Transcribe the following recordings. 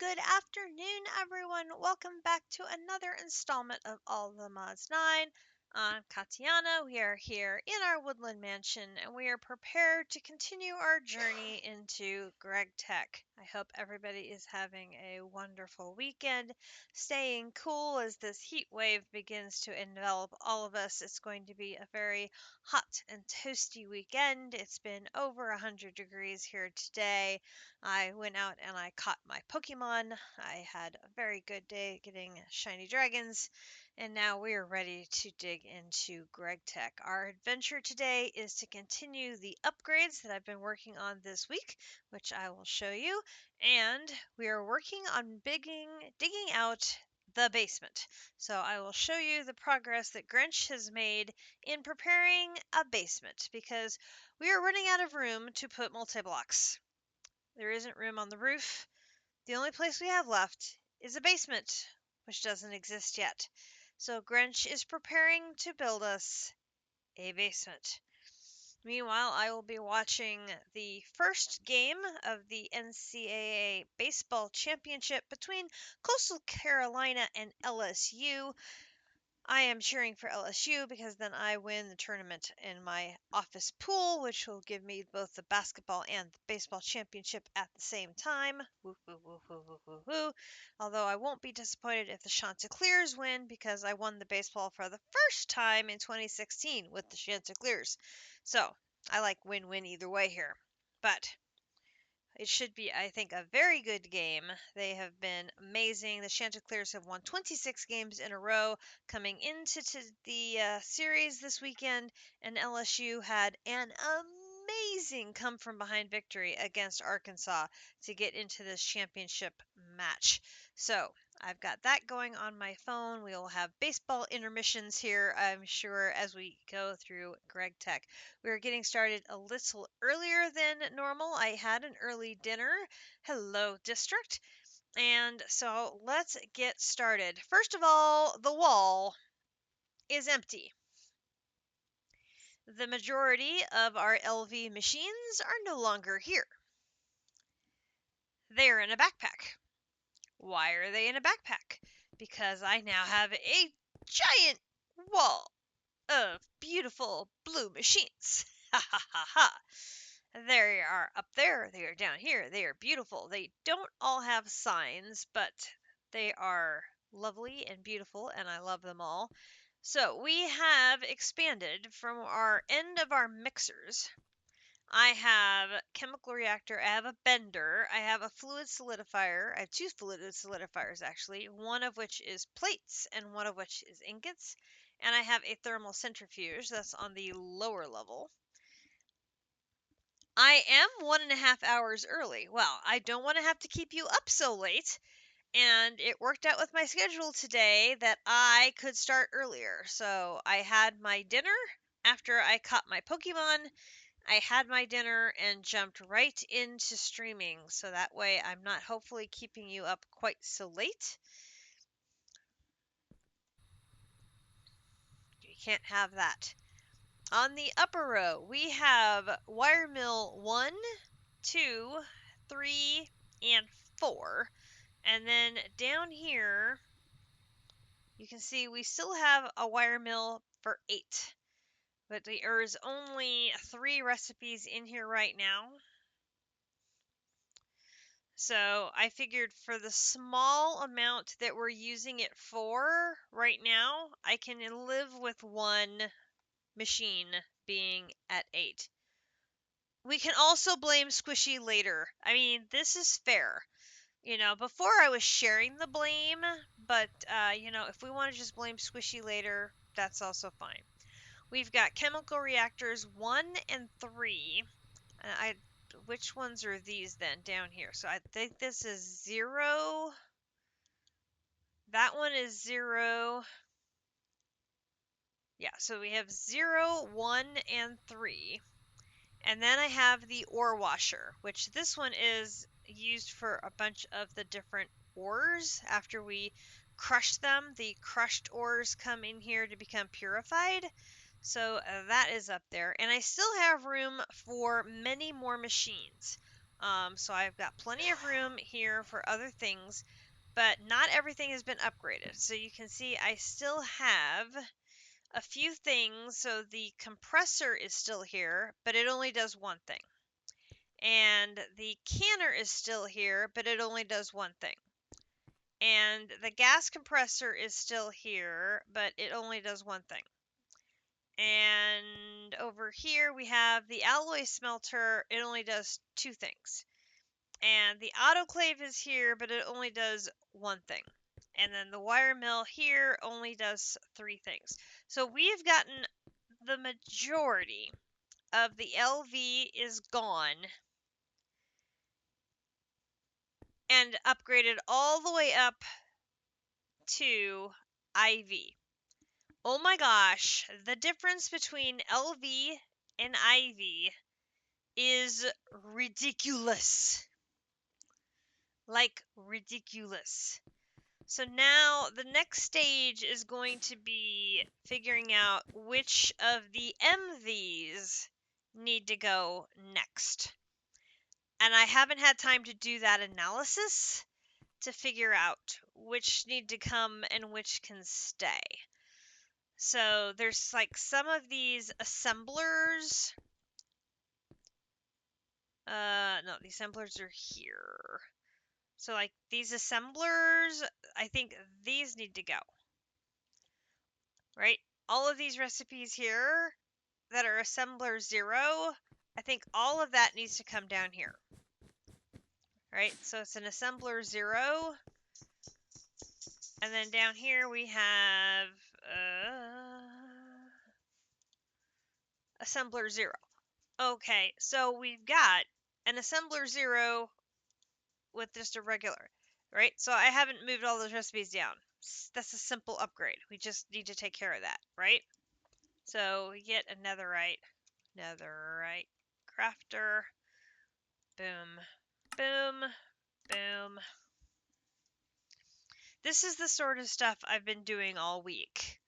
good afternoon, everyone. Welcome back to another installment of All the Mods 9. I'm Katiana. We are here in our woodland mansion, and we are prepared to continue our journey into Gregtech. I hope everybody is having a wonderful weekend, staying cool as this heat wave begins to envelop all of us. It's going to be a very hot and toasty weekend. It's been over 100 degrees here today. I went out and I caught my Pokemon. I had a very good day getting shiny dragons, and now we are ready to dig into Gregtech. Our adventure today is to continue the upgrades that I've been working on this week, which I will show you, and we are working on digging out the basement. So I will show you the progress that Grinch has made in preparing a basement because we are running out of room to put multi-blocks. There isn't room on the roof. The only place we have left is a basement, which doesn't exist yet. So Grinch is preparing to build us a basement. Meanwhile, I will be watching the first game of the NCAA Baseball Championship between Coastal Carolina and LSU. I am cheering for LSU because then I win the tournament in my office pool, which will give me both the basketball and the baseball championship at the same time. Woo, woo, woo, woo, woo, woo, woo. Although I won't be disappointed if the Chanticleers win because I won the baseball for the first time in 2016 with the Chanticleers. So I like win-win either way here. But it should be, I think, a very good game. They have been amazing. The Chanticleers have won 26 games in a row coming into the series this weekend, and LSU had an amazing come from behind victory against Arkansas to get into this championship match. So I've got that going on my phone. We will have baseball intermissions here, I'm sure, as we go through Gregtech. We are getting started a little earlier than normal. I had an early dinner. Hello, district. And so let's get started. First of all, the wall is empty. The majority of our LV machines are no longer here. They're in a backpack. Why are they in a backpack? Because I now have a giant wall of beautiful blue machines. Ha ha ha ha. They are up there, they are down here, they are beautiful. They don't all have signs, but they are lovely and beautiful, and I love them all. So we have expanded from our end of our mixers. I have chemical reactor, I have a bender, I have a fluid solidifier. I have two fluid solidifiers actually, one of which is plates and one of which is ingots. And I have a thermal centrifuge that's on the lower level. I am 1.5 hours early. Well, I don't want to have to keep you up so late. And it worked out with my schedule today that I could start earlier. So I had my dinner after I caught my Pokemon. I had my dinner and jumped right into streaming. So that way I'm not hopefully keeping you up quite so late. You can't have that. On the upper row, we have wire mill 1, 2, 3, and 4. And then down here, you can see we still have a wire mill for 8. But there is only 3 recipes in here right now. So I figured for the small amount that we're using it for right now, I can live with one machine being at 8. We can also blame Squishy later. I mean, this is fair. You know, before I was sharing the blame, but, if we want to just blame Squishy later, that's also fine. We've got chemical reactors 1 and 3. Which ones are these then down here? So I think this is 0. That one is 0. Yeah, so we have 0, 1, and 3. And then I have the ore washer, which this one is used for a bunch of the different ores. After we crush them, the crushed ores come in here to become purified. So that is up there. And I still have room for many more machines. So I've got plenty of room here for other things, but not everything has been upgraded. So you can see I still have a few things. So the compressor is still here, but it only does one thing. And the canner is still here, but it only does one thing. And the gas compressor is still here, but it only does one thing. And over here we have the alloy smelter. It only does two things. And the autoclave is here, but it only does one thing. And then the wire mill here only does three things. So we've gotten the majority of the LV is gone and upgraded all the way up to IV. Oh my gosh, the difference between LV and IV is ridiculous. Like, ridiculous. So now the next stage is going to be figuring out which of the MVs need to go next. And I haven't had time to do that analysis to figure out which need to come and which can stay. So there's like some of these assemblers. No, the assemblers are here. So like these assemblers, I think these need to go. Right? All of these recipes here that are assembler 0, I think all of that needs to come down here. Right? So it's an assembler 0. And then down here we have assembler 0. Okay, so we've got an assembler 0 with just a regular, right? So I haven't moved all those recipes down. That's a simple upgrade. We just need to take care of that, right? So we get a netherite crafter, boom, boom, boom. This is the sort of stuff I've been doing all week,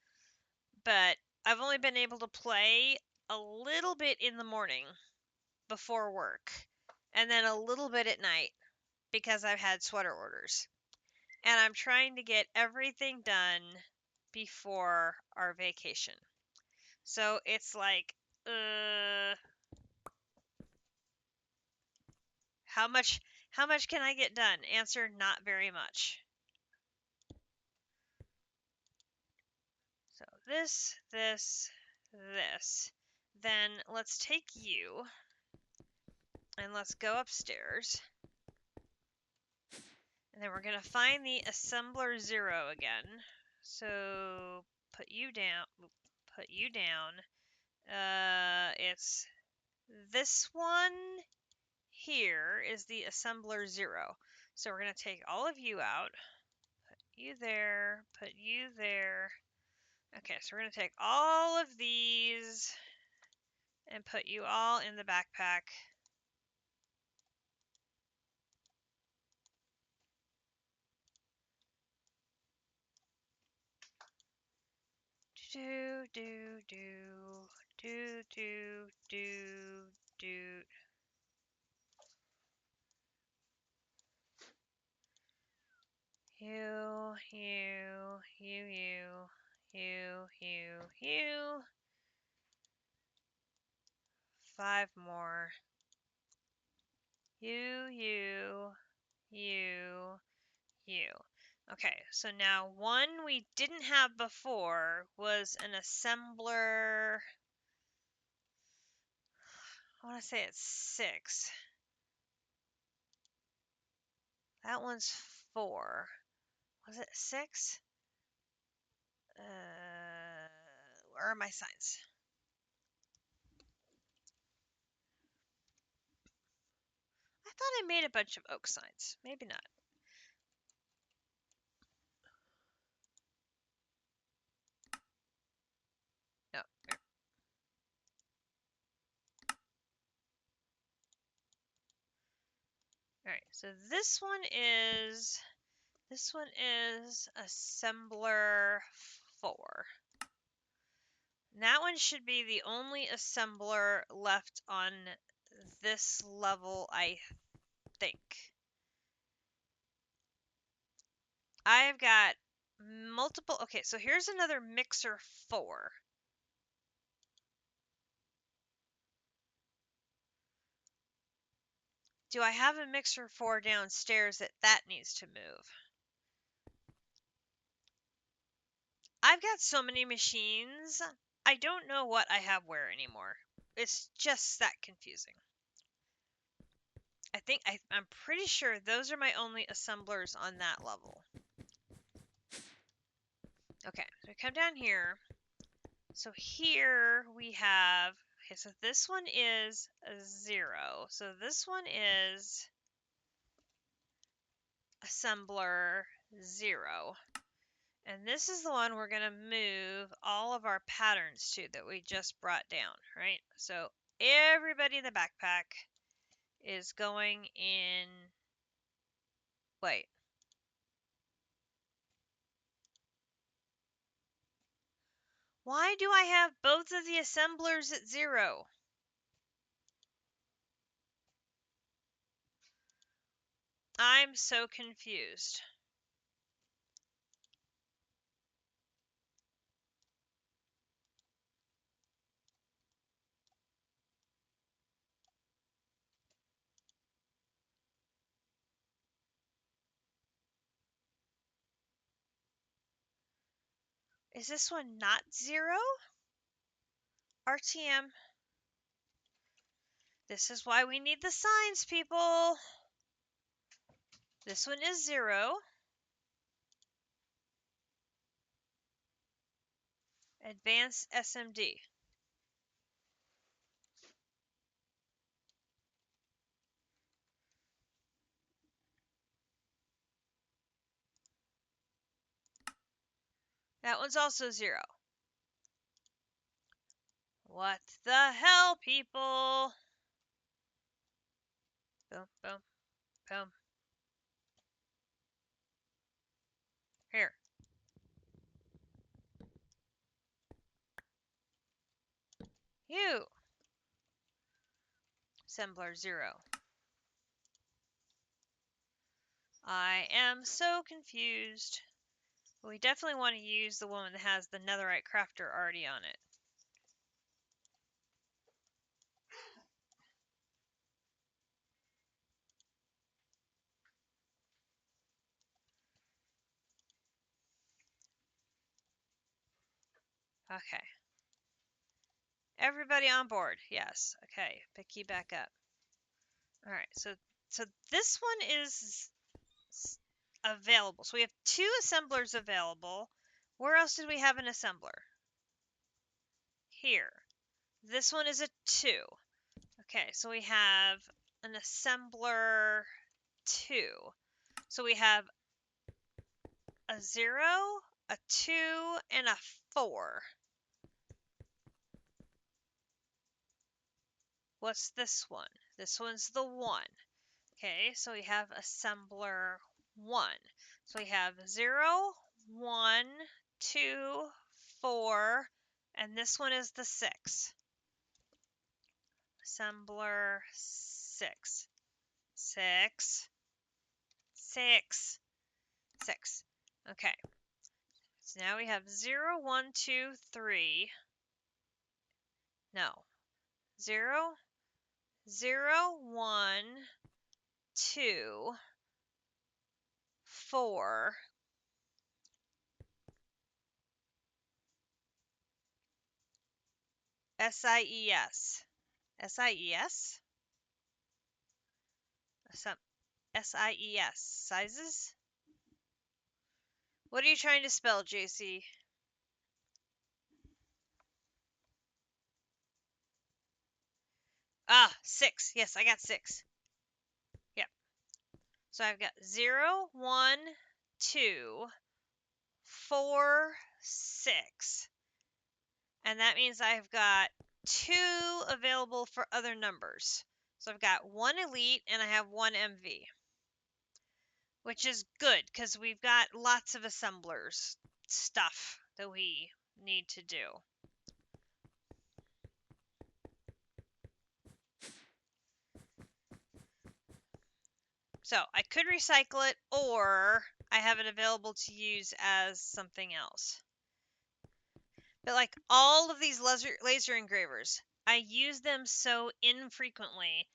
but I've only been able to play a little bit in the morning before work, and then a little bit at night because I've had sweater orders. And I'm trying to get everything done before our vacation. So it's like, how much can I get done? Answer, not very much. So this. Then let's take you and let's go upstairs. And then we're going to find the assembler 0 again. So put you down. It's this one here is the assembler 0. So we're going to take all of you out. Put you there. Put you there. Okay, so we're going to take all of these and put you all in the backpack. Do, do, do, do, do, do, do. You. 5 more. You. Okay, so now one we didn't have before was an assembler. I want to say it's 6. That one's 4. Was it 6? Where are my signs? I thought I made a bunch of oak signs. Maybe not. No. Alright, so this one is assembler 4. And that one should be the only assembler left on this level, I think. I've got multiple. Okay, so here's another mixer 4. Do I have a mixer 4 downstairs that needs to move? I've got so many machines, I don't know what I have where anymore. It's just that confusing. I'm pretty sure those are my only assemblers on that level. Okay, so we come down here. So here we have, okay, so this one is a 0. So this one is assembler 0. And this is the one we're going to move all of our patterns to that we just brought down, right? So everybody in the backpack is going in, wait. Why do I have both of the assemblers at 0? I'm so confused. Is this one not 0? RTM. This is why we need the signs, people. This one is 0. Advanced SMD. That one's also 0. What the hell, people? Boom, boom, boom. Here. You. Assembler 0. I am so confused. We definitely want to use the one that has the netherite crafter already on it. Okay. Everybody on board. Yes. Okay. Pick you back up. All right. So this one is available. So we have 2 assemblers available. Where else did we have an assembler? Here. This one is a 2. Okay, so we have an assembler 2. So we have a 0, a 2, and a 4. What's this one? This one's the 1. Okay, so we have assembler 1. So we have 0, 1, 2, 4, and this one is the 6. Assembler 6. 6. 6. 6. Okay. So now we have 0, 1, 2, 3. No. 0, 0, 1, 2, 4. SIES. SIES? SIES. Sizes? What are you trying to spell, JC? Ah, 6. Yes, I got 6. Yep. So I've got 0, 1, 2, 4, 6. And that means I've got 2 available for other numbers. So I've got 1 elite and I have 1 MV. Which is good because we've got lots of assemblers stuff that we need to do. So I could recycle it, or I have it available to use as something else. But like all of these laser engravers, I use them so infrequently.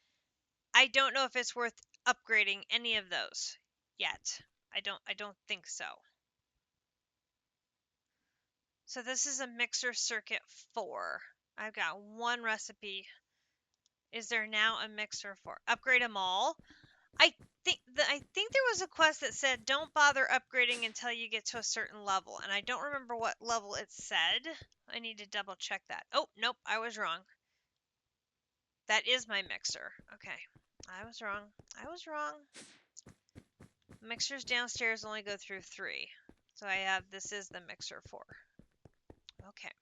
I don't know if it's worth upgrading any of those yet. I don't think so. So this is a mixer circuit 4. I've got one recipe. Is there now a mixer for upgrade them all? I I think there was a quest that said don't bother upgrading until you get to a certain level, and I don't remember what level it said. I need to double check that. Oh, nope, I was wrong. That is my mixer. Okay. I was wrong. I was wrong. Mixers downstairs only go through 3. So this is the mixer 4. Okay.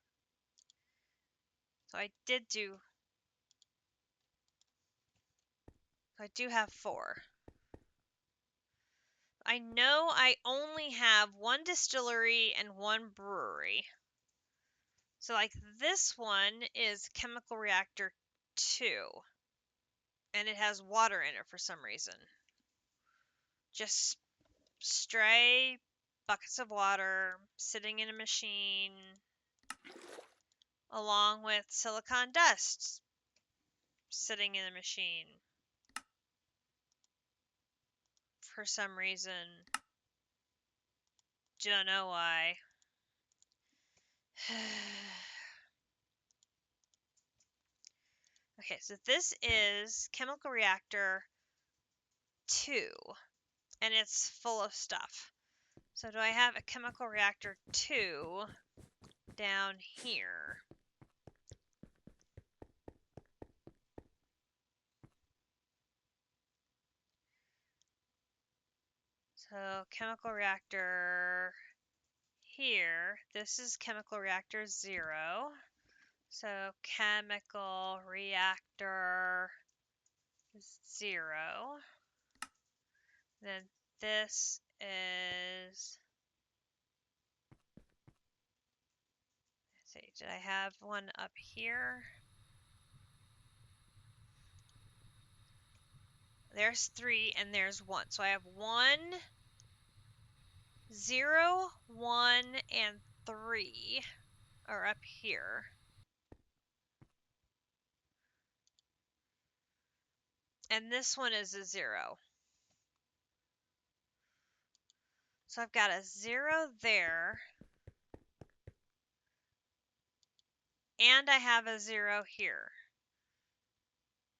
So I do have 4. I know I only have 1 distillery and 1 brewery. So like this one is chemical reactor 2. And it has water in it for some reason. Just stray buckets of water sitting in a machine along with silicon dust sitting in a machine for some reason. Don't know why. Okay, so this is chemical reactor 2, and it's full of stuff. So do I have a chemical reactor 2 down here? So chemical reactor here, this is chemical reactor 0. So chemical reactor 0. Then this is, let's see, did I have one up here? There's 3 and there's 1. So I have 1, 0, 1, and 3 are up here. And this one is a 0. So I've got a 0 there. And I have a 0 here.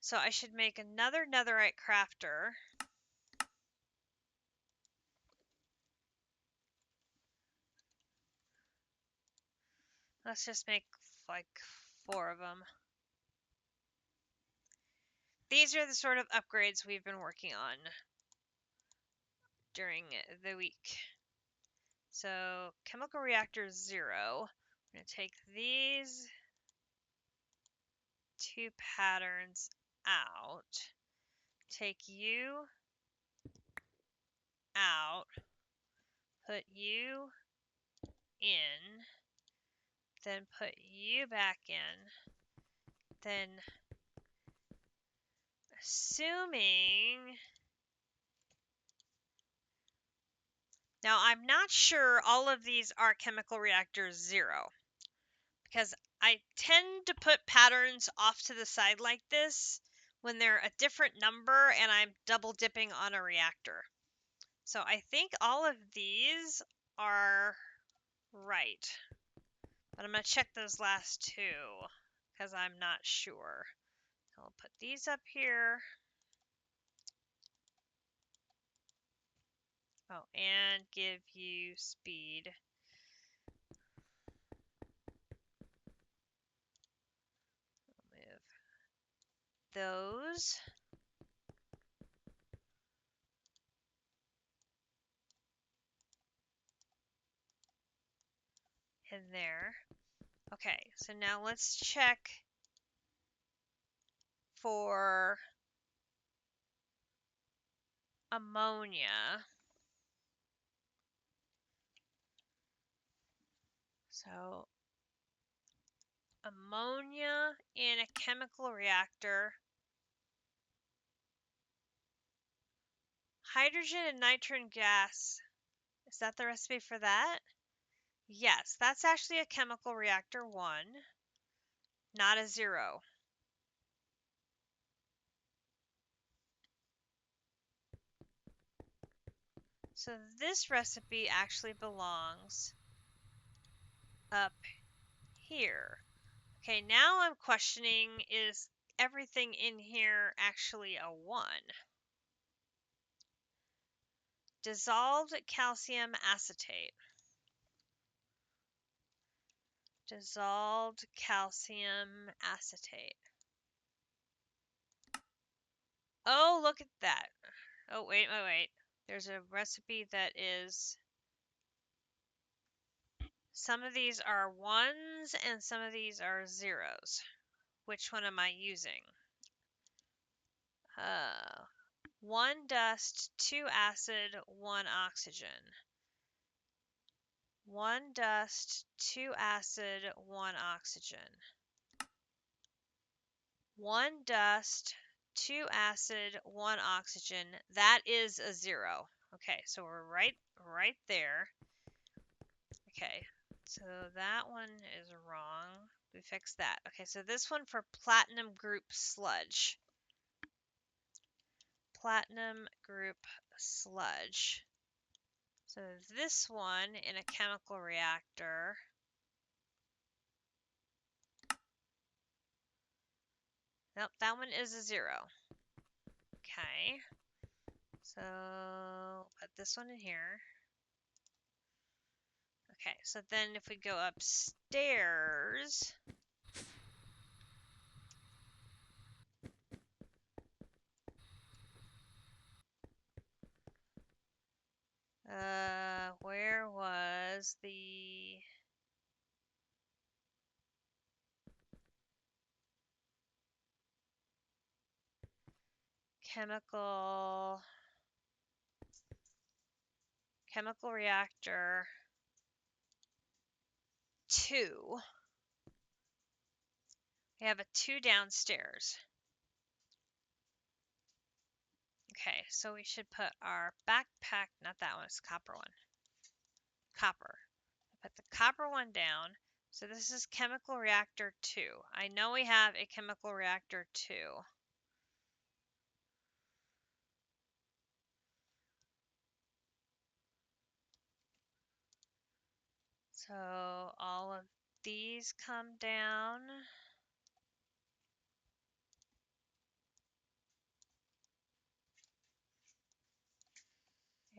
So I should make another netherite crafter. Let's just make like 4 of them. These are the sort of upgrades we've been working on during the week. So chemical reactor 0. I'm going to take these 2 patterns out. Take you out. Put you in. Then put you back in. Then assuming... Now, I'm not sure all of these are chemical reactor 0, because I tend to put patterns off to the side like this when they're a different number and I'm double dipping on a reactor. So I think all of these are right, but I'm going to check those last 2 because I'm not sure. I'll put these up here. Oh, and give you speed. Move those. In there. Okay, so now let's check for ammonia. So ammonia in a chemical reactor. hydrogen and nitrogen gas. Is that the recipe for that? Yes, that's actually a chemical reactor 1, not a 0. So this recipe actually belongs up here. Okay, now I'm questioning, is everything in here actually a 1? Dissolved calcium acetate. Dissolved calcium acetate. Oh, look at that. Oh, wait. There's a recipe that is... Some of these are 1s and some of these are 0s. Which one am I using? 1 dust, 2 acid, 1 oxygen. 1 dust, 2 acid, 1 oxygen. 1 dust, 2 acid, 1 oxygen. That is a 0. Okay, so we're right there. Okay, so that one is wrong. We fixed that. Okay, so this one for platinum group sludge. Platinum group sludge. So this one in a chemical reactor. Nope, that one is a 0. Okay, so put this one in here. Okay, so then if we go upstairs, where was the chemical reactor 2? We have a 2 downstairs. Okay, so we should put our backpack, not that one, it's the copper one. Copper. Put the copper one down. So this is chemical reactor 2. I know we have a chemical reactor 2. So all of these come down.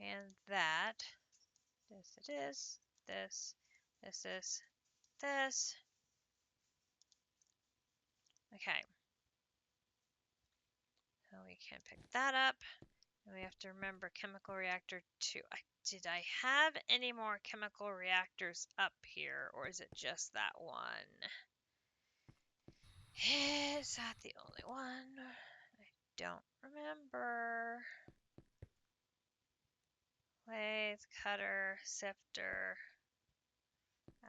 And that, this it is, this is, this. Okay. So we can pick that up. And we have to remember chemical reactor 2. Did I have any more chemical reactors up here, or is it just that one? Is that the only one? I don't remember. Lathe, cutter, sifter,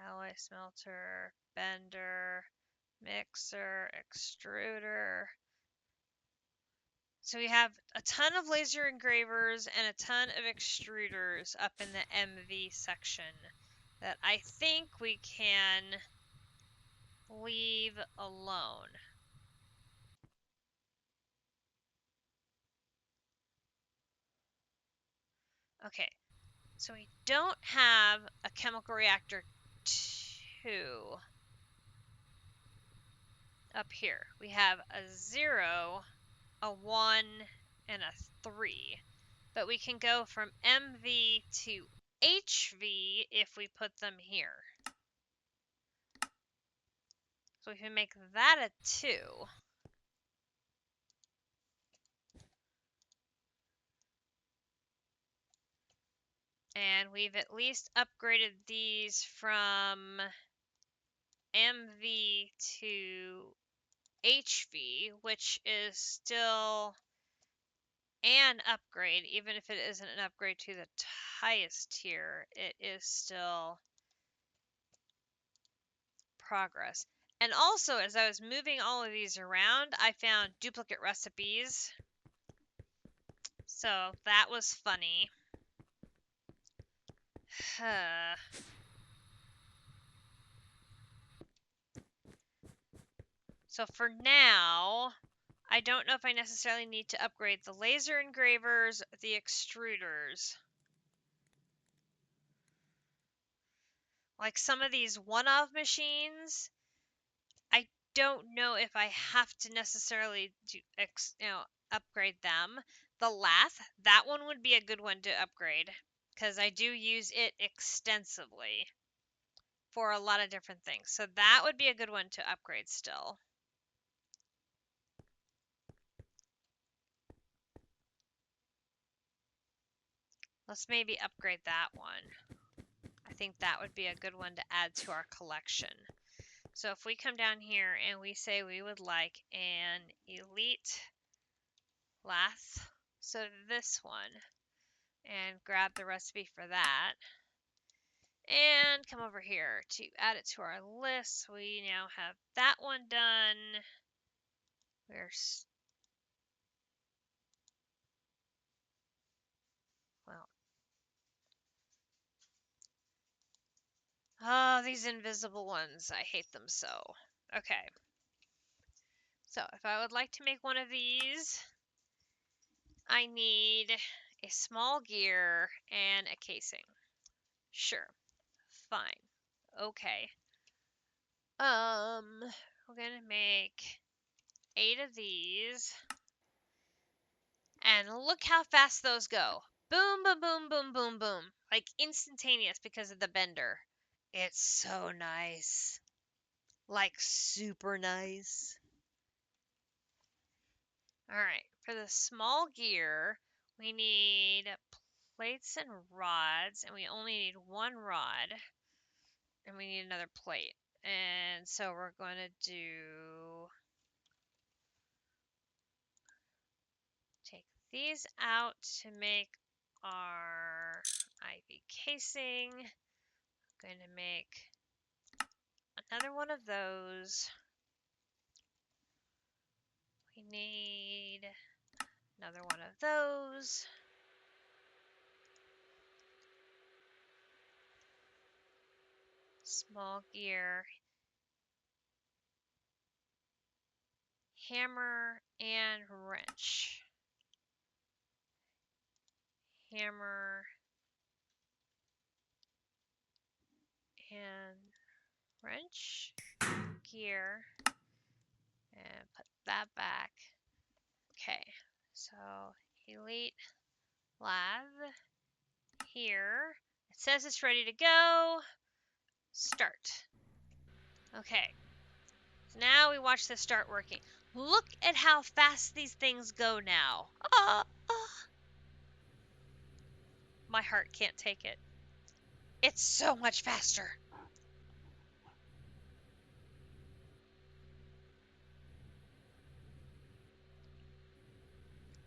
alloy smelter, bender, mixer, extruder. So we have a ton of laser engravers and a ton of extruders up in the MV section that I think we can leave alone. Okay, so we don't have a chemical reactor 2 up here. We have a 0, a 1, and a 3. But we can go from MV to HV if we put them here. So we can make that a 2. And we've at least upgraded these from MV to HV, which is still an upgrade. Even if it isn't an upgrade to the highest tier, it is still progress. And also, as I was moving all of these around, I found duplicate recipes. So that was funny. So for now, I don't know if I necessarily need to upgrade the laser engravers, the extruders. Like some of these one-off machines, I don't know if I have to necessarily upgrade them. The lathe, that one would be a good one to upgrade because I do use it extensively for a lot of different things. So that would be a good one to upgrade still. Let's maybe upgrade that one. I think that would be a good one to add to our collection. So if we come down here and we say we would like an elite lathe, so this one, and grab the recipe for that, and come over here to add it to our list. We now have that one done. Well, oh, these invisible ones, I hate them so. Okay. So if I would like to make one of these, I need a small gear and a casing. Sure. Fine. Okay. We're gonna make 8 of these. And look how fast those go. Boom, boom, boom, boom, boom, boom. Like instantaneous because of the bender. It's so nice. Like super nice. Alright, for the small gear, we need plates and rods, and we only need one rod, and we need another plate. And so we're going to take these out to make our IV casing. Going to make another one of those. We need another one of those. Small gear. Hammer and wrench. Hammer and wrench. Gear. And put that back. Okay, so elite lathe here. It says it's ready to go. Start. Okay, so now we watch this start working. Look at how fast these things go now. My heart can't take it. It's so much faster.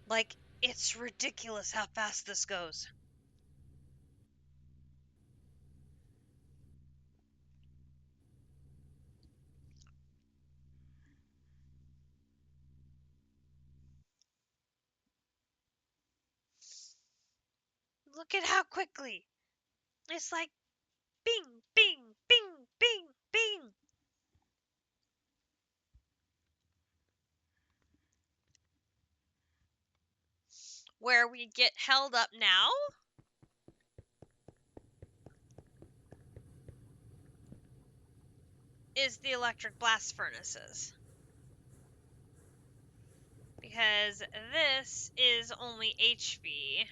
Like, it's ridiculous how fast this goes. Look at how quickly. It's like bing, bing, bing, bing, bing. Where we get held up now is the electric blast furnaces. Because this is only HV,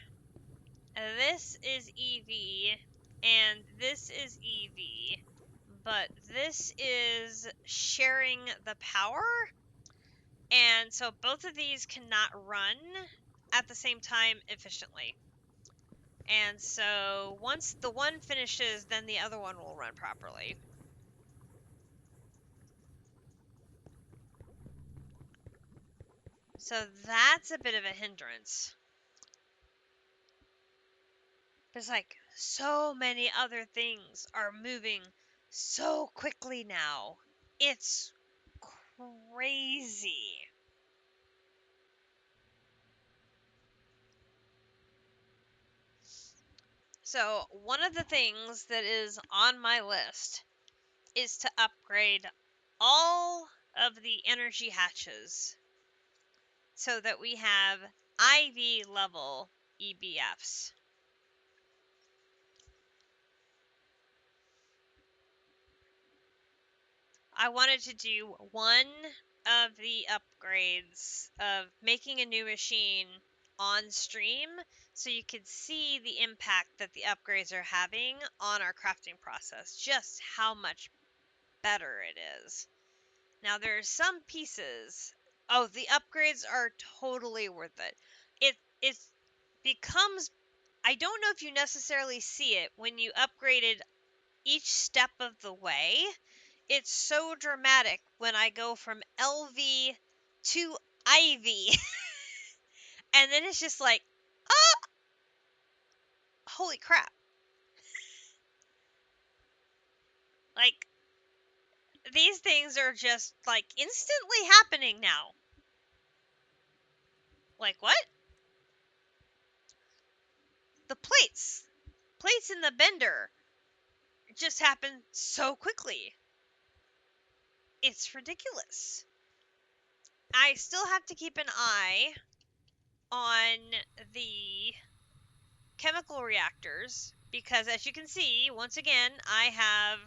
this is EV, and this is EV, but this is sharing the power, and so both of these cannot run at the same time efficiently. And so once the one finishes, then the other one will run properly. So that's a bit of a hindrance. There's like so many other things are moving so quickly now. It's crazy. So, one of the things that is on my list is to upgrade all of the energy hatches so that we have IV level EBFs. I wanted to do one of the upgrades of making a new machine on stream so you could see the impact that the upgrades are having on our crafting process, just how much better it is. Now there's some pieces. Oh, the upgrades are totally worth it. It becomes, I don't know if you necessarily see it when you upgraded each step of the way. It's so dramatic when I go from LV to Ivy. And then it's just like, oh, holy crap. Like, these things are just, like, instantly happening now. Like, what? The plates in the bender just happen so quickly. It's ridiculous. I still have to keep an eye on the chemical reactors because, as you can see, once again, I have,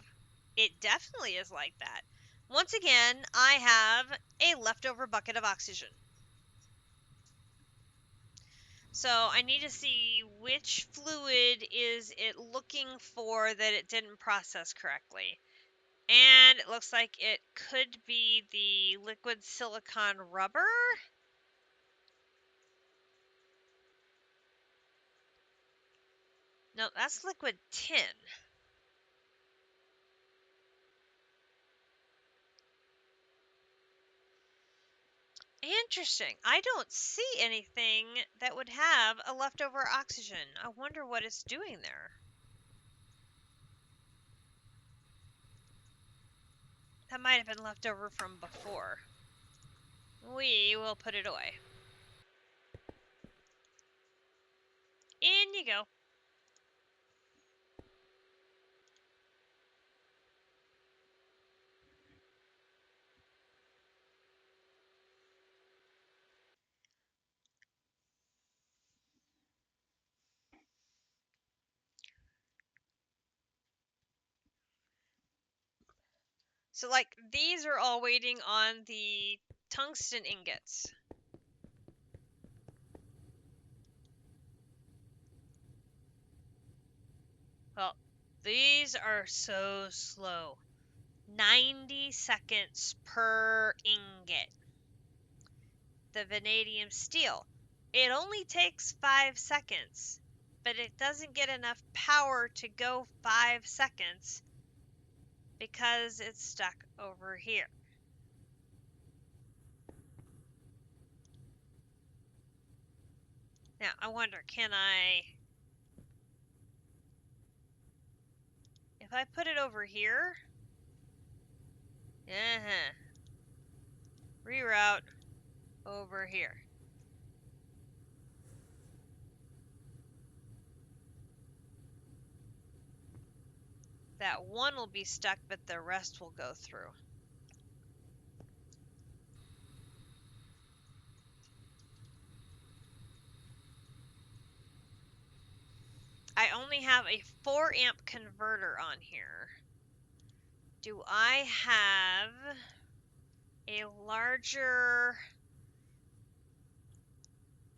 it definitely is like that. Once again, I have a leftover bucket of oxygen. So I need to see which fluid is it looking for that it didn't process correctly. And it looks like it could be the liquid silicon rubber. No, that's liquid tin. Interesting. I don't see anything that would have a leftover oxygen. I wonder what it's doing there. That might have been left over from before. We will put it away. In you go. So, like, these are all waiting on the tungsten ingots. Well, these are so slow. 90 seconds per ingot. The vanadium steel. It only takes 5 seconds, but it doesn't get enough power to go 5 seconds because it's stuck over here. Now, I wonder, can I... If I put it over here... Reroute over here. That one will be stuck, but the rest will go through. I only have a 4 amp converter on here. Do I have a larger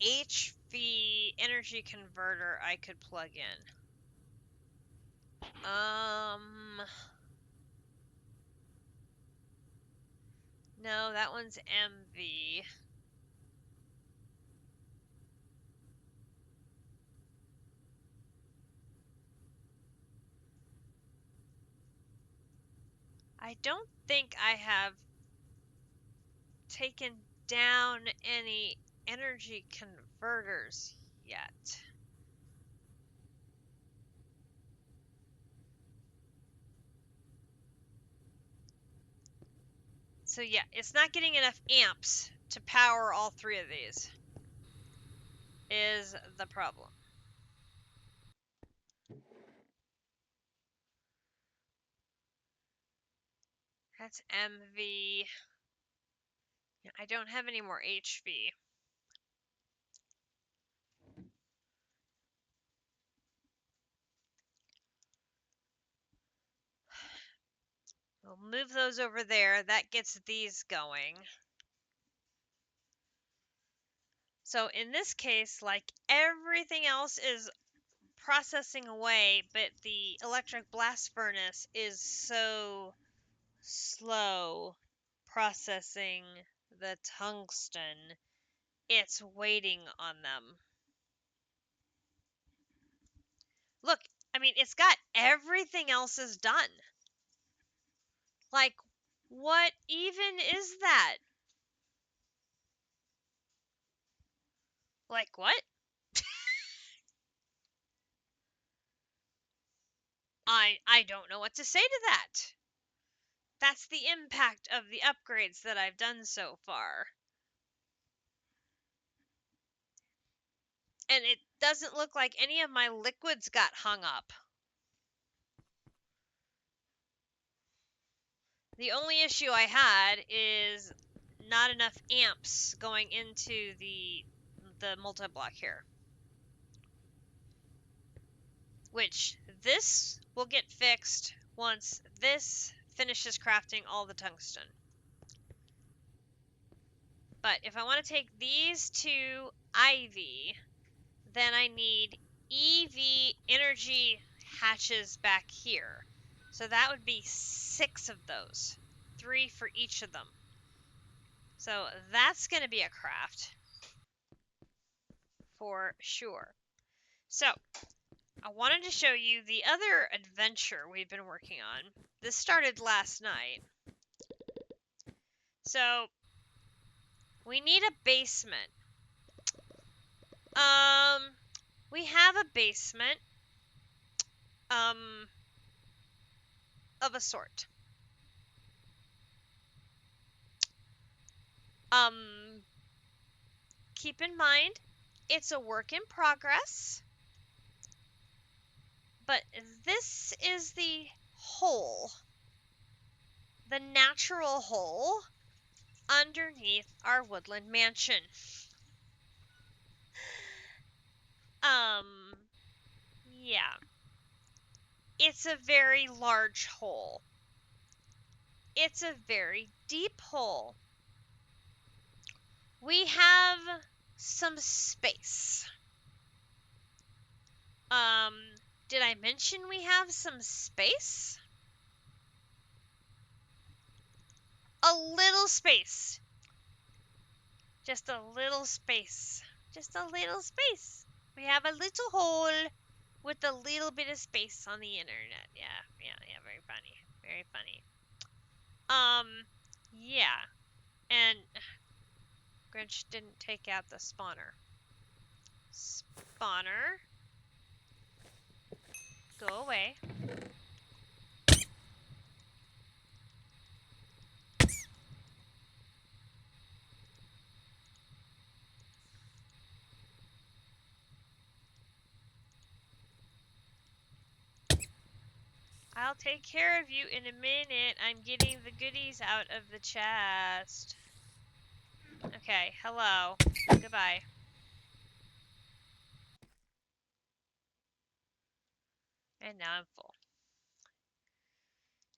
HV energy converter I could plug in? No, that one's MV. I don't think I have taken down any energy converters yet. So yeah, it's not getting enough amps to power all 3 of these, is the problem. That's MV. I don't have any more HV. We'll move those over there. That gets these going. So in this case, like everything else is processing away, but the electric blast furnace is so slow processing the tungsten. It's waiting on them. Look, I mean, it's got everything else is done. Like, what even is that? Like, what? I don't know what to say to that. That's the impact of the upgrades that I've done so far. And it doesn't look like any of my liquids got hung up. The only issue I had is not enough amps going into the multi-block here. Which this will get fixed once this finishes crafting all the tungsten. But if I want to take these to Ivy, then I need EV energy hatches back here. So that would be 6 of those, 3 for each of them. So that's going to be a craft for sure. So I wanted to show you the other adventure we've been working on. This started last night. So we need a basement. We have a basement. Of a sort. Keep in mind, it's a work in progress. But this is the hole. The natural hole underneath our woodland mansion. Yeah. It's a very large hole. It's a very deep hole. We have some space. Did I mention we have some space? A little space. Just a little space. Just a little space. We have a little hole with a little bit of space on the internet. Yeah, very funny. Very funny. Yeah. And Grinch didn't take out the spawner. Spawner. Go away. I'll take care of you in a minute. I'm getting the goodies out of the chest. Okay, hello. Goodbye. And now I'm full.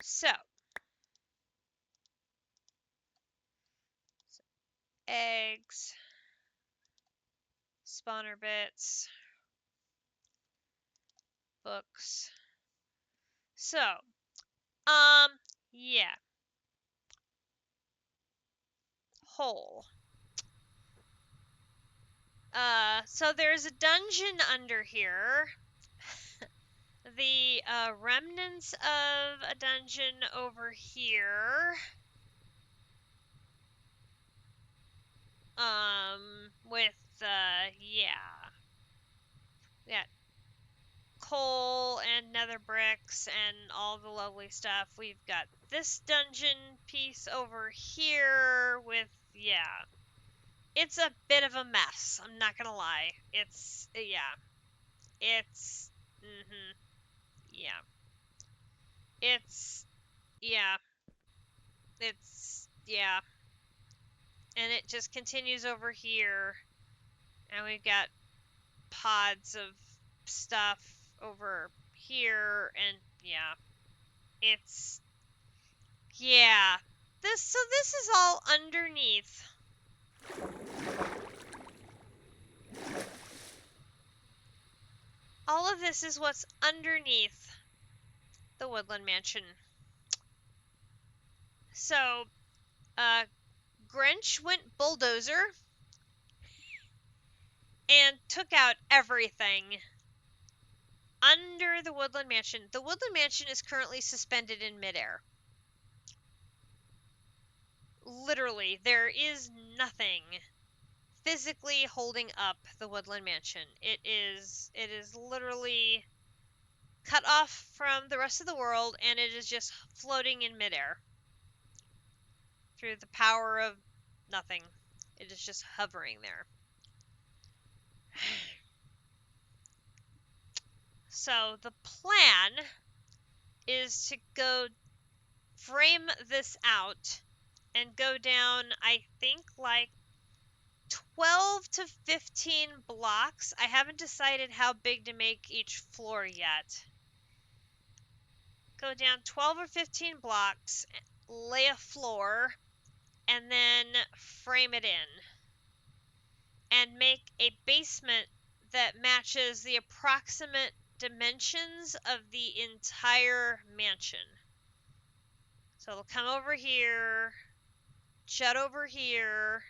So, eggs, spawner bits, books. So, yeah. Hole. So there's a dungeon under here. The remnants of a dungeon over here. With, yeah. Yeah. Coal and nether bricks and all the lovely stuff. We've got this dungeon piece over here with, yeah. It's a bit of a mess, I'm not gonna lie. It's, yeah. It's, yeah. It's, yeah. Yeah. And it just continues over here. And we've got pods of stuff over here. And yeah, it's, yeah. This is all underneath. All of this is what's underneath the Woodland Mansion. So, uh, Grinch went bulldozer and took out everything under the Woodland Mansion. The Woodland Mansion is currently suspended in midair. Literally, there is nothing physically holding up the Woodland Mansion. It is literally cut off from the rest of the world, and it is just floating in midair through the power of nothing. It is just hovering there. So the plan is to go frame this out and go down, I think, like 12 to 15 blocks. I haven't decided how big to make each floor yet. Go down 12 or 15 blocks, lay a floor, and then frame it in. And make a basement that matches the approximate dimensions of the entire mansion. So it'll come over here, jut over here,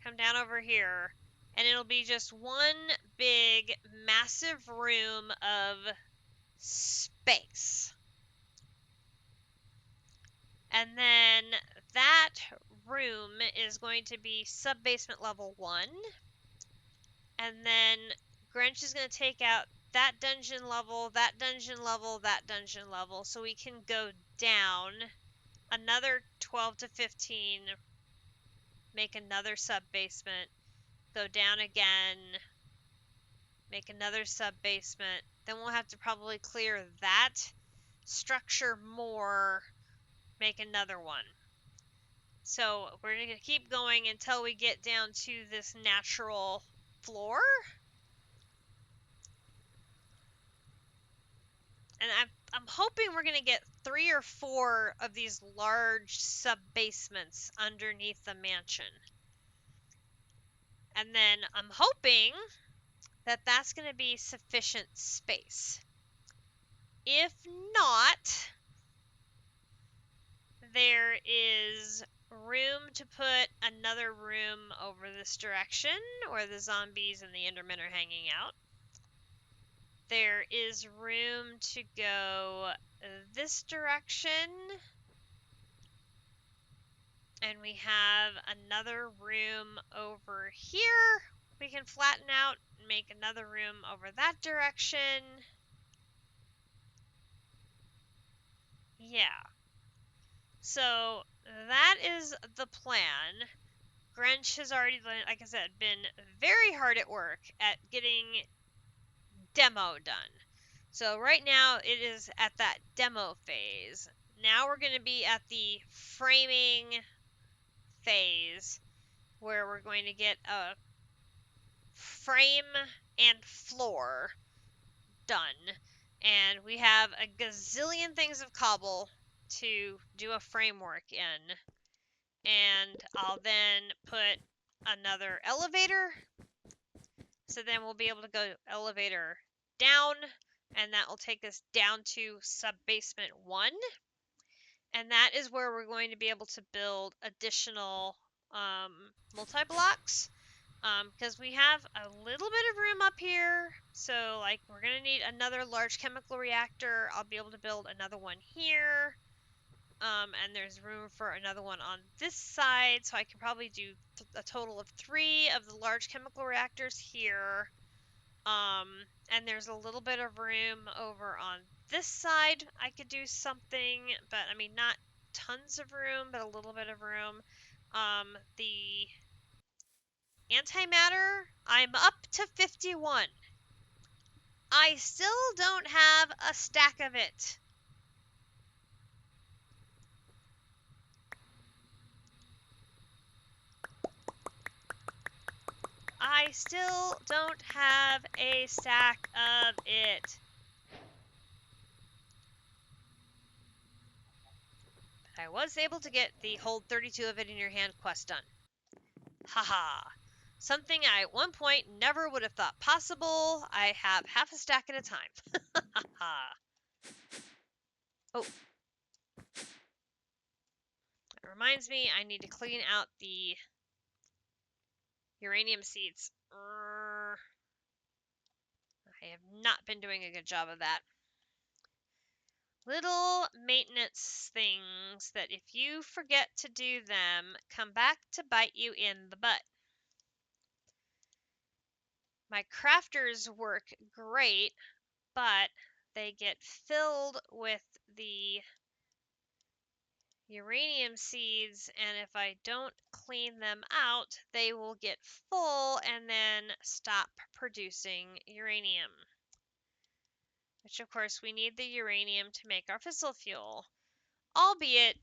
come down over here, and it'll be just one big, massive room of space. And then that room is going to be sub-basement level 1. And then Grinch is going to take out that dungeon level, that dungeon level, that dungeon level, so we can go down another 12 to 15, make another sub-basement, go down again, make another sub-basement. Then we'll have to probably clear that structure more, make another one. So we're going to keep going until we get down to this natural floor. And I'm hoping we're going to get 3 or 4 of these large sub-basements underneath the mansion. And then I'm hoping that that's going to be sufficient space. If not, there is room to put another room over this direction where the zombies and the Endermen are hanging out. There is room to go this direction. And we have another room over here. We can flatten out and make another room over that direction. Yeah. So that is the plan. Grinch has already, like I said, been very hard at work at getting demo done. So right now it is at that demo phase. Now we're going to be at the framing phase where we're going to get a frame and floor done. And we have a gazillion things of cobble to do a framework in. And I'll then put another elevator. So then we'll be able to go elevator down, and that will take us down to sub-basement 1. And that is where we're going to be able to build additional multi-blocks. Because we have a little bit of room up here. So, like, we're going to need another large chemical reactor. I'll be able to build another one here. And there's room for another one on this side. So I can probably do a total of 3 of the large chemical reactors here. And there's a little bit of room over on this side. I could do something, but I mean, not tons of room, but a little bit of room. The antimatter, I'm up to 51. I still don't have a stack of it. I still don't have a stack of it. But I was able to get the hold 32 of it in your hand quest done. Haha. Something I at one point never would have thought possible. I have half a stack at a time. Haha. Oh. That reminds me, I need to clean out the uranium seeds. I have not been doing a good job of that. Little maintenance things that if you forget to do them, come back to bite you in the butt. My crafters work great, but they get filled with the uranium seeds, and if I don't clean them out, they will get full and then stop producing uranium. Which, of course, we need the uranium to make our fissile fuel. Albeit,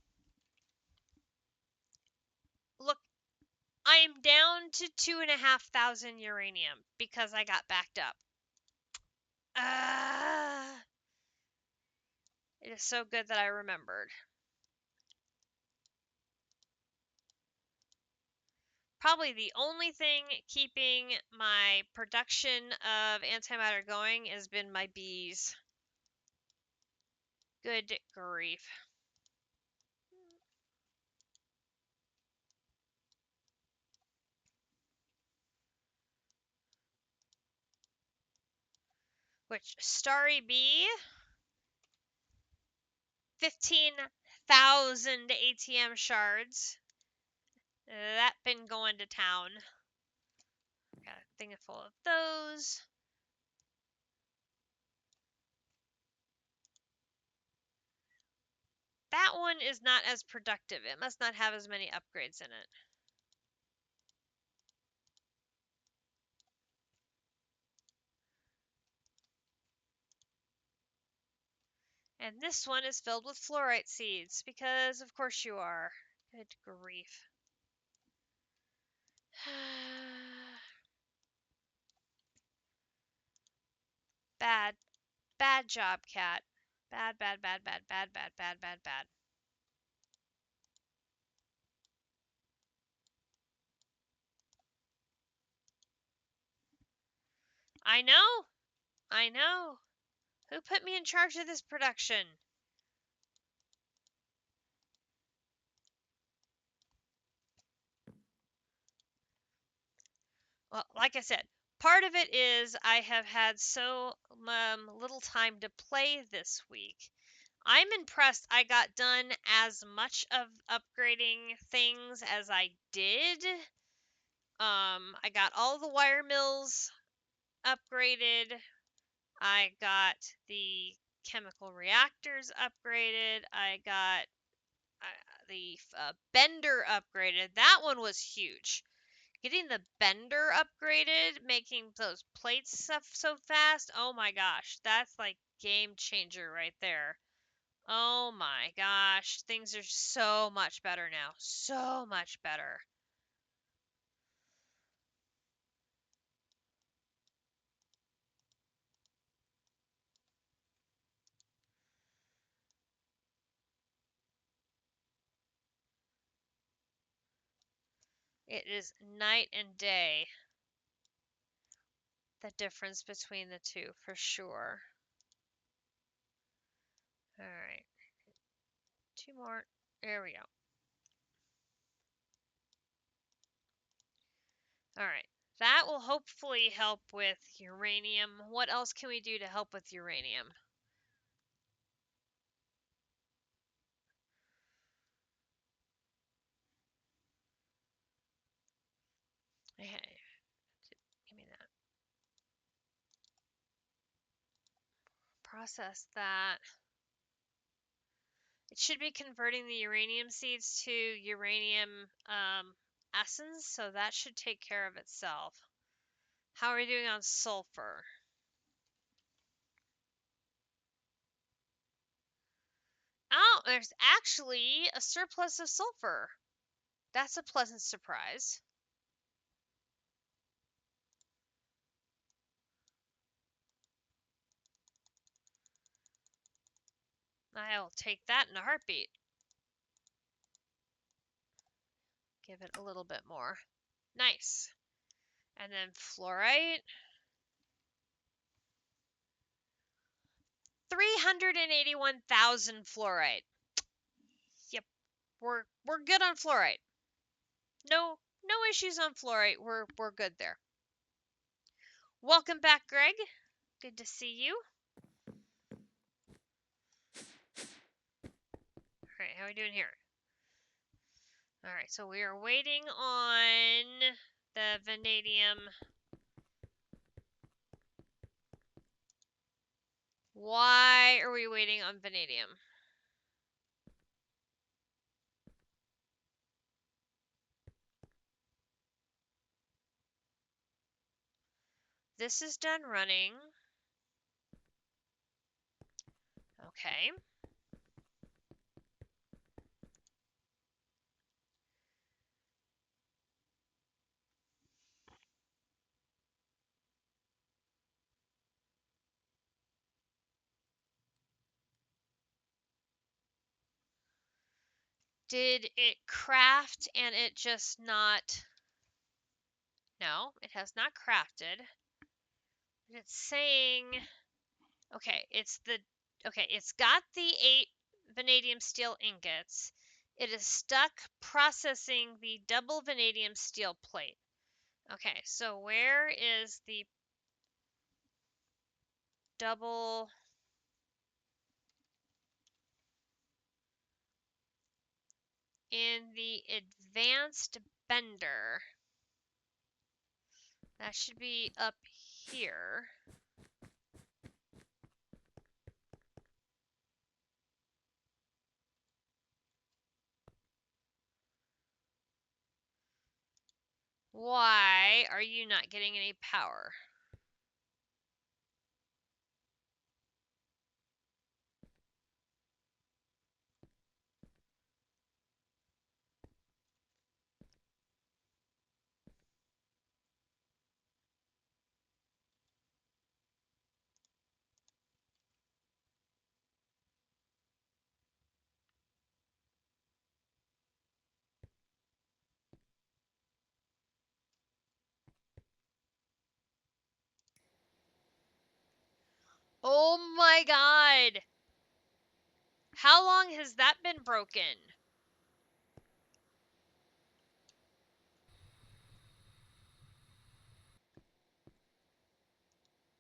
look, I am down to 2,500 uranium because I got backed up. It is so good that I remembered. Probably the only thing keeping my production of antimatter going has been my bees. Good grief. Which, Starry Bee, 15,000 ATM shards. That been going to town. Got a thing full of those. That one is not as productive. It must not have as many upgrades in it. And this one is filled with fluorite seeds, because of course you are. Good grief. Bad. Bad job, cat. Bad, bad, bad, bad, bad, bad, bad, bad, bad. I know. I know. Who put me in charge of this production? Well, like I said, part of it is I have had so little time to play this week. I'm impressed I got done as much of upgrading things as I did. I got all the wire mills upgraded. I got the chemical reactors upgraded. I got the bender upgraded. That one was huge. Getting the bender upgraded, making those plates stuff so fast, oh my gosh, that's like game changer right there. Oh my gosh, things are so much better now. So much better. It is night and day, the difference between the two, for sure. All right. Two more. There we go. All right. That will hopefully help with uranium. What else can we do to help with uranium? Okay. Give me that. Process that. It should be converting the uranium seeds to uranium essence, so that should take care of itself. How are we doing on sulfur? Oh, there's actually a surplus of sulfur. That's a pleasant surprise. I'll take that in a heartbeat. Give it a little bit more. Nice. And then fluorite. 381,000 fluorite. Yep, we're good on fluorite. No issues on fluorite. We're good there. Welcome back, Greg. Good to see you. All right, how are we doing here? All right, so we are waiting on the vanadium. Why are we waiting on vanadium? This is done running. Okay. Did it craft and it just not... No, it has not crafted. It's saying... Okay, it's got the 8 vanadium steel ingots. It is stuck processing the double vanadium steel plate. Okay, so where is the double... In the advanced bender. That should be up here. Why are you not getting any power? Oh my god! How long has that been broken?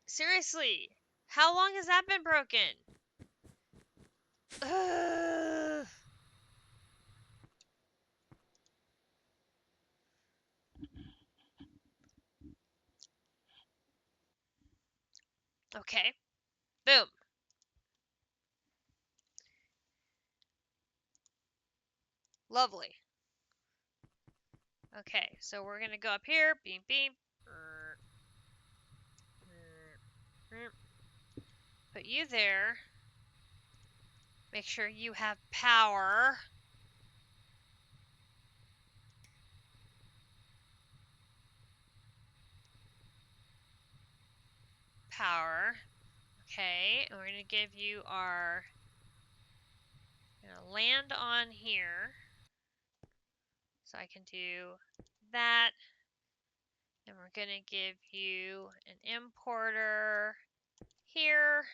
Seriously, how long has that been broken? Ugh. Okay, boom. Lovely. Okay, so we're gonna go up here. Beep, beep. Put you there. Make sure you have power. Power. Okay, and we're gonna give you our... Gonna land on here. So I can do that. And we're gonna give you an importer here.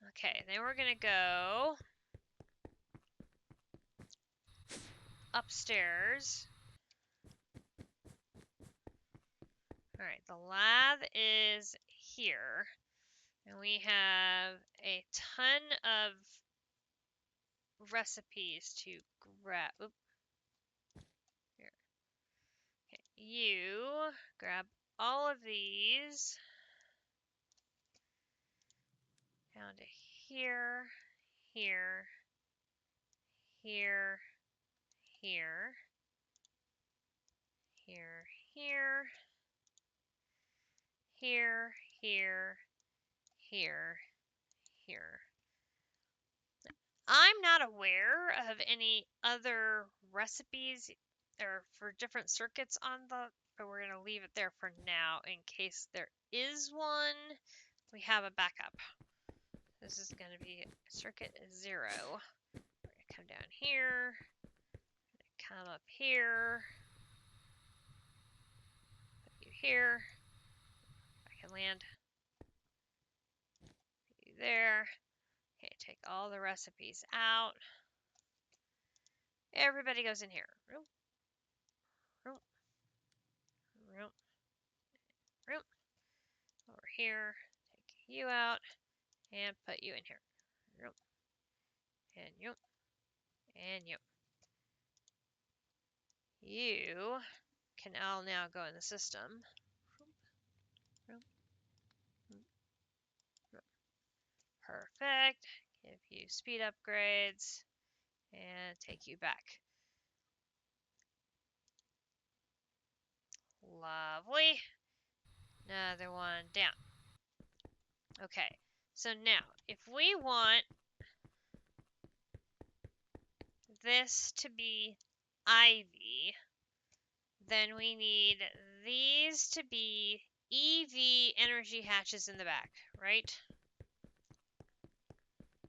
Okay, then we're gonna go upstairs. All right, the lab is here. And we have a ton of recipes to grab. Oop. Here. Okay, you grab all of these down to here, here, here, here, here, here, here, here, here, here. I'm not aware of any other recipes or for different circuits on the, but we're going to leave it there for now in case there is one. We have a backup. This is going to be circuit 0. We're going to come down here, come up here, put you here. I can land you there. Okay, take all the recipes out. Everybody goes in here. Room, room, room, room. Over here, take you out and put you in here. Room, and you, and you. You can all now go in the system. Perfect. Give you speed upgrades and take you back. Lovely. Another one down. Okay, so now if we want this to be Ivy, then we need these to be EV energy hatches in the back, right?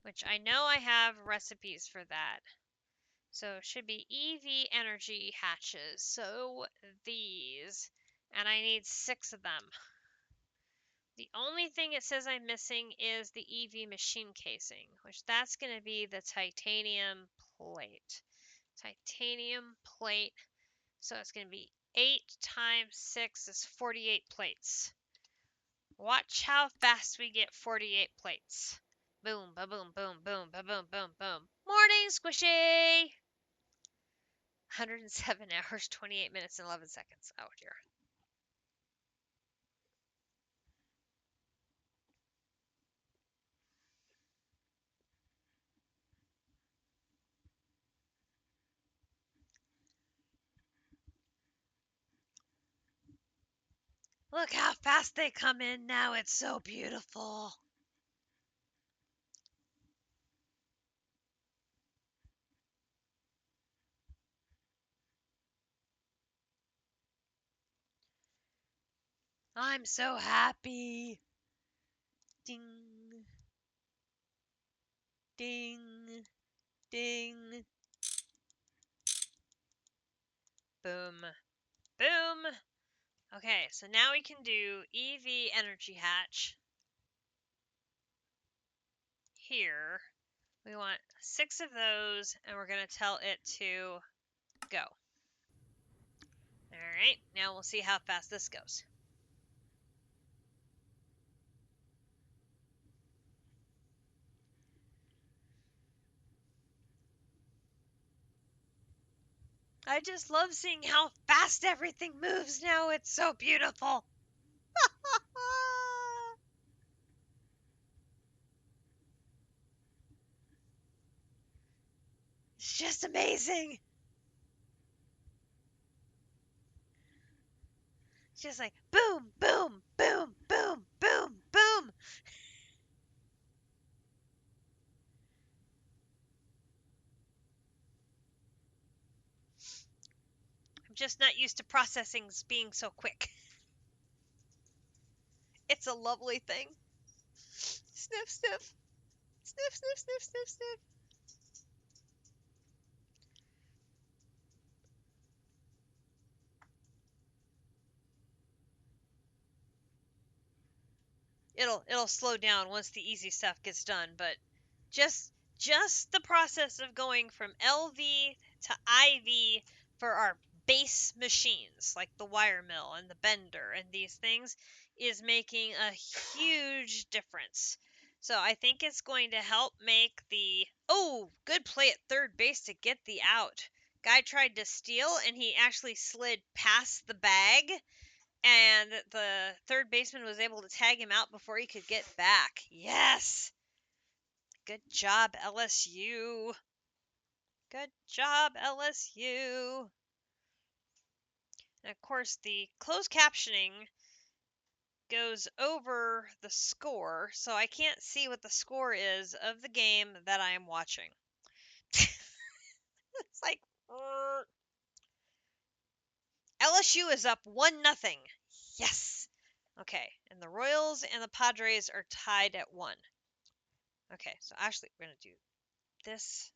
Which I know I have recipes for that. So it should be EV energy hatches. So these, and I need 6 of them. The only thing it says I'm missing is the EV machine casing, which that's going to be the titanium plate. Titanium plate. So it's going to be 8 times 6 is 48 plates. Watch how fast we get 48 plates. Boom, ba-boom, boom, boom, ba-boom, boom, boom. Morning, Squishy! 107 hours, 28 minutes, and 11 seconds. Oh, dear. Look how fast they come in now. It's so beautiful. I'm so happy. Ding. Ding. Ding. Boom. Boom. Okay, so now we can do EV energy hatch. Here. We want 6 of those, and we're going to tell it to go. Alright, now we'll see how fast this goes. I just love seeing how fast everything moves now. It's so beautiful. It's just amazing. It's just like boom, boom, boom, boom, boom, boom. I'm just not used to processing being so quick. It's a lovely thing. Sniff, sniff. Sniff, sniff, sniff, sniff, sniff. It'll slow down once the easy stuff gets done, but just the process of going from LV to IV for our base machines like the wire mill and the bender and these things is making a huge difference. So I think it's going to help make the good play at third base to get the out. Guy tried to steal and he actually slid past the bag, and the third baseman was able to tag him out before he could get back. Yes! Good job, LSU. Good job, LSU. And of course, the closed captioning goes over the score, so I can't see what the score is of the game that I am watching. It's like, LSU is up 1-0. Yes! Okay, and the Royals and the Padres are tied at 1. Okay, so actually we're going to do this.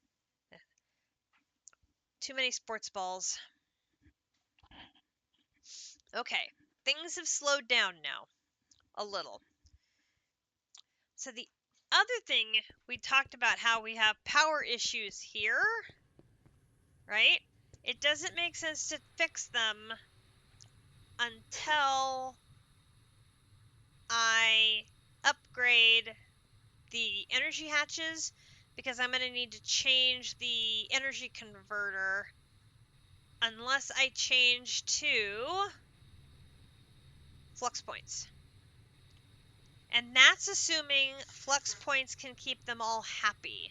Too many sports balls. Okay, things have slowed down now a little. So the other thing, we talked about how we have power issues here, right? It doesn't make sense to fix them until I upgrade the energy hatches, because I'm going to need to change the energy converter unless I change to flux points. And that's assuming flux points can keep them all happy.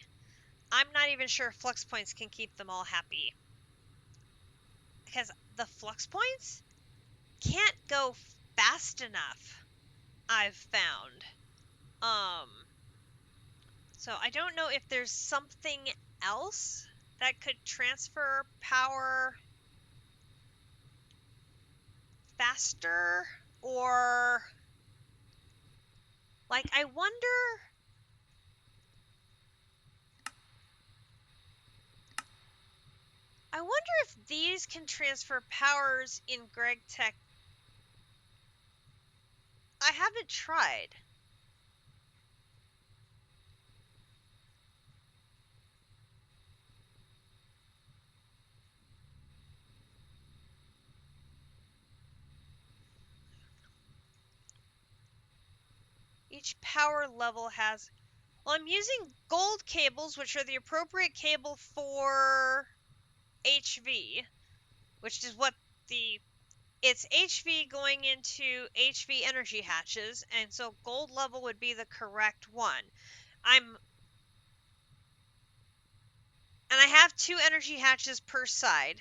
I'm not even sure flux points can keep them all happy, because the flux points can't go fast enough, I've found. So I don't know if there's something else that could transfer power faster, or like I wonder if these can transfer powers in Gregtech. I haven't tried. Each power level has, well, I'm using gold cables, which are the appropriate cable for HV, which is what it's HV going into HV energy hatches, and so gold level would be the correct one. And I have 2 energy hatches per side,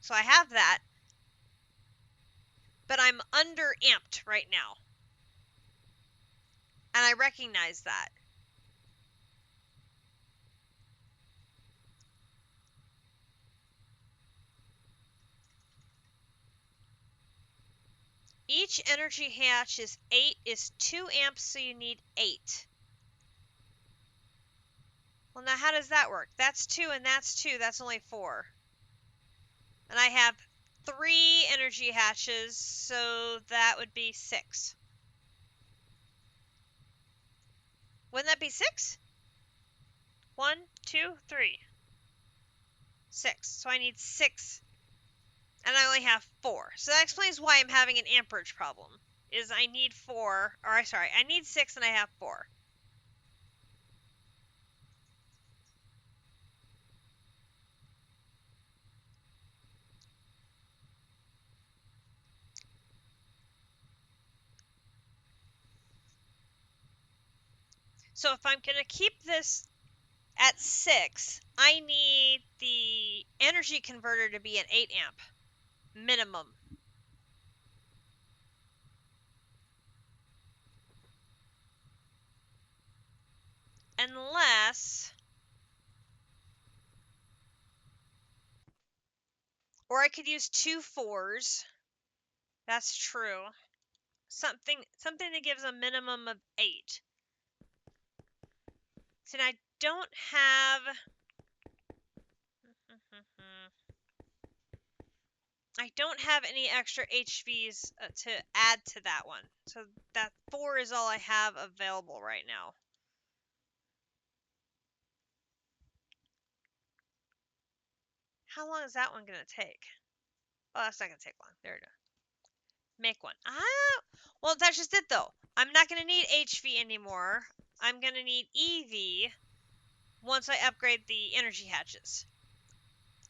so I have that, but I'm under amped right now, and I recognize that. Each energy hatch is 2 amps, so you need 8. Well, now how does that work? That's 2 and that's 2, that's only 4. And I have 3 energy hatches, so that would be 6. Wouldn't that be 6? 1, 2, 3. 6. So I need 6. And I only have 4. So that explains why I'm having an amperage problem. Is I need 4, or sorry, I need 6 and I have 4. So if I'm going to keep this at 6, I need the energy converter to be an 8 amp minimum. Unless, or I could use 2 4s. That's true. Something that gives a minimum of 8. So I don't have any extra HVs to add to that one. So that 4 is all I have available right now. How long is that one going to take? Oh, that's not going to take long. There it is. Make one. Well, that's just it, though. I'm not going to need HV anymore. I'm going to need EV once I upgrade the energy hatches.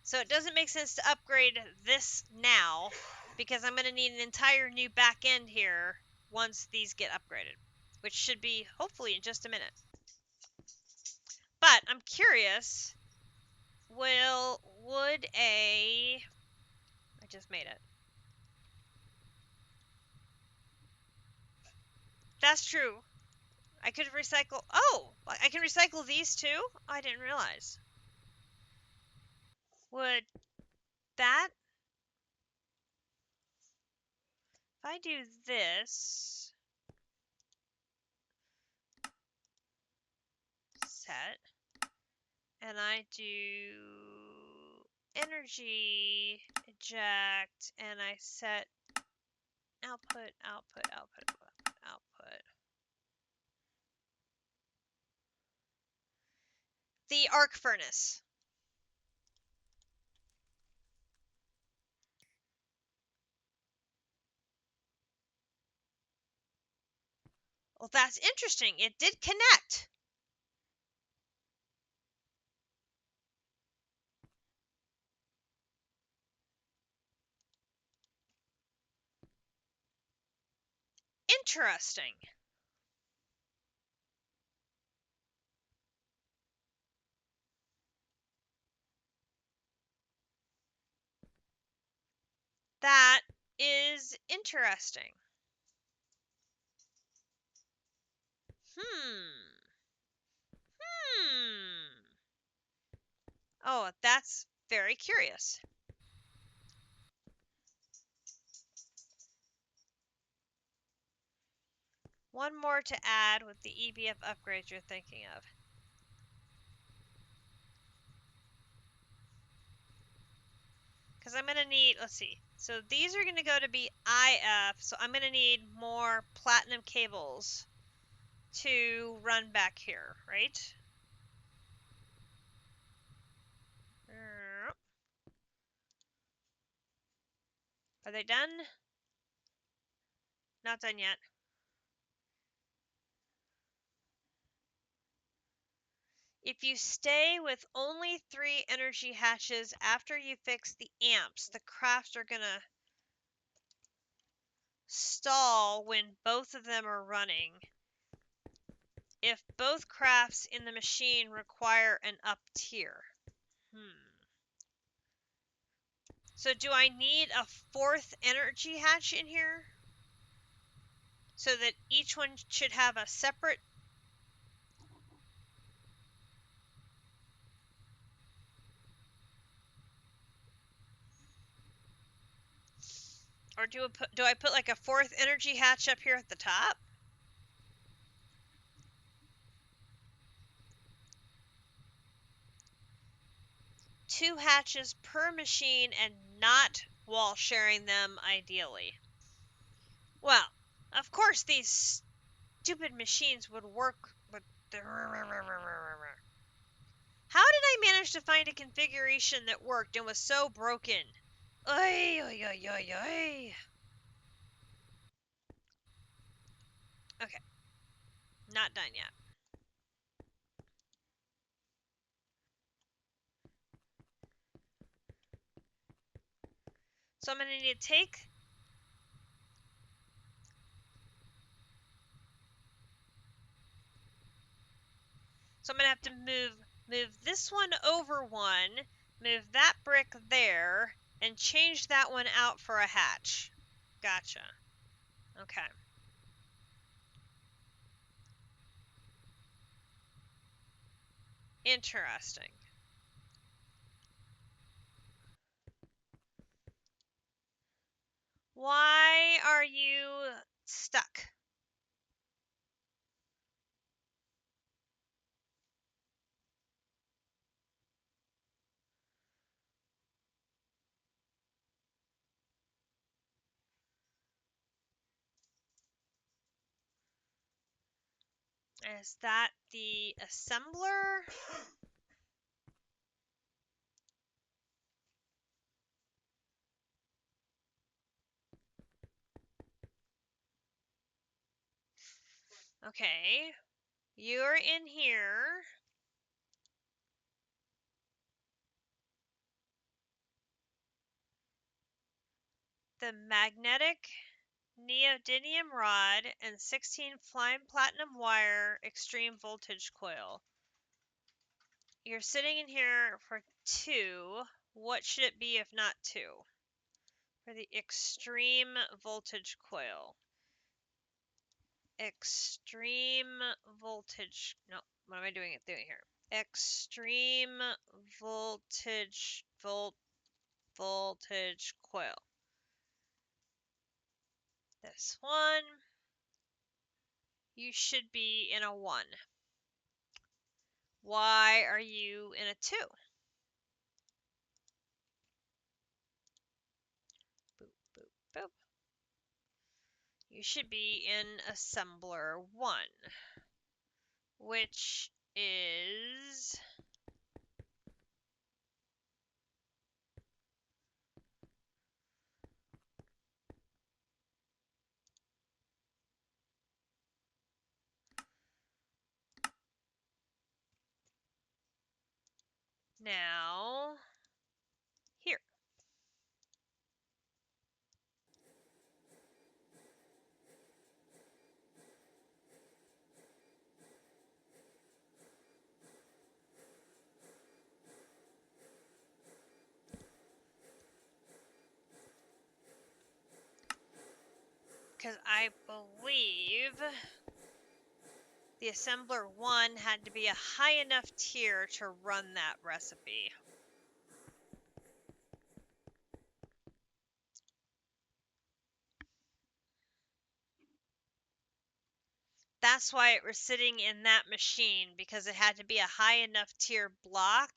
So it doesn't make sense to upgrade this now, because I'm going to need an entire new back end here once these get upgraded, which should be hopefully in just a minute. But I'm curious, would I just made it. That's true. I could recycle, oh, I can recycle these too? I didn't realize. Would that, if I do this, I do energy, eject, and I set output, output, output, output, output. The arc furnace. Well, that's interesting. It did connect. Interesting. That is interesting. Hmm. Hmm. Oh, that's very curious. One more to add with the EBF upgrades you're thinking of. Because I'm going to need, let's see. So these are going to go to be IF, so I'm going to need more platinum cables to run back here, right? Are they done? Not done yet. If you stay with only 3 energy hatches after you fix the amps, the crafts are going to stall when both of them are running. If both crafts in the machine require an up tier. So do I need a 4th energy hatch in here? So that each one should have a separate... Or do I put like a 4th energy hatch up here at the top? Two hatches per machine and not while sharing them, ideally. Well, of course these stupid machines would work with the... How did I manage to find a configuration that worked and was so broken? Oy, oy, oy, oy, oy. Okay. Not done yet. So I'm going to need to take... So I'm going to have to move this one over one, move that brick there, and change that one out for a hatch. Gotcha. Okay. Interesting. Why are you stuck? Is that the assembler? Okay. You're in here. The magnetic neodymium rod and 16 fine platinum wire extreme voltage coil. You're sitting in here for 2. What should it be if not 2? For the extreme voltage coil. Extreme voltage. No, what am I doing here? Extreme voltage voltage coil. This one. You should be in a 1. Why are you in a 2? Boop, boop, boop. You should be in assembler 1, which is now here. Because I believe the assembler 1 had to be a high enough tier to run that recipe. That's why it was sitting in that machine, because it had to be a high enough tier block.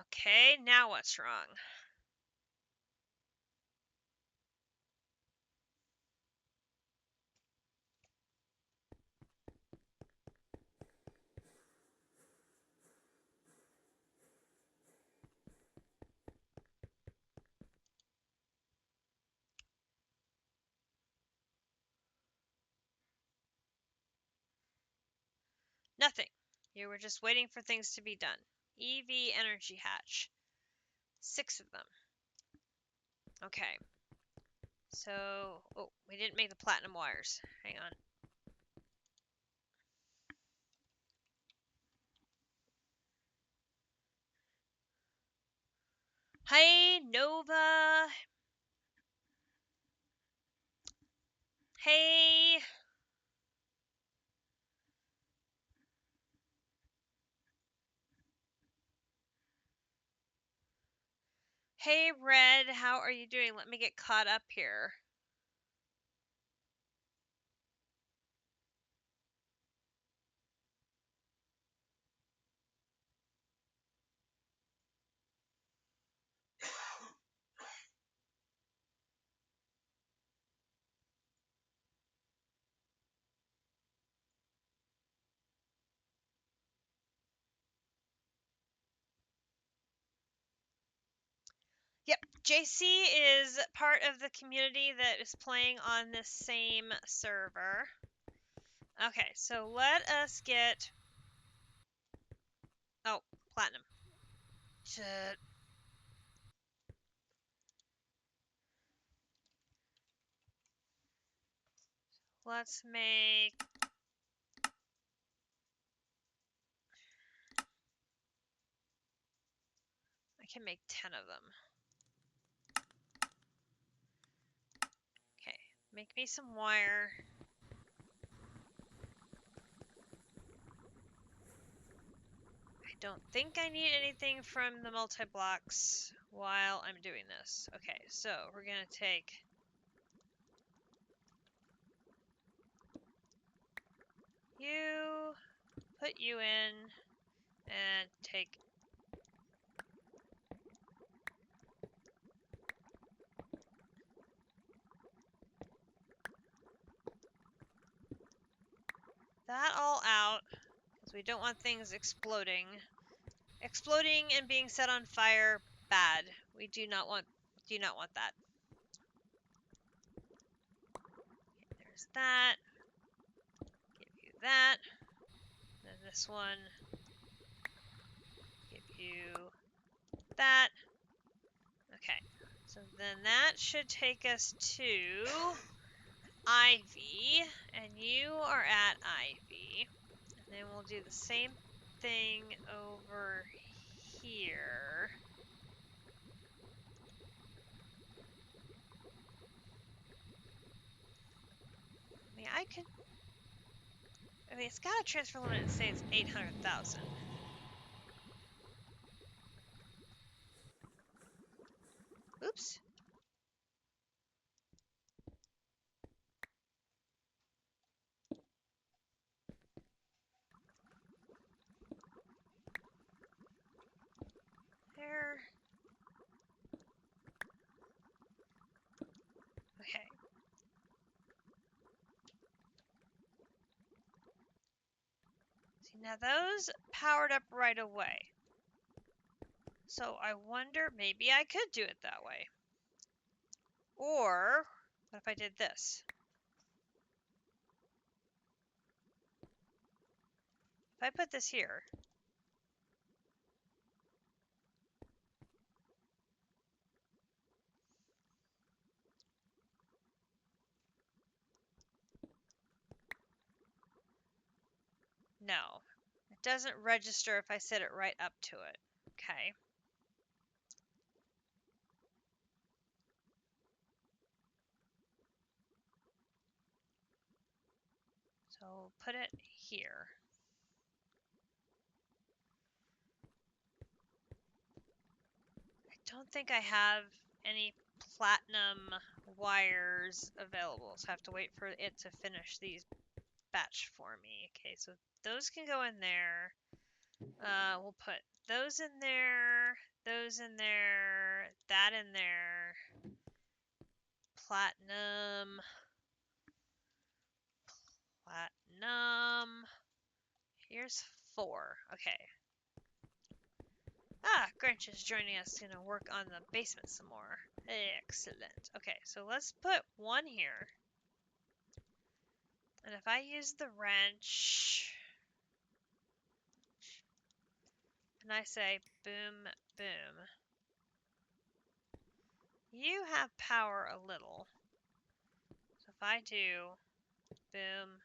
Okay, now what's wrong? Nothing. You were just waiting for things to be done. EV energy hatch. 6 of them. Okay. So, oh, we didn't make the platinum wires. Hang on. Hey, Nova. Hey. Hey, Red. How are you doing? Let me get caught up here. Yep, JC is part of the community that is playing on this same server. Okay, so let us get... Oh, platinum. Shit. Let's make... I can make 10 of them. Okay, make me some wire. I don't think I need anything from the multi-blocks while I'm doing this. Okay, so we're gonna take... You, put you in, and take... that all out, because we don't want things exploding. Exploding and being set on fire, bad. We do not want that. Okay, there's that. Give you that. Then this one. Give you that. Okay. So then that should take us to Ivy, and you are at Ivy. And then we'll do the same thing over here. I mean, I could... mean, it's got a transfer limit and say it's 800,000. Oops. There. Okay. See, now those powered up right away. So I wonder, maybe I could do it that way. Or, what if I did this? If I put this here, no, it doesn't register if I set it right up to it. Okay. So put it here. I don't think I have any platinum wires available, so I have to wait for it to finish these batch for me. Okay, so those can go in there. We'll put those in there, those in there, that in there. Platinum. Platinum. Here's 4. Okay. Ah, Grinch is joining us. Gonna work on the basement some more. Excellent. Okay, so let's put 1 here. And if I use the wrench, and I say boom, boom, you have power a little. So if I do boom,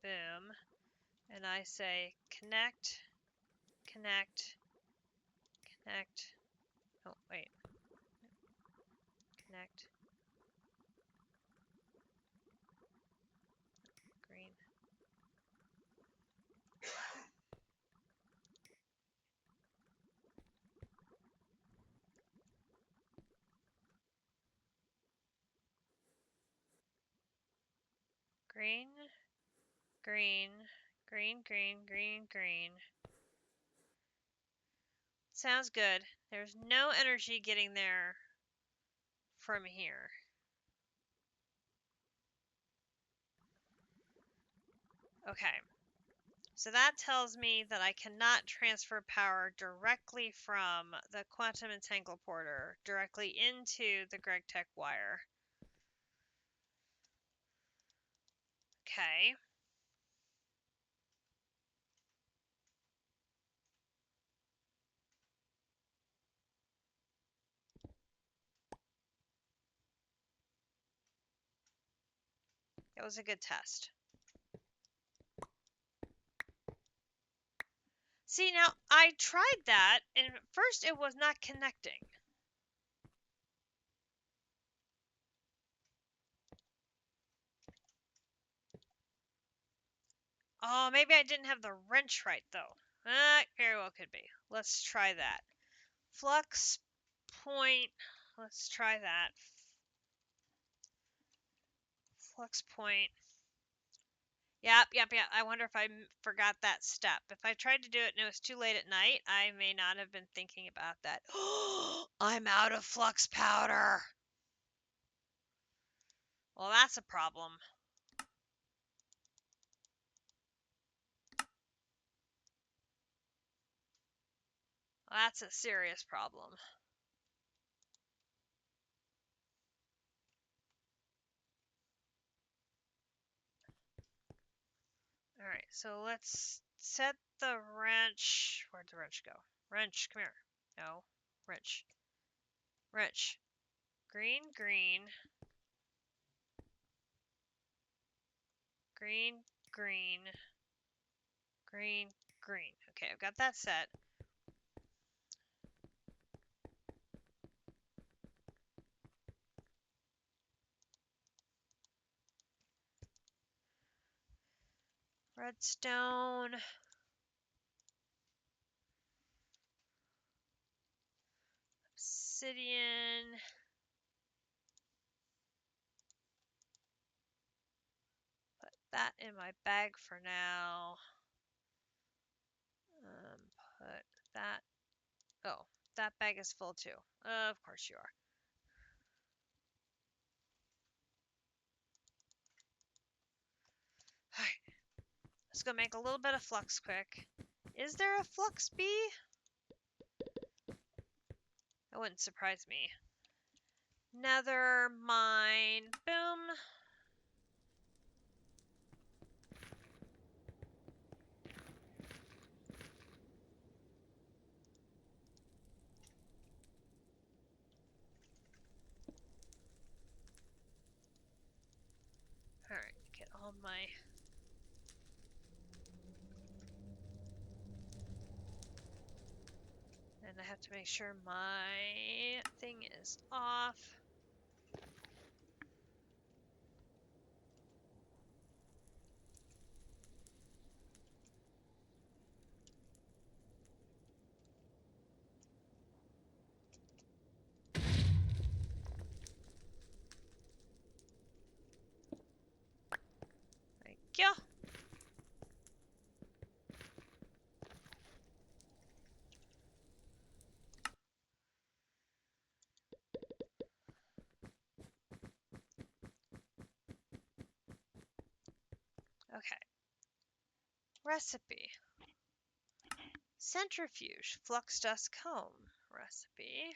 boom, and I say connect, connect, connect, oh wait, connect, green, green, green, green, green, green, green. Sounds good. There's no energy getting there from here. Okay. So that tells me that I cannot transfer power directly from the quantum entangle porter directly into the Gregtech wire. Okay. It was a good test. See, now I tried that, and at first it was not connecting. Oh, maybe I didn't have the wrench right, though. Very well could be. Let's try that. Flux point. Let's try that. Flux point. Yep. I wonder if I forgot that step. If I tried to do it and it was too late at night, I may not have been thinking about that. I'm out of flux powder. Well, that's a problem. Well, that's a serious problem. All right, so let's set the wrench. Where'd the wrench go? Wrench, come here. No, wrench. Wrench. Green, green. Green, green. Green, green. Okay, I've got that set. Redstone. Obsidian. Put that in my bag for now. Put that. Oh, that bag is full too. Of course you are. Alright. Let's go make a little bit of flux quick. Is there a flux bee? That wouldn't surprise me. Nether mine. Boom. Alright, get all my... And I have to make sure my thing is off. Thank you. Okay. Recipe. Centrifuge. Flux dust comb. Recipe.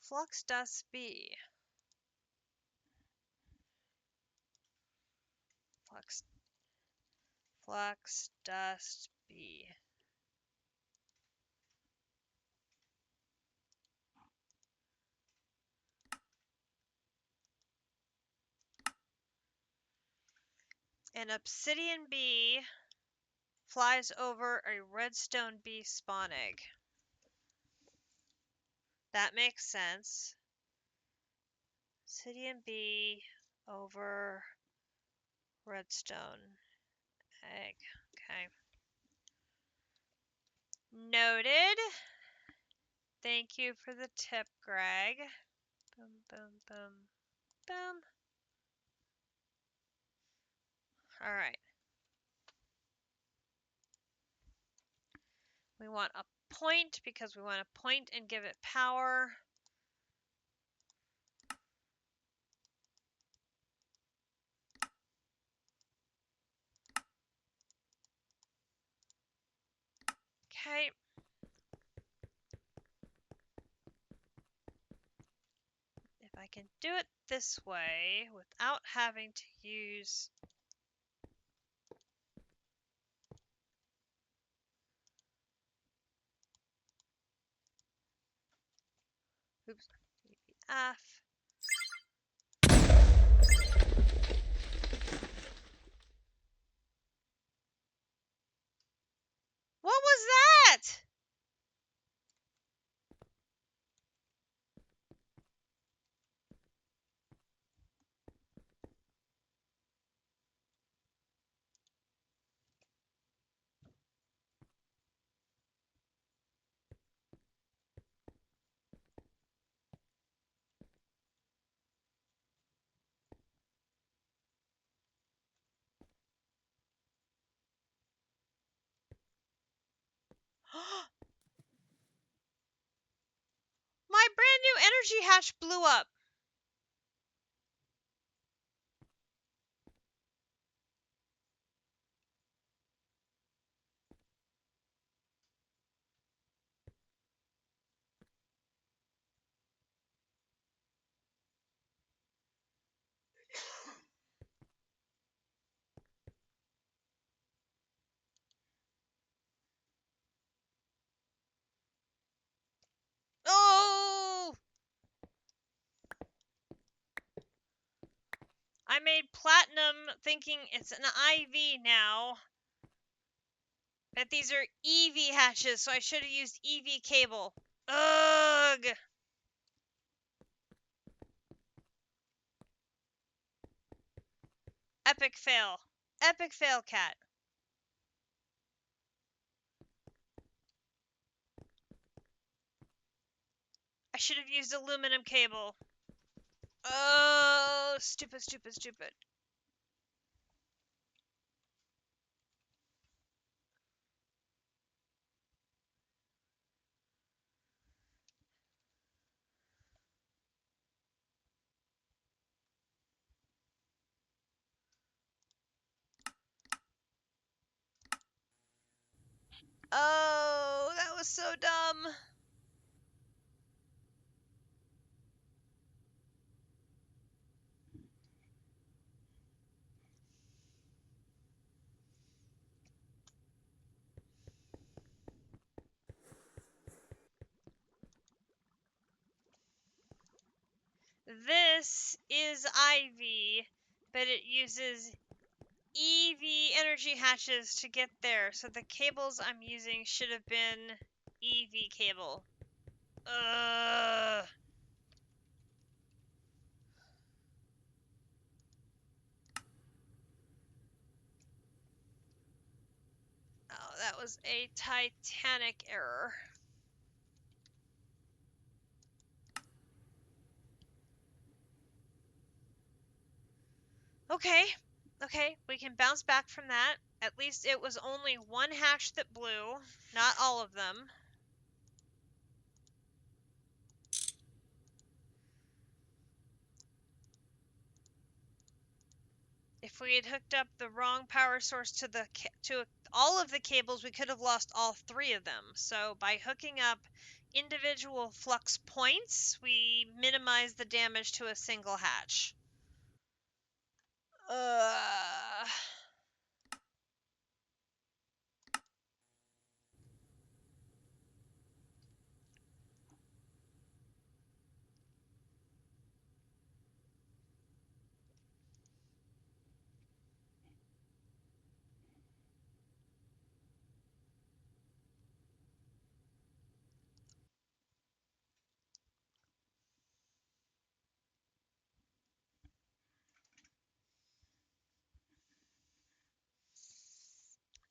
Flux dust bee. Flux dust bee. An obsidian bee flies over a redstone bee spawn egg. That makes sense. Obsidian bee over redstone egg. Okay. Noted. Thank you for the tip, Greg. Boom, boom, boom, boom. All right. We want a point because we want to point and give it power. Okay. If I can do it this way without having to use... Oops. EBF. What was that? My brand new energy hatch blew up. Oh! I made platinum thinking it's an IV now. But these are EV hatches, so I should have used EV cable. Ugh! Epic fail. Epic fail, cat. I should have used aluminum cable. Oh, stupid, stupid, stupid. Oh, that was so dumb. This is IV, but it uses EV energy hatches to get there, so the cables I'm using should have been EV cable. Ugh. Oh, that was a titanic error. Okay, we can bounce back from that. At least it was only one hatch that blew, not all of them. If we had hooked up the wrong power source to all of the cables, we could have lost all three of them. So by hooking up individual flux points, we minimize the damage to a single hatch.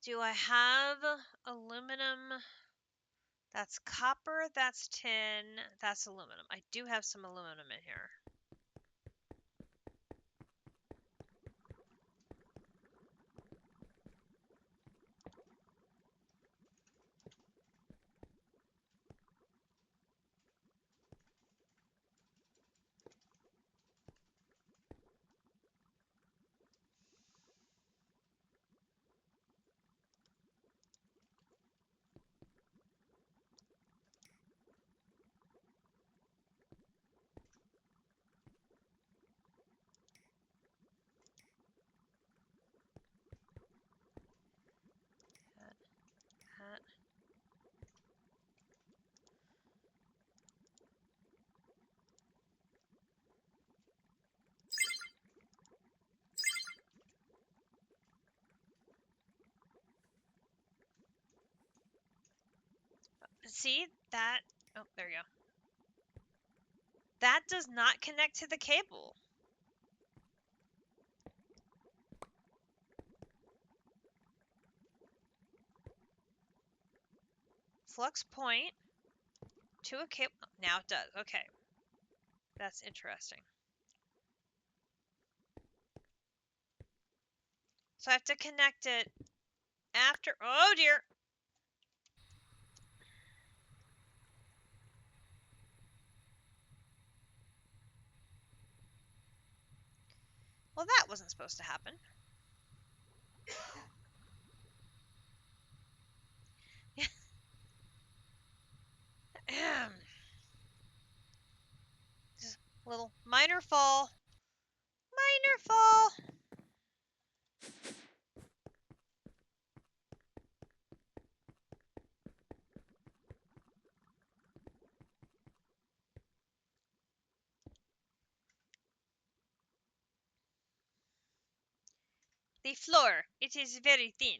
Do I have aluminum? That's copper, that's tin, that's aluminum. I do have some aluminum in here. That. See, that, oh, there you go. That does not connect to the cable. Flux point to a cable. Now it does. Okay. That's interesting. So I have to connect it after. Oh dear. Well, that wasn't supposed to happen. Just a little minor fall. Minor fall. The floor, it is very thin.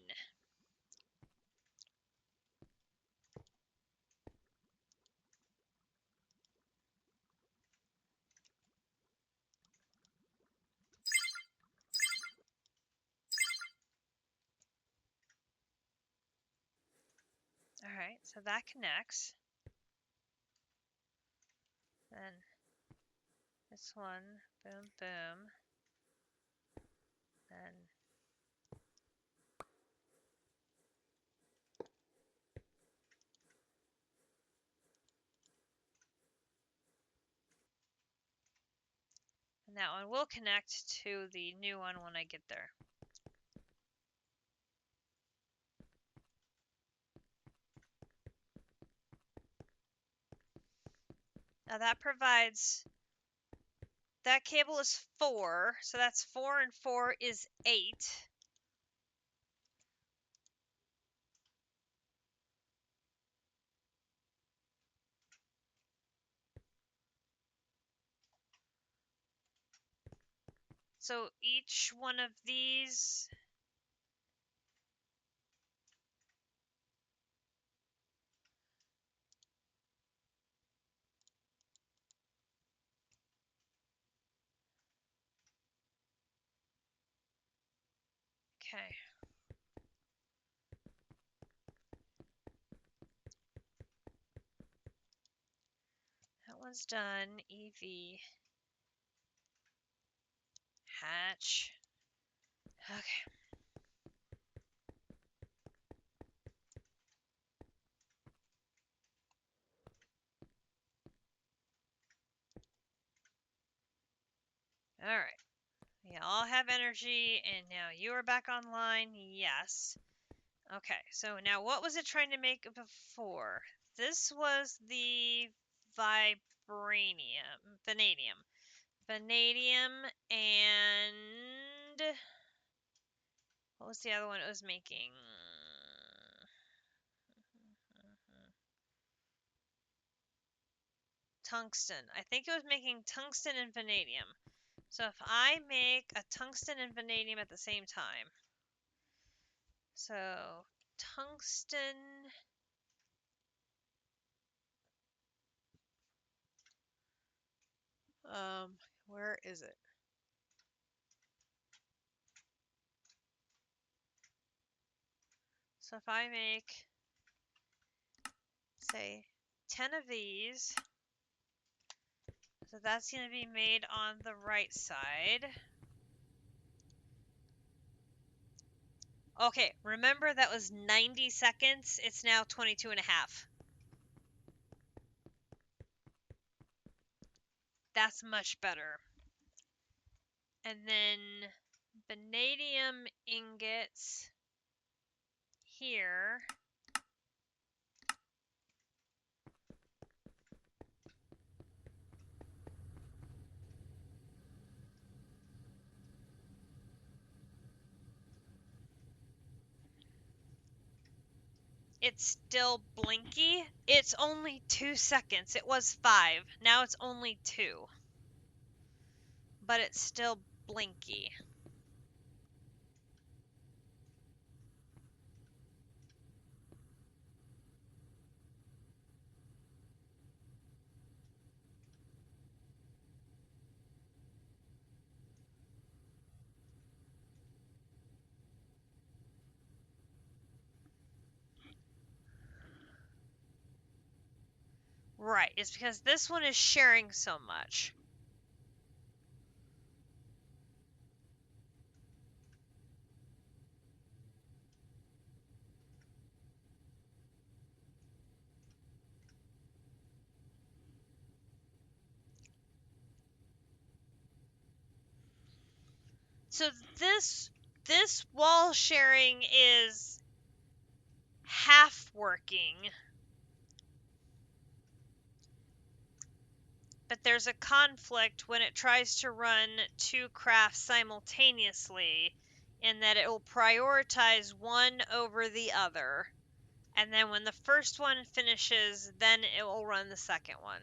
Alright, so that connects. Then this one, boom, boom. Then and that one will connect to the new one when I get there. Now that provides, that cable is 4, so that's 4 and 4 is 8. So each one of these, okay. That one's done. EV. Hatch. Okay. Alright. We all have energy, and now you are back online. Yes. Okay, so now what was it trying to make before? This was the vanadium. Vanadium, and what was the other one it was making? Tungsten. I think it was making tungsten and vanadium. So if I make a tungsten and vanadium at the same time. So tungsten. Where is it? So if I make, say, 10 of these, so that's going to be made on the right side. Okay, remember that was 90 seconds. It's now 22 and a half. That's much better. And then vanadium ingots here. It's still blinky. It's only 2 seconds. It was 5. Now it's only 2. But it's still blinky. Right, it's because this one is sharing so much. So this wall sharing is half working. But there's a conflict when it tries to run 2 crafts simultaneously, in that it will prioritize one over the other. And then when the first one finishes, then it will run the second one.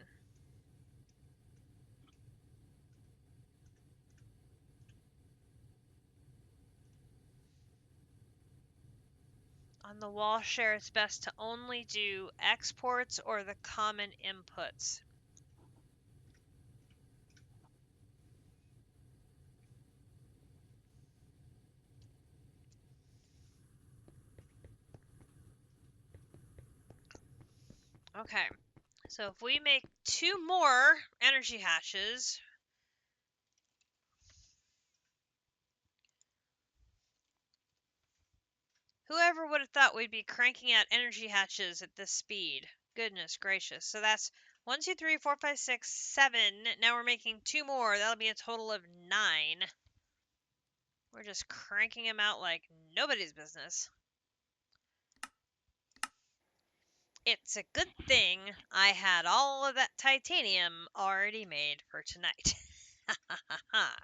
On the wall share, it's best to only do exports or the common inputs. Okay, so if we make 2 more energy hatches, whoever would have thought we'd be cranking out energy hatches at this speed? Goodness gracious. So that's 1, 2, 3, 4, 5, 6, 7. Now we're making 2 more. That'll be a total of 9. We're just cranking them out like nobody's business. It's a good thing I had all of that titanium already made for tonight. Ha ha ha ha.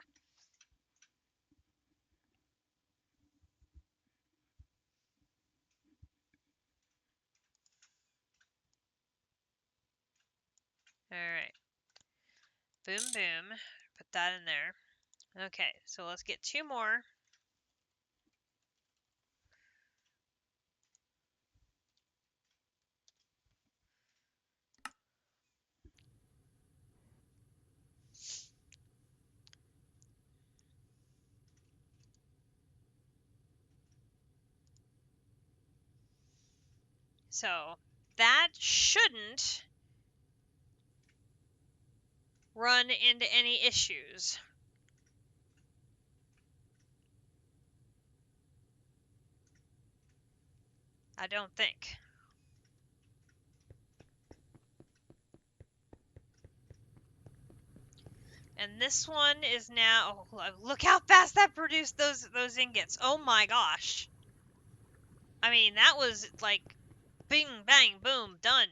Alright. Boom, boom. Put that in there. Okay, so let's get 2 more. So that shouldn't run into any issues. I don't think. And this one is now, oh, look how fast that produced those ingots. Oh my gosh. I mean, that was like bing, bang, boom, done.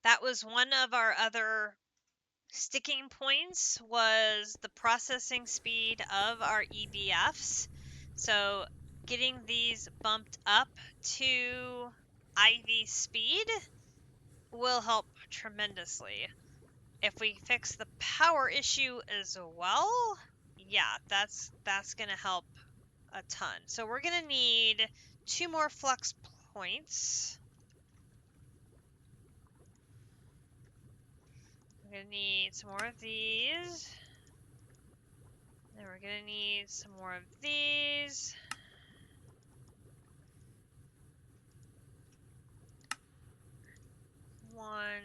That was one of our other sticking points was the processing speed of our EBFs. So getting these bumped up to IV speed will help tremendously. If we fix the power issue as well, yeah, that's gonna help a ton. So we're gonna need 2 more flux points. We're gonna need some more of these. Then we're gonna need some more of these. One.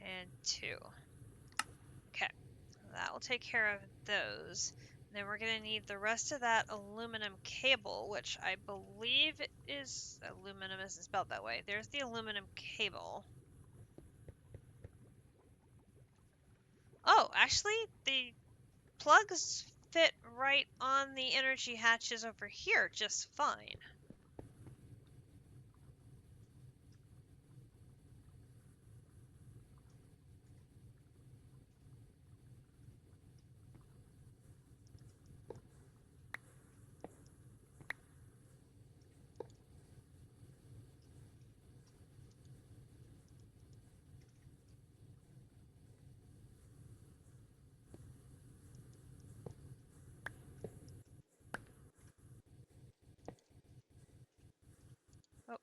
And 2. Okay, that will take care of those. Then we're going to need the rest of that aluminum cable, which I believe is aluminum isn't spelled that way. There's the aluminum cable. Oh, actually, the plugs fit right on the energy hatches over here just fine. Oh,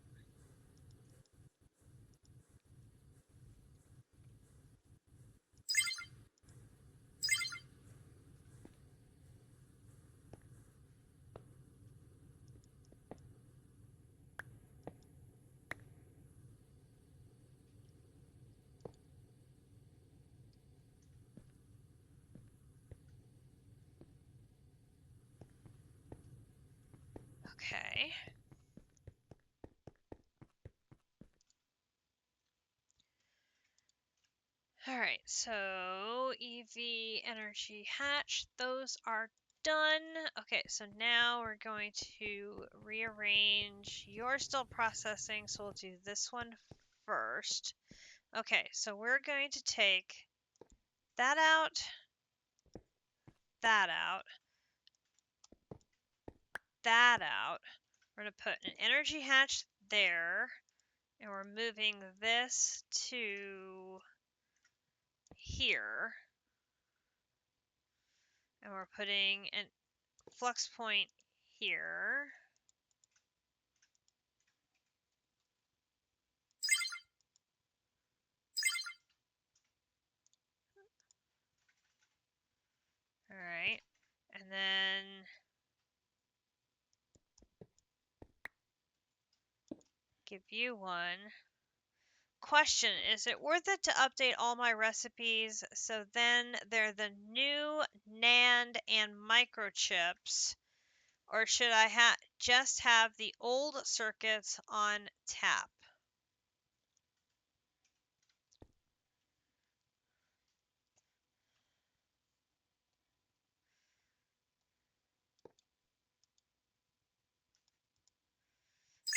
okay. Alright, so EV energy hatch, those are done. Okay, so now we're going to rearrange. You're still processing, so we'll do this one first. Okay, so we're going to take that out, that out, that out. We're going to put an energy hatch there. And we're moving this to here. And we're putting a flux point here. All right. And then give you one. Question, is it worth it to update all my recipes so then they're the new NAND and microchips? Or should I just have the old circuits on tap?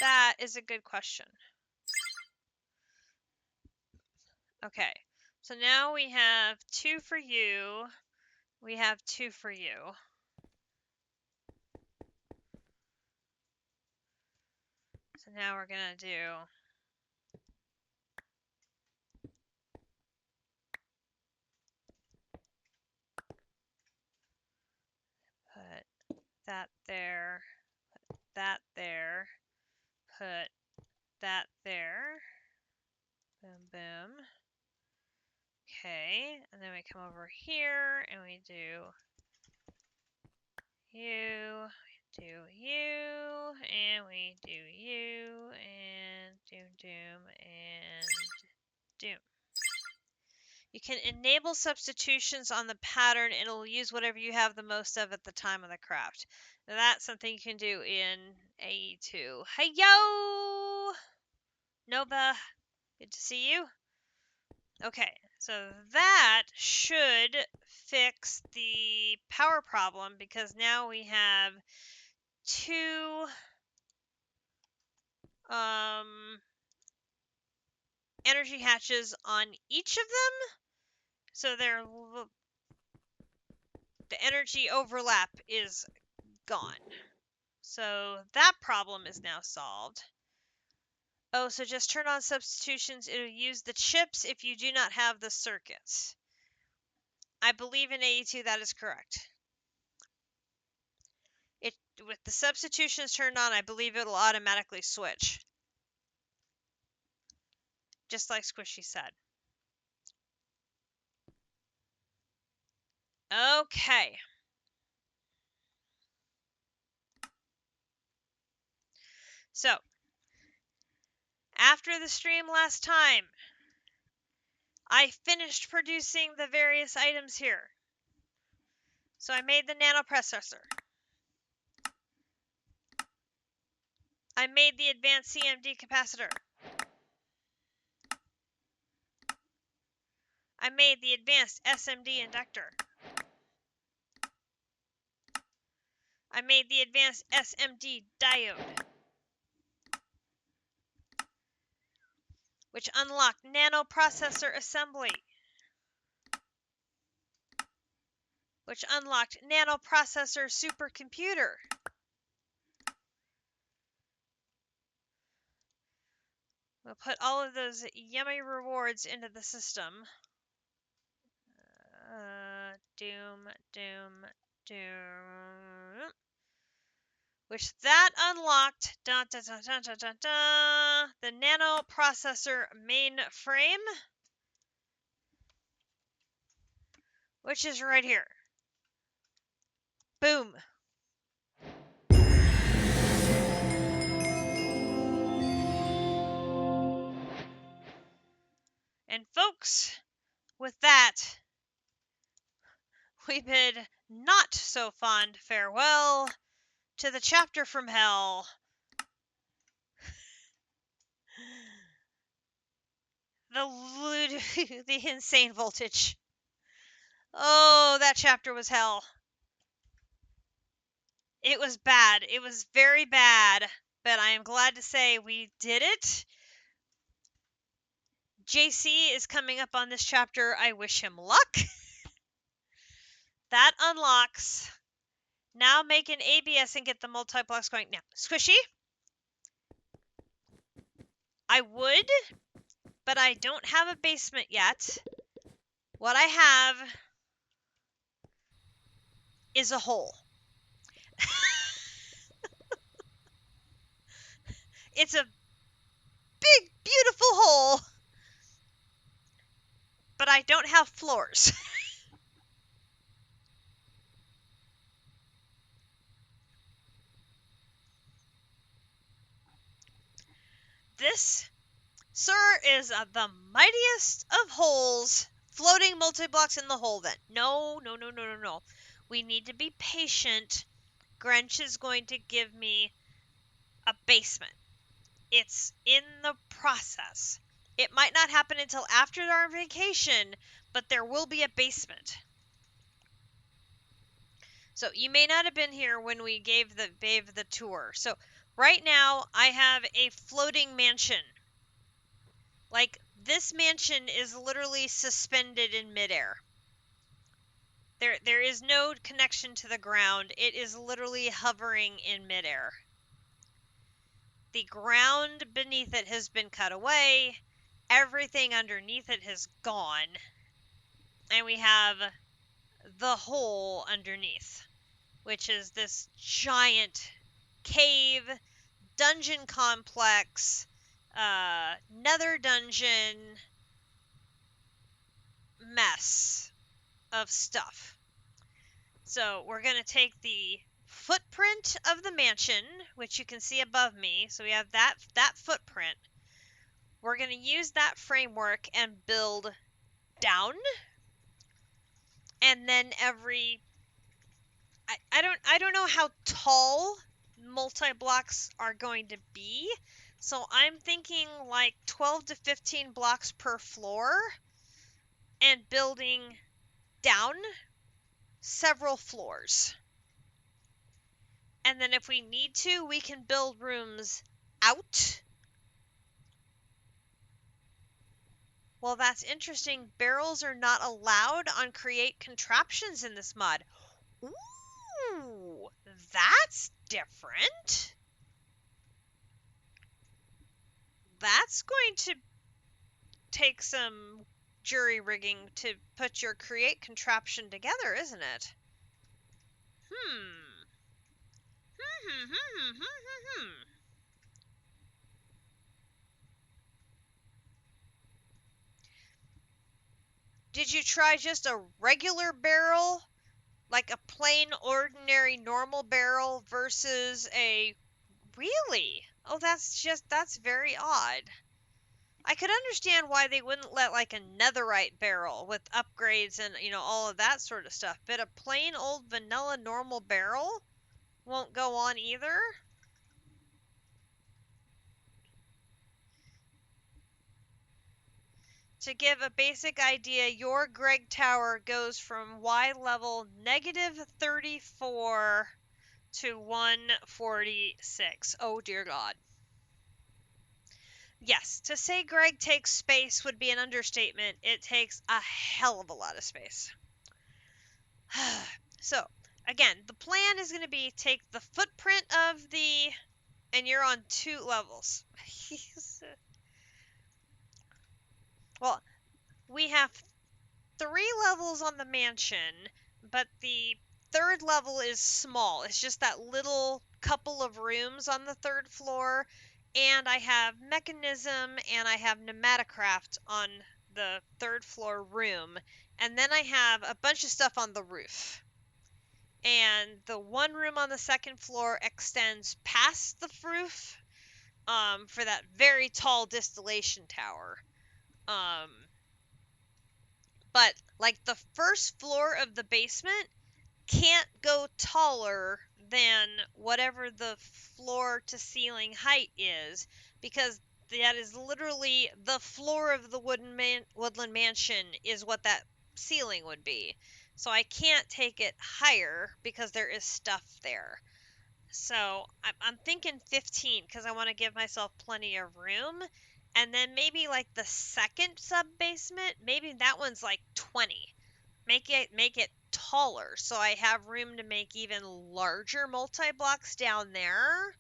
That is a good question. Okay, so now we have 2 for you. We have 2 for you. So now we're going to do put that there, put that there, put that there. Boom, boom. Okay, and then we come over here and we do you, and we do you, and doom, and doom. You can enable substitutions on the pattern, and it'll use whatever you have the most of at the time of the craft. Now that's something you can do in AE2. Hey, yo! Nova, good to see you. Okay, so that should fix the power problem because now we have 2 energy hatches on each of them. So the energy overlap is gone. So that problem is now solved. Oh, so just turn on substitutions. It'll use the chips if you do not have the circuits. I believe in AE2 that is correct. With the substitutions turned on, I believe it'll automatically switch. Just like Squishy said. Okay. So, after the stream last time, I finished producing the various items here. So I made the nanoprocessor. I made the advanced CMD capacitor. I made the advanced SMD inductor. I made the advanced SMD diode, which unlocked nanoprocessor assembly, which unlocked nanoprocessor supercomputer, we'll put all of those yummy rewards into the system. Doom, doom, doom. Which that unlocked the nanoprocessor mainframe, which is right here. Boom. And folks, with that, we bid not so fond farewell to the chapter from hell. The insane voltage. Oh, that chapter was hell. It was bad. It was very bad, but I am glad to say we did it. JC is coming up on this chapter. I wish him luck. That unlocks. Now make an ABS and get the multiplex going. Now, Squishy, I would, but I don't have a basement yet. What I have is a hole. It's a big, beautiful hole, but I don't have floors. This, sir, is the mightiest of holes. Floating multi-blocks in the hole, then. No, no, no, no, no, no. We need to be patient. Grinch is going to give me a basement. It's in the process. It might not happen until after our vacation, but there will be a basement. So you may not have been here when we gave the tour. So right now I have a floating mansion. Like this mansion is literally suspended in midair. There is no connection to the ground. It is literally hovering in midair. The ground beneath it has been cut away. Everything underneath it has gone. And we have the hole underneath, which is this giant cave, dungeon complex, nether dungeon mess of stuff. So we're going to take the footprint of the mansion, which you can see above me. So we have that footprint. We're going to use that framework and build down, and then I don't know how tall multi-blocks are going to be. So I'm thinking like 12 to 15 blocks per floor and building down several floors. And then if we need to, we can build rooms out. Well, that's interesting. Barrels are not allowed on create contraptions in this mod. Ooh, that's different. That's going to take some jury rigging to put your create contraption together, isn't it? Hmm. Hmm, hmm, hmm, hmm, hmm. Did you try just a regular barrel, like a plain, ordinary, normal barrel versus a... Really? Oh, that's very odd. I could understand why they wouldn't let like a netherite barrel with upgrades and, all of that sort of stuff, but a plain old vanilla normal barrel won't go on either? To give a basic idea, your Greg Tower goes from Y level -34 to 146. Oh dear God. Yes, to say Greg takes space would be an understatement. It takes a hell of a lot of space. So, again, the plan is going to be take the footprint of the... And you're on 2 levels. Well, we have 3 levels on the mansion, but the third level is small. It's just that little couple of rooms on the third floor, and I have mechanism and I have pneumaticraft on the third floor room, and then I have a bunch of stuff on the roof. And the one room on the second floor extends past the roof, for that very tall distillation tower. Um, but like the first floor of the basement can't go taller than whatever the floor to ceiling height is, because that is literally the floor of the woodland mansion is what that ceiling would be. So I can't take it higher because there is stuff there. So I'm thinking 15 because I want to give myself plenty of room. And then maybe like the second sub basement, maybe that one's like 20. Make it taller so I have room to make even larger multi blocks down there.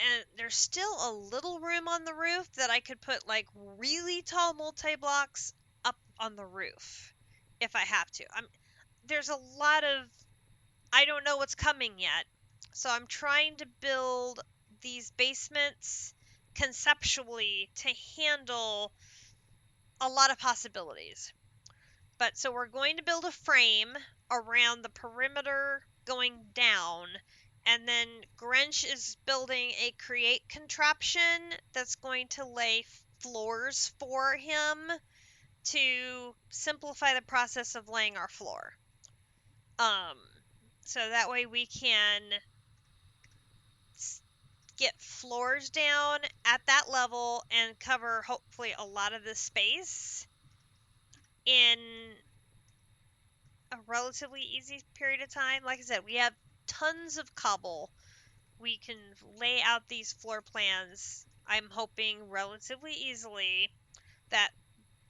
and there's still a little room on the roof that I could put like really tall multi-blocks up on the roof if I have to. There's a lot of I don't know what's coming yet. So I'm trying to build these basements conceptually to handle a lot of possibilities. But so we're going to build a frame around the perimeter going down. And then Grinch is building a create contraption that's going to lay floors for him to simplify the process of laying our floor. Um, so that way we can get floors down at that level and cover hopefully a lot of the space in a relatively easy period of time. Like I said, we have tons of cobble. We can lay out these floor plans, I'm hoping, relatively easily. That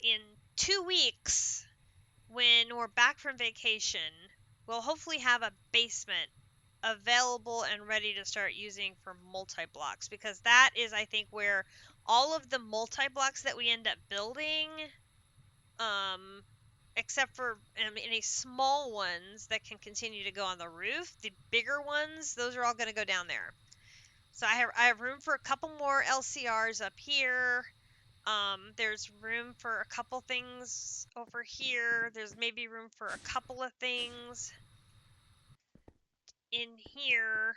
in 2 weeks, when we're back from vacation, we'll hopefully have a basement available and ready to start using for multi-blocks, because that is, I think, where all of the multi-blocks that we end up building, um, except for any small ones that can continue to go on the roof, the bigger ones, those are all going to go down there. So I have room for a couple more LCRs up here. There's room for a couple things over here. There's maybe room for a couple of things in here.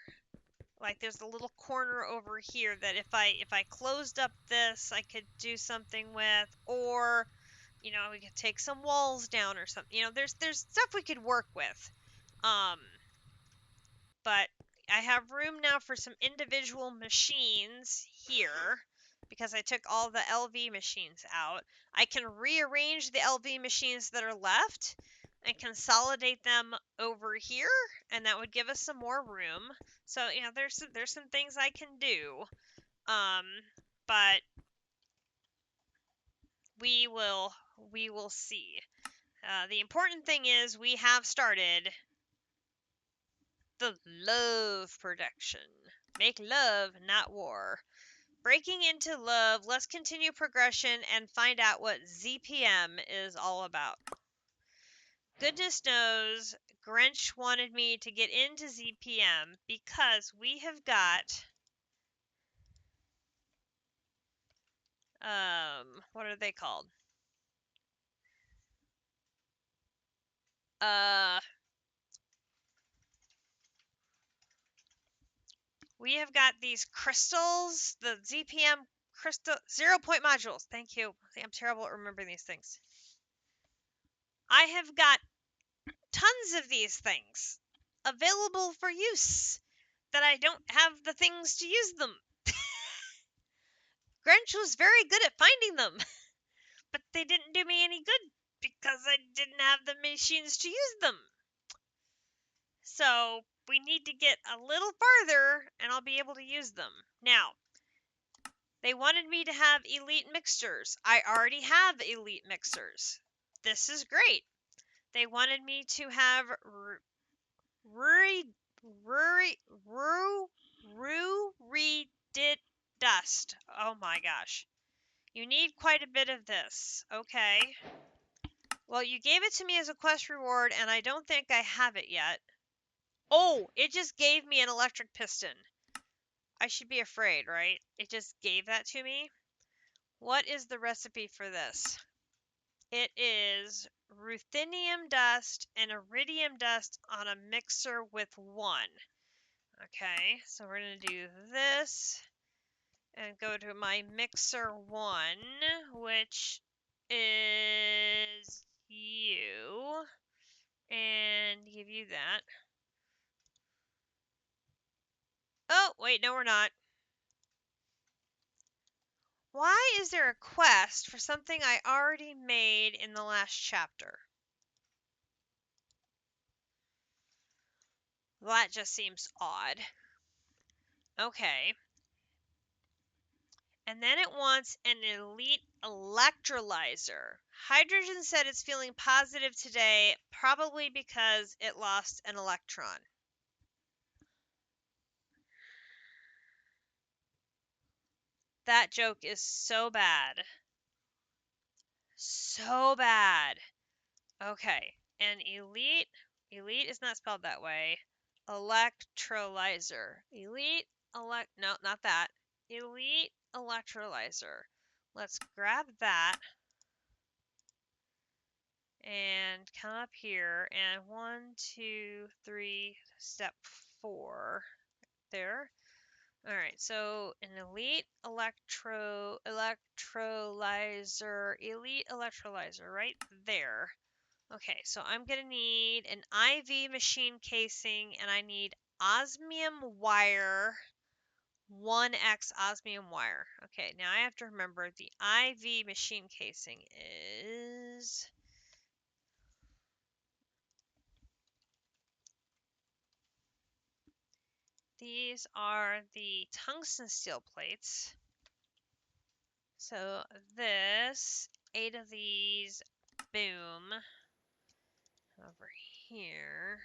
Like there's a little corner over here that if I closed up this, I could do something with, or we could take some walls down or something. There's stuff we could work with. Um, but I have room now for some individual machines here because I took all the LV machines out. I can rearrange the LV machines that are left and consolidate them over here, and that would give us some more room. So, there's some things I can do. Um, but we will see. The important thing is we have started the love production. Make love, not war. Breaking into love, let's continue progression and find out what ZPM is all about. Goodness knows, Grinch wanted me to get into ZPM because we have got, what are they called? Uh, we have got these crystals, the ZPM crystal 0 point modules. Thank you. I'm terrible at remembering these things. I have got tons of these things available for use that I don't have the things to use them. Grinch was very good at finding them, but they didn't do me any good because I didn't have the machines to use them. So we need to get a little farther and I'll be able to use them. Now, they wanted me to have elite mixers. I already have elite mixers. This is great. They wanted me to have did dust. Oh my gosh. You need quite a bit of this. Okay. Well, you gave it to me as a quest reward, and I don't think I have it yet. Oh, it just gave me an electric piston. I should be afraid, right? It just gave that to me. What is the recipe for this? It is ruthenium dust and iridium dust on a mixer with one. Okay, so we're going to do this and go to my mixer 1, which is you, and give you that. Oh, wait, no, we're not. Why is there a quest for something I already made in the last chapter? Well, that just seems odd. Okay. And then it wants an elite electrolyzer. Hydrogen said it's feeling positive today, probably because it lost an electron. That joke is so bad. So bad. Okay. And elite is not spelled that way. Electrolyzer. No, not that. Elite electrolyzer. Let's grab that and come up here and 1, 2, 3, step 4 there. All right, so an elite electrolyzer right there. Okay, so I'm gonna need an IV machine casing and I need osmium wire, 1x osmium wire. Okay, now I have to remember the IV machine casing is these are the tungsten steel plates. So this, 8 of these, boom, over here.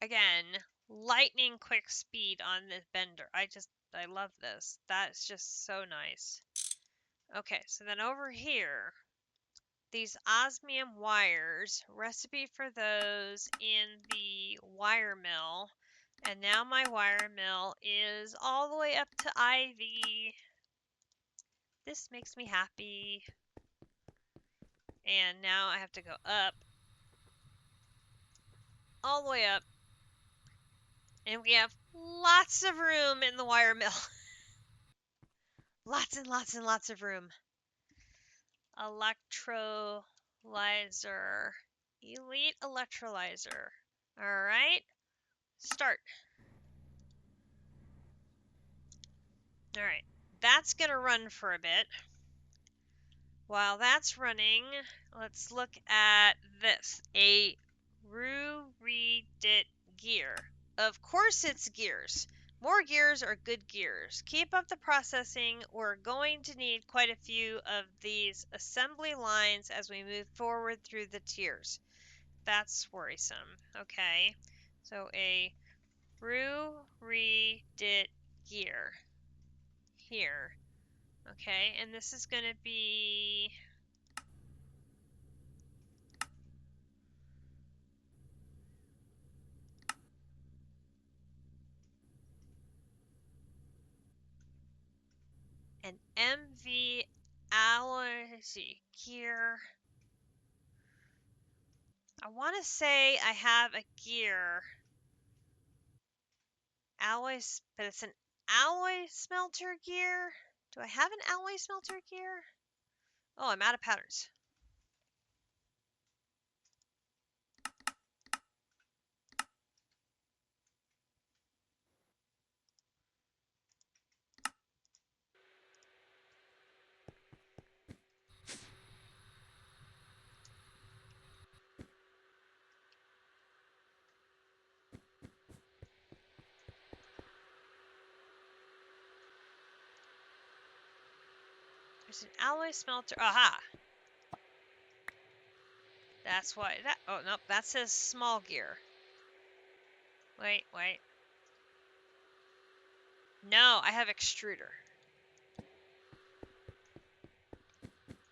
Again, lightning quick speed on this bender. I love this. That's just so nice. Okay, so then over here, these osmium wires, recipe for those in the wire mill. And now my wire mill is all the way up to IV. This makes me happy. And now I have to go up, all the way up. And we have lots of room in the wire mill. Lots and lots and lots of room. Electrolyzer. Elite electrolyzer. All right. Start. All right. That's going to run for a bit. While that's running, let's look at this. A Ruridit gear. Of course it's gears. More gears are good gears. Keep up the processing. We're going to need quite a few of these assembly lines as we move forward through the tiers. That's worrisome. Okay. So a Ruridit gear here. Okay, and this is going to be an MV alloy gear. I want to say I have a gear alloy, but it's an alloy smelter gear. Do I have an alloy smelter gear? Oh, I'm out of patterns. There's an alloy smelter. Aha! That's why that. Oh nope, that says small gear. Wait, wait. No, I have extruder.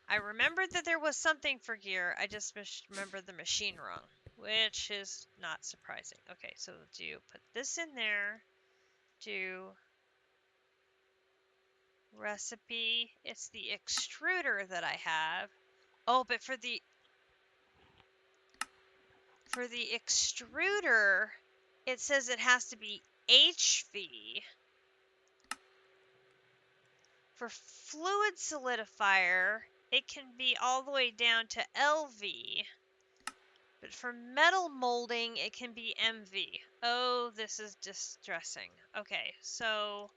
I remembered that there was something for gear. I just remembered the machine wrong, which is not surprising. Okay, so do put this in there. Do recipe. It's the extruder that I have. Oh, but for the extruder, it says it has to be HV. For fluid solidifier, it can be all the way down to LV. But for metal molding, it can be MV. Oh, this is distressing. Okay, so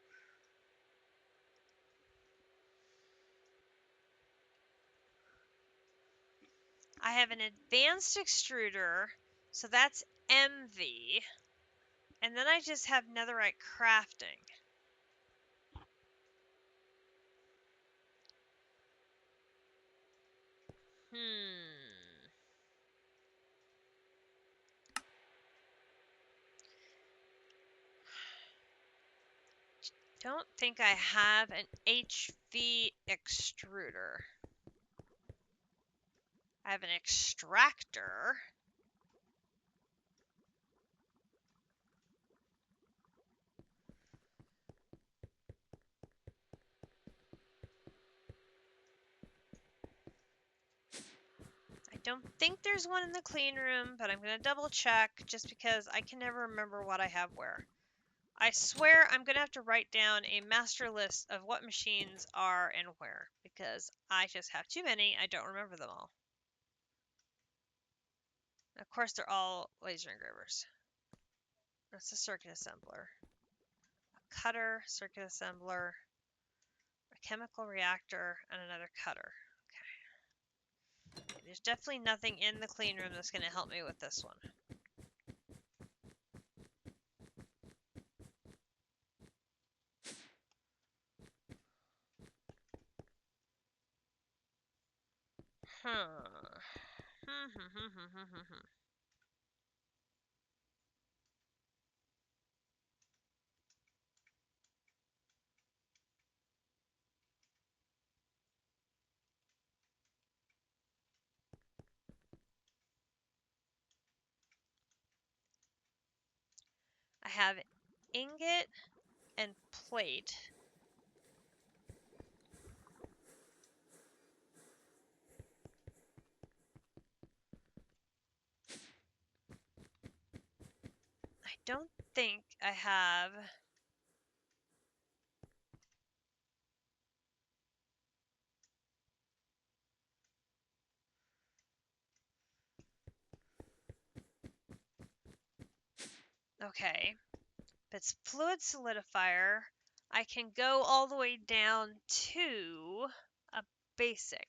I have an advanced extruder, so that's MV. And then I just have netherite crafting. don't think I have an HV extruder. I have an extractor. I don't think there's one in the clean room, but I'm going to double check just because I can never remember what I have where. I swear I'm going to have to write down a master list of what machines are and where, because I just have too many. I don't remember them all. Of course, they're all laser engravers. That's a circuit assembler. A cutter, circuit assembler, a chemical reactor, and another cutter. Okay, there's definitely nothing in the clean room that's going to help me with this one. Huh. I have ingot and plate. I don't think I have okay. If it's fluid solidifier, I can go all the way down to a basic,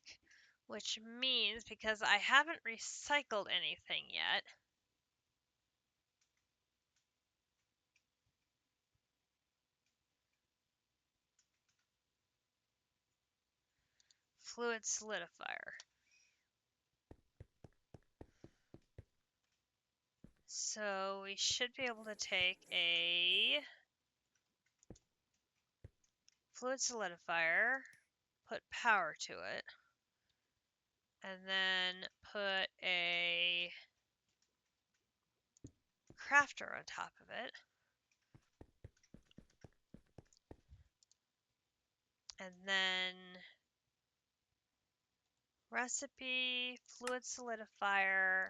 which means because I haven't recycled anything yet, fluid solidifier. So we should be able to take a fluid solidifier, put power to it, and then put a crafter on top of it. And then recipe, fluid solidifier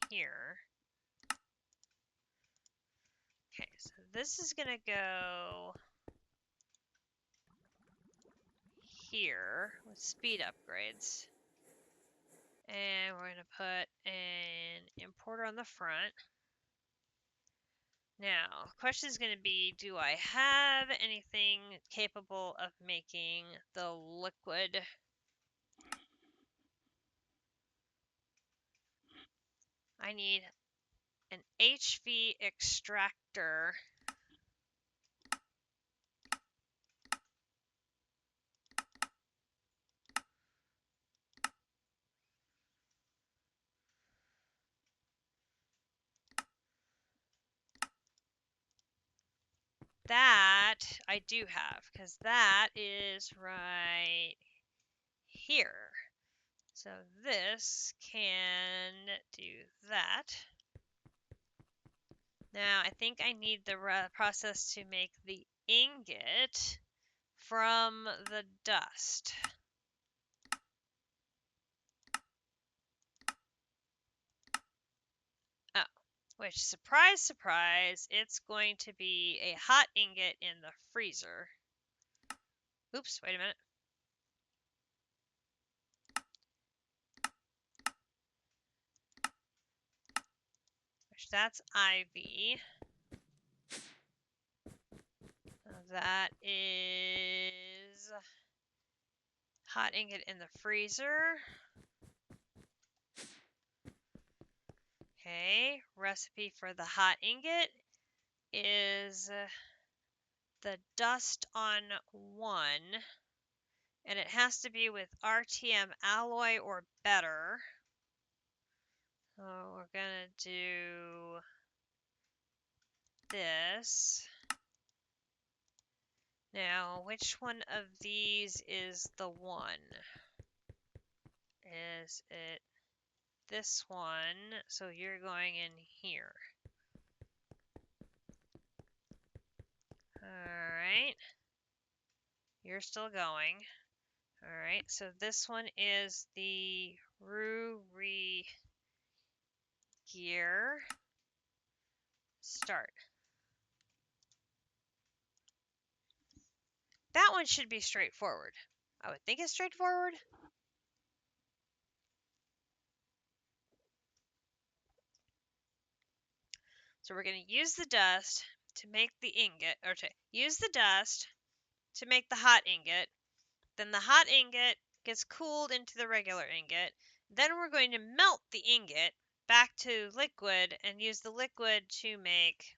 here. Okay, so this is going to go here with speed upgrades. And we're going to put an importer on the front. Now, the question is going to be, do I have anything capable of making the liquid? I need an HV extractor. That I do have, because that is right here. So this can do that. Now I think I need the process to make the ingot from the dust. Oh, which, surprise, surprise, it's going to be a hot ingot in the freezer. Oops, wait a minute. Which, that's IV. That is hot ingot in the freezer. Okay, recipe for the hot ingot is the dust on 1, and it has to be with RTM alloy or better. So we're gonna do this. Now, which one of these is the one? Is it this one? So you're going in here. Alright. You're still going. Alright, so this one is the LuV gear. Start. That one should be straightforward. I would think it's straightforward. So we're going to use the dust to make the ingot, or to use the dust to make the hot ingot. Then the hot ingot gets cooled into the regular ingot. Then we're going to melt the ingot back to liquid and use the liquid to make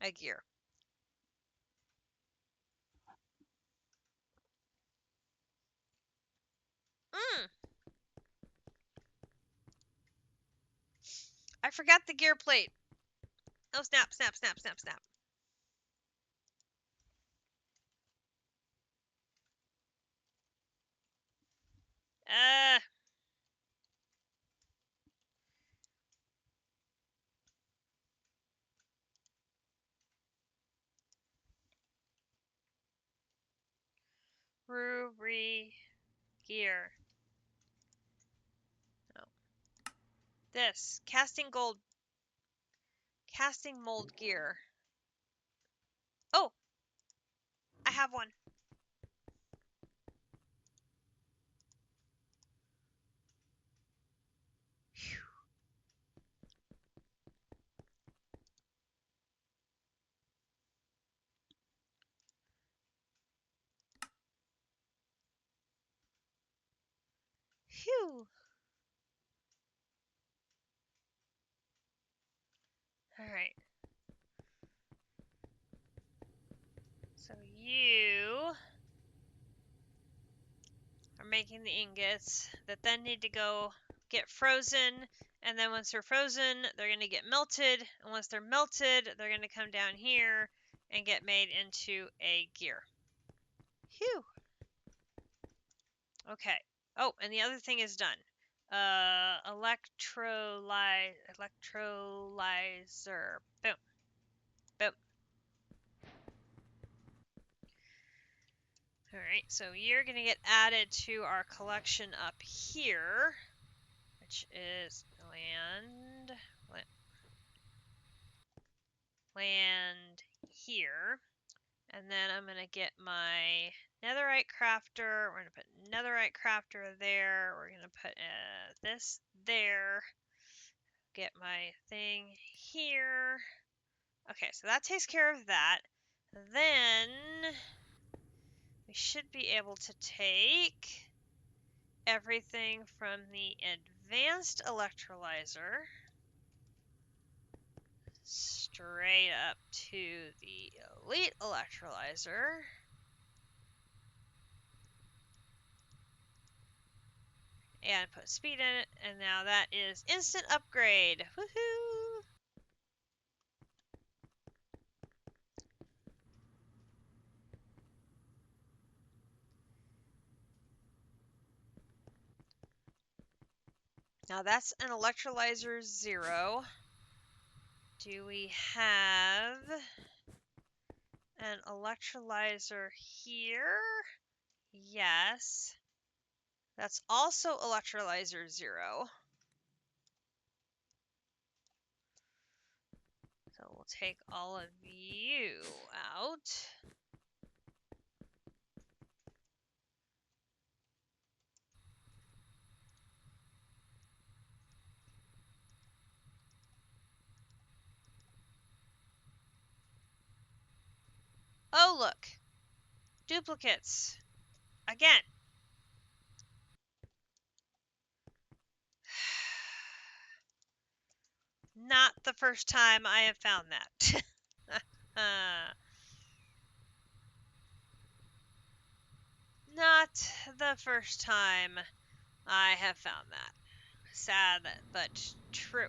a gear. I forgot the gear plate. Oh, snap, snap, snap, snap, snap. Uh, Brewery gear. No. This casting mold gear. Oh, I have one. Phew. All right. So you are making the ingots that then need to go get frozen. And then once they're frozen, they're going to get melted. And once they're melted, they're going to come down here and get made into a gear. Phew. Okay. Oh, and the other thing is done. Electrolyzer. Boom. Boom. All right, so you're going to get added to our collection up here, which is land here. And then I'm going to get my netherite crafter. We're going to put netherite crafter there. We're going to put this there. Get my thing here. Okay, so that takes care of that. Then we should be able to take everything from the advanced electrolyzer straight up to the elite electrolyzer. And put speed in it, and now that is instant upgrade. Woohoo! Now that's an electrolyzer 0. Do we have an electrolyzer here? Yes. That's also electrolyzer 0. So we'll take all of you out. Oh, look. Duplicates. Again. Not the first time I have found that. Not the first time I have found that. Sad, but true.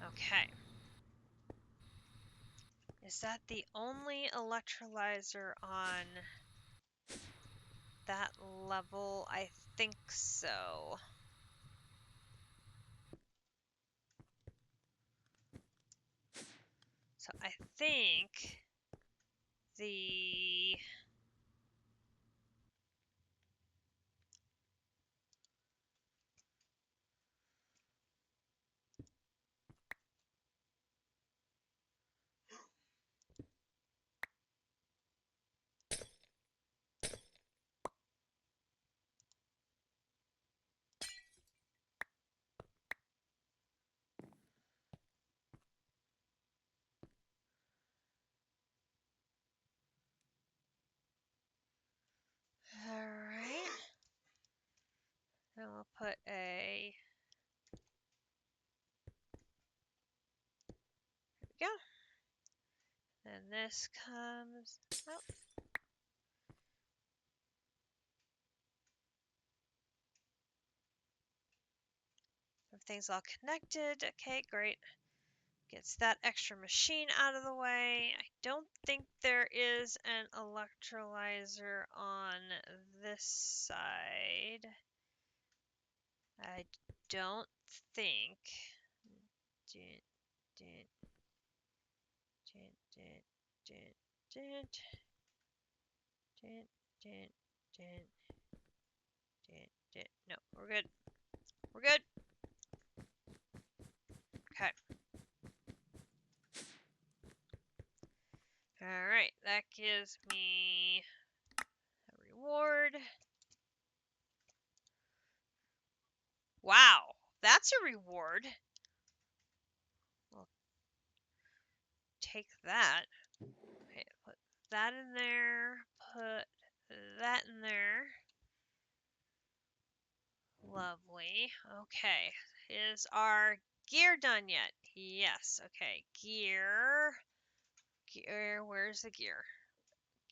Okay. Is that the only electrolyzer on that level? I think so. So I think the all right. And we'll put a there we go. And this comes out. Everything's all connected. Okay, great. Gets that extra machine out of the way. I don't think there is an electrolyzer on this side. I don't think. Dun, dun, dun, dun, dun, dun, dun, dun, dun, dun, dun. No, we're good. We're good. Okay. All right, that gives me a reward. Wow, that's a reward. We'll take that. Okay, put that in there. Put that in there. Lovely. Okay, is our gear done yet? Yes. Okay, gear. Gear. Where's the gear?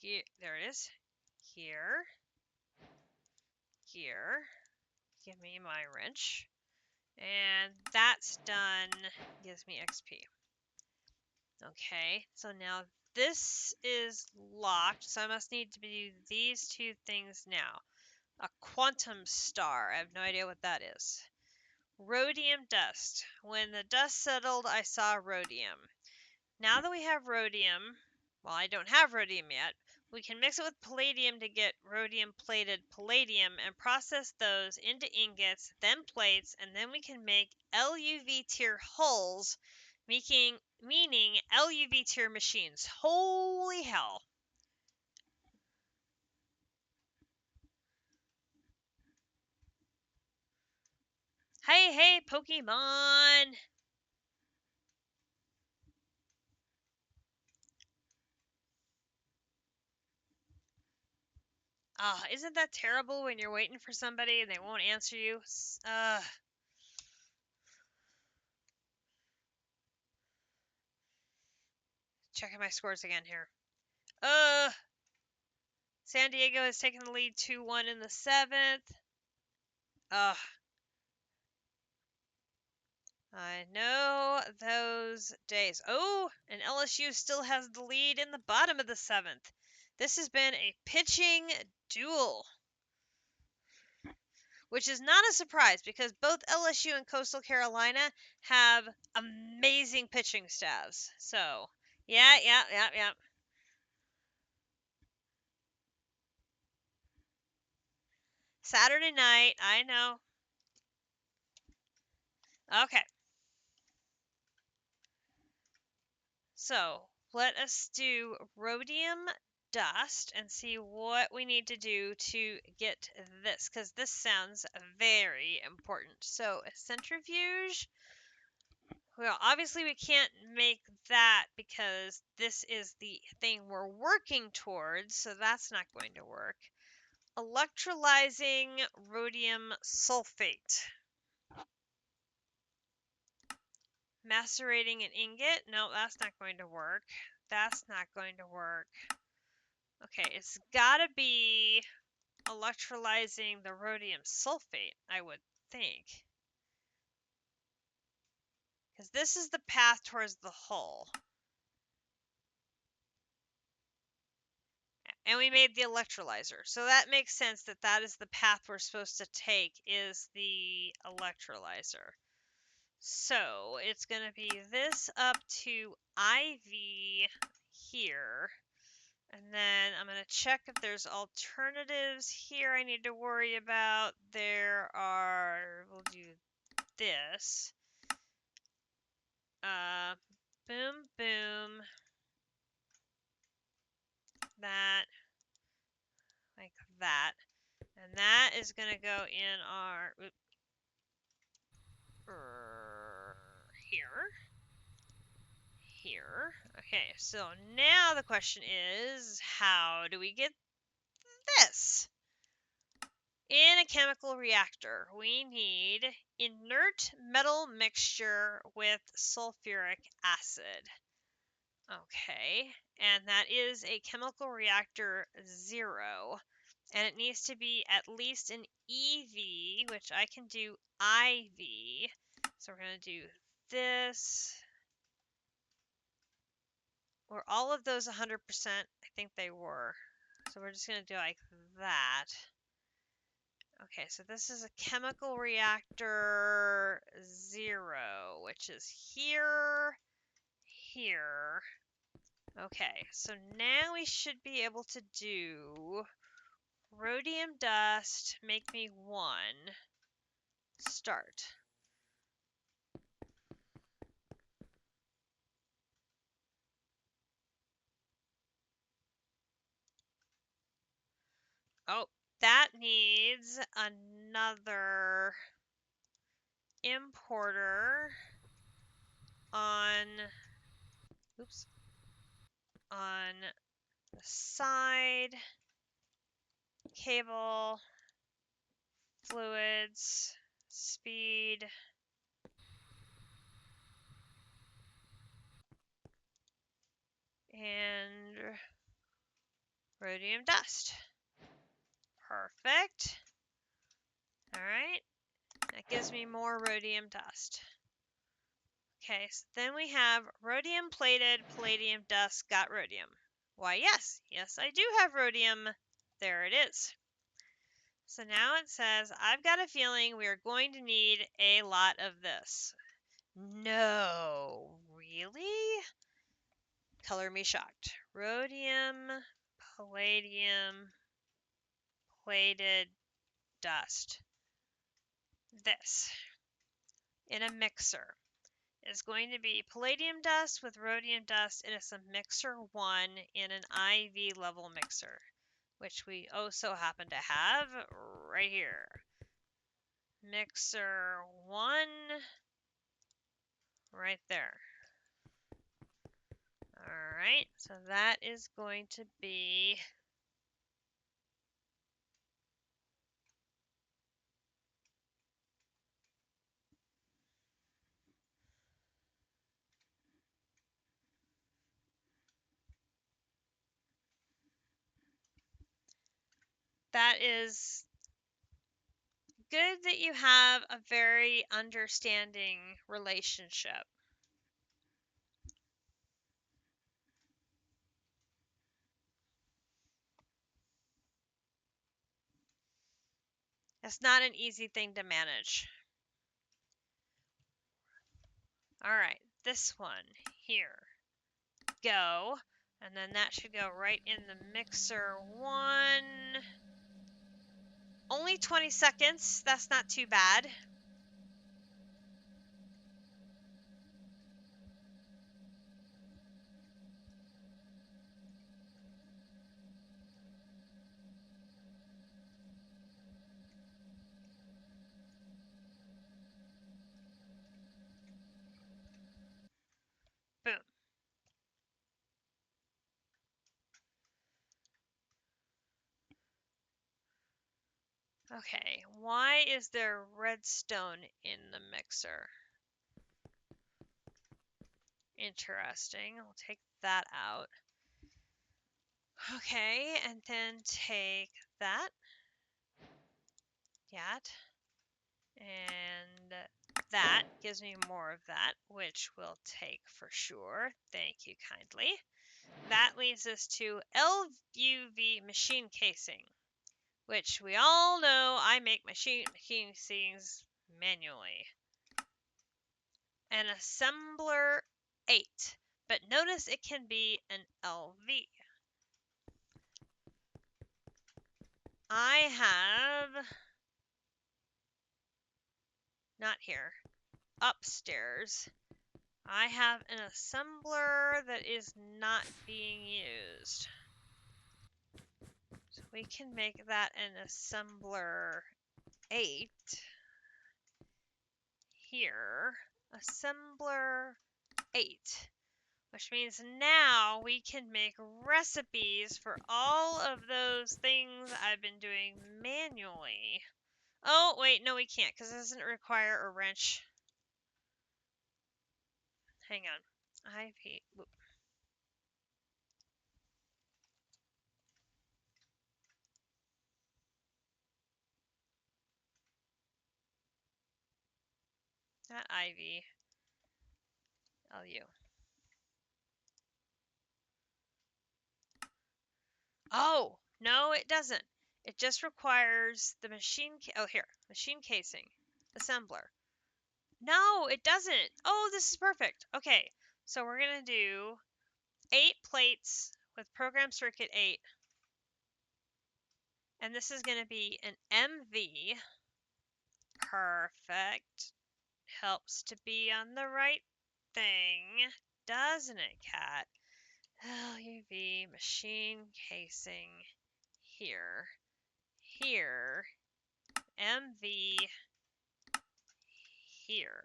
Gear. There it is. Gear. Gear. Give me my wrench. And that's done. Gives me XP. Okay, so now this is locked, so I must need to do these two things now. A quantum star. I have no idea what that is. Rhodium dust. When the dust settled, I saw rhodium. Now that we have rhodium, well, I don't have rhodium yet, we can mix it with palladium to get rhodium-plated palladium and process those into ingots, then plates, and then we can make LuV tier hulls, meaning LuV tier machines. Holy hell. Hey, hey, Pokemon! Ah, isn't that terrible when you're waiting for somebody and they won't answer you? Checking my scores again here. San Diego has taken the lead 2-1 in the 7th. Ugh. I know those days. Oh, and LSU still has the lead in the bottom of the 7th. This has been a pitching duel, which is not a surprise because both LSU and Coastal Carolina have amazing pitching staffs. So, yeah. Saturday night, I know. Okay. So let us do rhodium dust and see what we need to do to get this, because this sounds very important. So a centrifuge. Well, obviously we can't make that because this is the thing we're working towards, so that's not going to work. Electrolyzing rhodium sulfate. Macerating an ingot? No, that's not going to work. That's not going to work. Okay, it's gotta be electrolyzing the rhodium sulfate, I would think. Because this is the path towards the hull. And we made the electrolyzer. So that makes sense that that is the path we're supposed to take, is the electrolyzer. So it's going to be this up to IV here. And then I'm going to check if there's alternatives here I need to worry about. There are, we'll do this. Boom, boom. That, like that. And that is going to go in our, here. Here. Okay, so now the question is, how do we get this? In a chemical reactor, we need inert metal mixture with sulfuric acid. Okay, and that is a chemical reactor 0. And it needs to be at least an EV, which I can do IV. So we're going to do this. Were all of those 100%? I think they were. So we're just going to do like that. Okay, so this is a chemical reactor 0, which is here, here. Okay, so now we should be able to do rhodium dust, make me 1, start. Oh, that needs another importer on, oops, on the side, cable, fluids, speed, and rhodium dust. Perfect. All right, that gives me more rhodium dust. Okay, so then we have rhodium plated, palladium dust, got rhodium. Why, yes, I do have rhodium. There it is. So now it says, I've got a feeling we are going to need a lot of this. No, really? Color me shocked. Rhodium, palladium, plated dust. This in a mixer is going to be palladium dust with rhodium dust, and it's a mixer 1 in an IV level mixer, which we also happen to have right here. Mixer 1 right there. All right, so that is going to be that is good that you have a very understanding relationship. It's not an easy thing to manage. All right, this one here. Go. And then that should go right in the mixer 1. Only 20 seconds. That's not too bad. Boom. Okay, why is there redstone in the mixer? Interesting. I'll take that out. Okay, and then take that. And that gives me more of that, which we'll take for sure. Thank you kindly. That leads us to LUV machine casing, which we all know I make machine casings manually. An assembler 8, but notice it can be an LV. I have, not here, upstairs, I have an assembler that is not being used. So we can make that an assembler 8 here. Assembler 8. Which means now we can make recipes for all of those things I've been doing manually. Oh, wait, no we can't because it doesn't require a wrench. Hang on. Whoop. Not IV. LU. Oh, no it doesn't. It just requires the machine, oh here, machine casing, assembler. No, it doesn't. Oh, this is perfect. Okay, so we're going to do 8 plates with program circuit 8. And this is going to be an MV. Perfect. Helps to be on the right thing, doesn't it, Cat? LUV machine casing here. Here. MV here.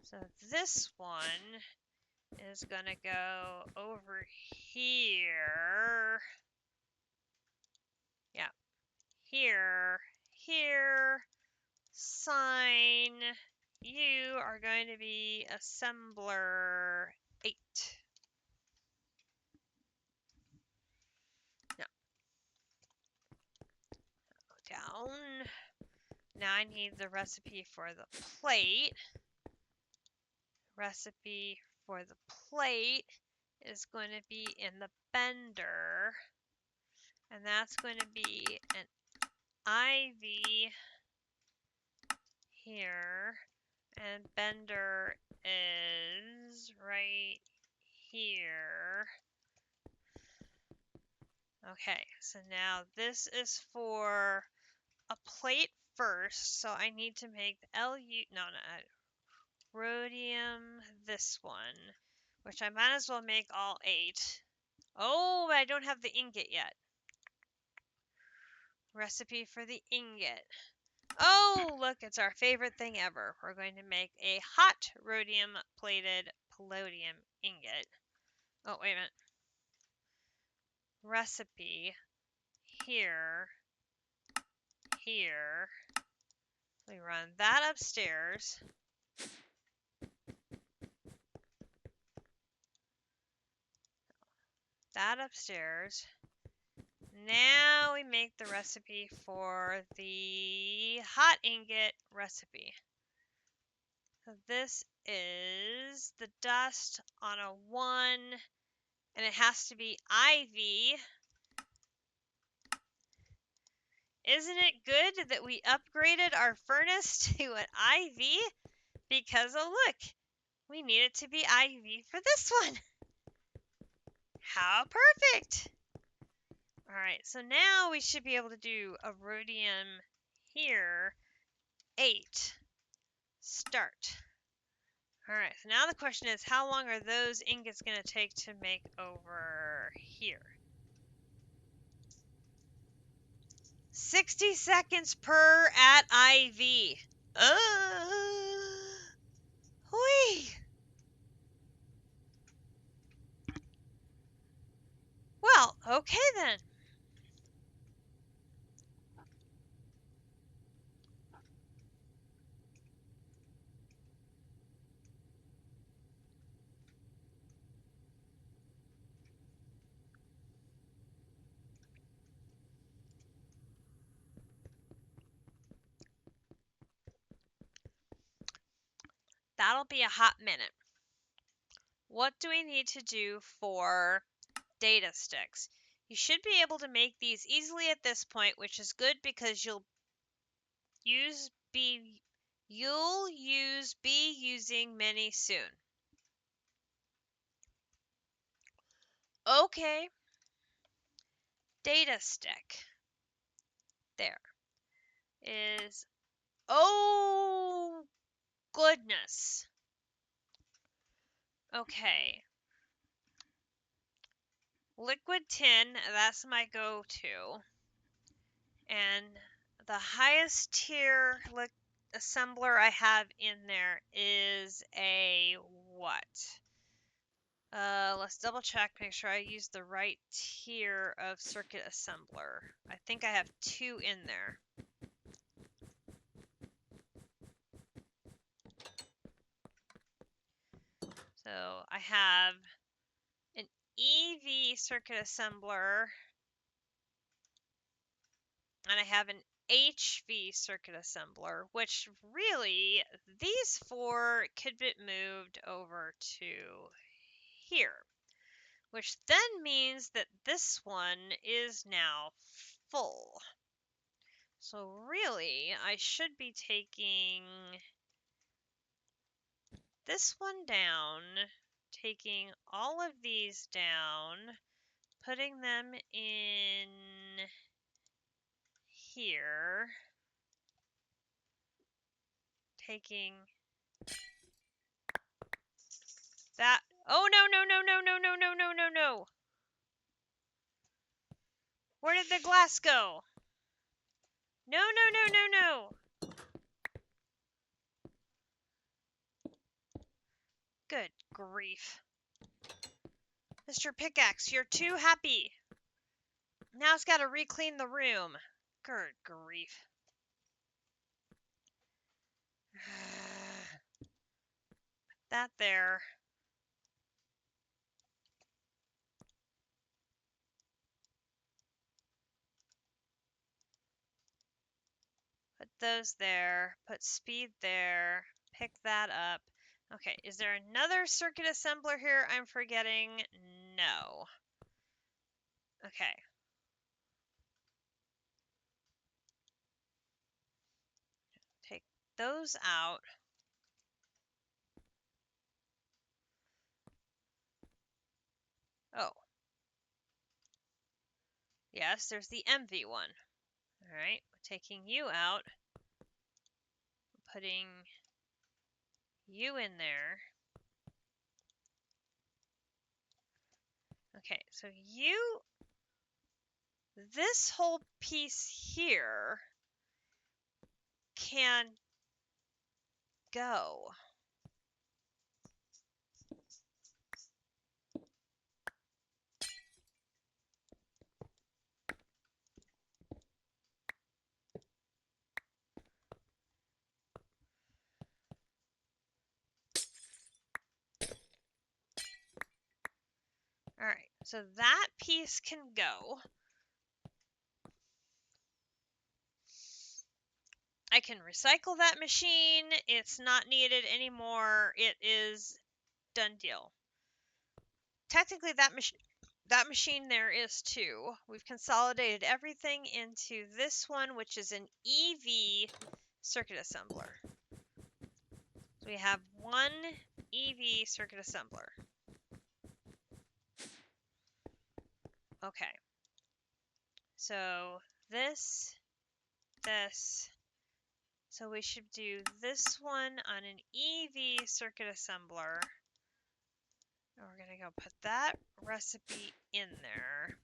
So this one is going to go over here. Yeah. Here. Here. Sign. You are going to be assembler 8. Now, down. Now I need the recipe for the plate. Recipe for the plate is going to be in the bender. And that's going to be an IV here. And bender is right here. Okay, so now this is for a plate first, so I need to make the rhodium this one, which I might as well make all 8. Oh, but I don't have the ingot yet. Recipe for the ingot. Oh, look, it's our favorite thing ever. We're going to make a hot rhodium plated palladium ingot. Oh, wait a minute. Recipe here, here. We run that upstairs. That upstairs. Now we make the recipe for the hot ingot recipe. So this is the dust on a 1, and it has to be IV. Isn't it good that we upgraded our furnace to an IV? Because, oh look, we need it to be IV for this one. How perfect! Alright, so now we should be able to do a rhodium here. 8. Start. Alright, so now the question is, how long are those ingots going to take to make over here? 60 seconds per at IV. Whee! Well, okay then. That'll be a hot minute. What do we need to do for data sticks. You should be able to make these easily at this point, which is good because be using many soon. Okay, data stick. There is, oh goodness. Okay, liquid tin, that's my go-to. And the highest tier assembler I have in there is a what? Let's double check, make sure I use the right tier of circuit assembler. I think I have 2 in there. So I have an EV circuit assembler, and I have an HV circuit assembler, which really, these 4 could be moved over to here, which then means that this one is now full. So really, I should be taking this one down, taking all of these down, putting them in here, taking that. Oh, no, no, no, no, no, no, no, no, no, no. Where did the glass go? No, no, no, no, no. Good grief. Mr. Pickaxe, you're too happy. Now it's got to re-clean the room. Good grief. That there. Put those there. Put speed there. Pick that up. Okay, is there another circuit assembler here I'm forgetting? No. Okay. Take those out. Oh. Yes, there's the MV one. Alright, taking you out. Putting you in there. Okay, so this whole piece here can go. Alright, so that piece can go. I can recycle that machine. It's not needed anymore. It is done deal. Technically, that machine there is 2. We've consolidated everything into this one, which is an EV circuit assembler. So we have 1 EV circuit assembler. Okay. So this. So we should do this one on an EV circuit assembler. And we're going to go put that recipe in there.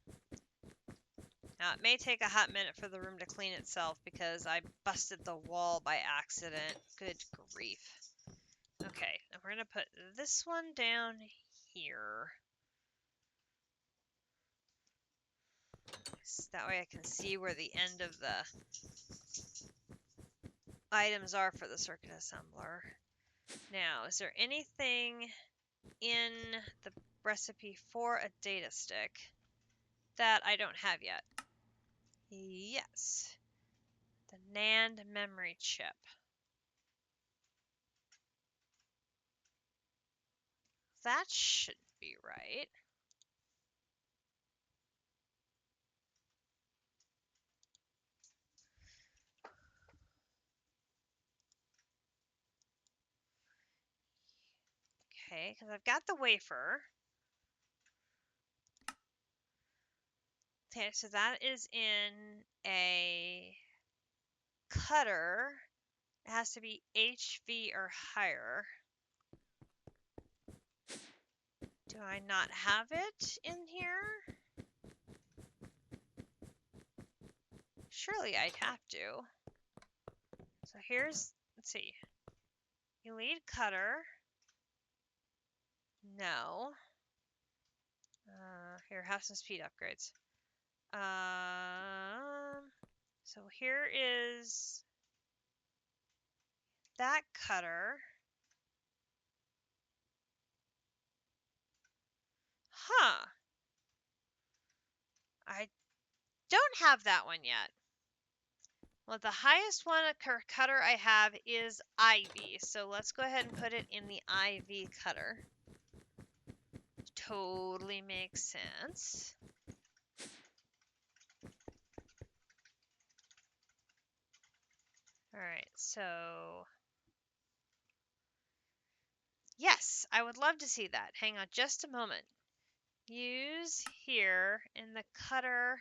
Now, it may take a hot minute for the room to clean itself because I busted the wall by accident. Good grief. Okay, and we're going to put this one down here. That way I can see where the end of the items are for the circuit assembler. Now, is there anything in the recipe for a data stick that I don't have yet? Yes. The NAND memory chip. That should be right. Okay, because I've got the wafer. Okay, so that is in a cutter. It has to be HV or higher. Do I not have it in here? Surely I'd have to. So here's, let's see. Elite cutter. No. Here, have some speed upgrades. So here is that cutter. Huh. I don't have that one yet. Well, the highest one cutter I have is IV. So let's go ahead and put it in the IV cutter. Totally makes sense. All right, so yes, I would love to see that. Hang on just a moment. Use here in the cutter,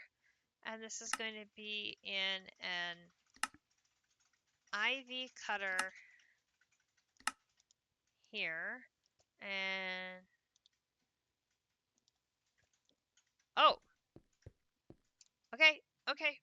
and this is going to be in an IV cutter here. And oh, okay, okay.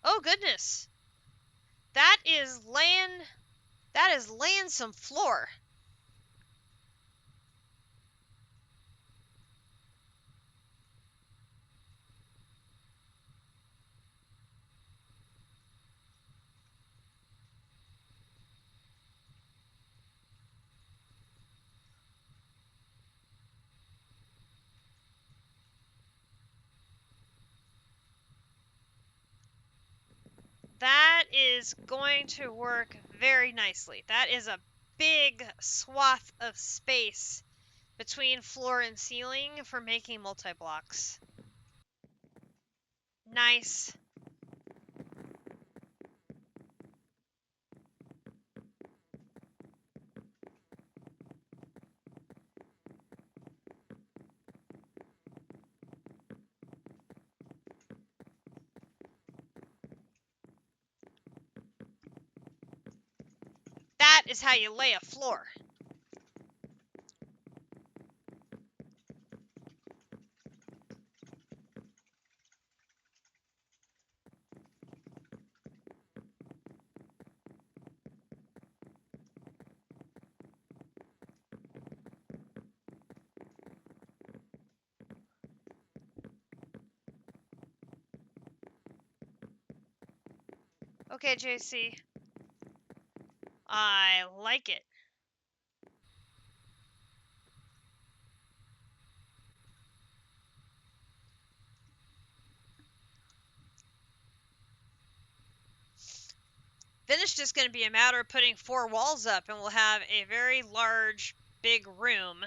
Oh goodness. That is laying some floor. That is going to work very nicely. That is a big swath of space between floor and ceiling for making multi-blocks. Nice. That is how you lay a floor. Okay, JC. I like it. Then it's just going to be a matter of putting 4 walls up, and we'll have a very large, big room.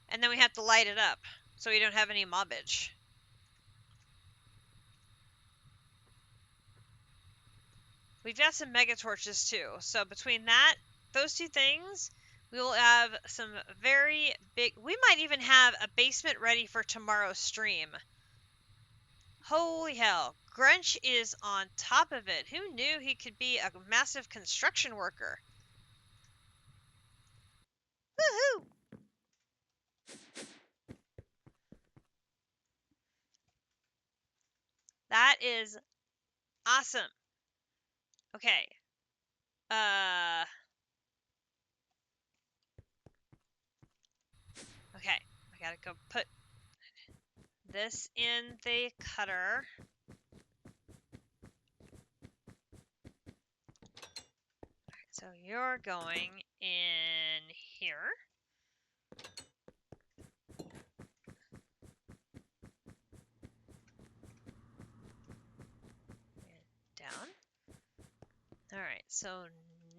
And then we have to light it up, so we don't have any mobbage. We've got some mega torches too. So between those two things, we will have some very big. We might even have a basement ready for tomorrow's stream. Holy hell. Grunch is on top of it. Who knew he could be a massive construction worker? Woohoo! That is awesome. Okay. Okay. I gotta go put this in the cutter. So you're going in here. All right, so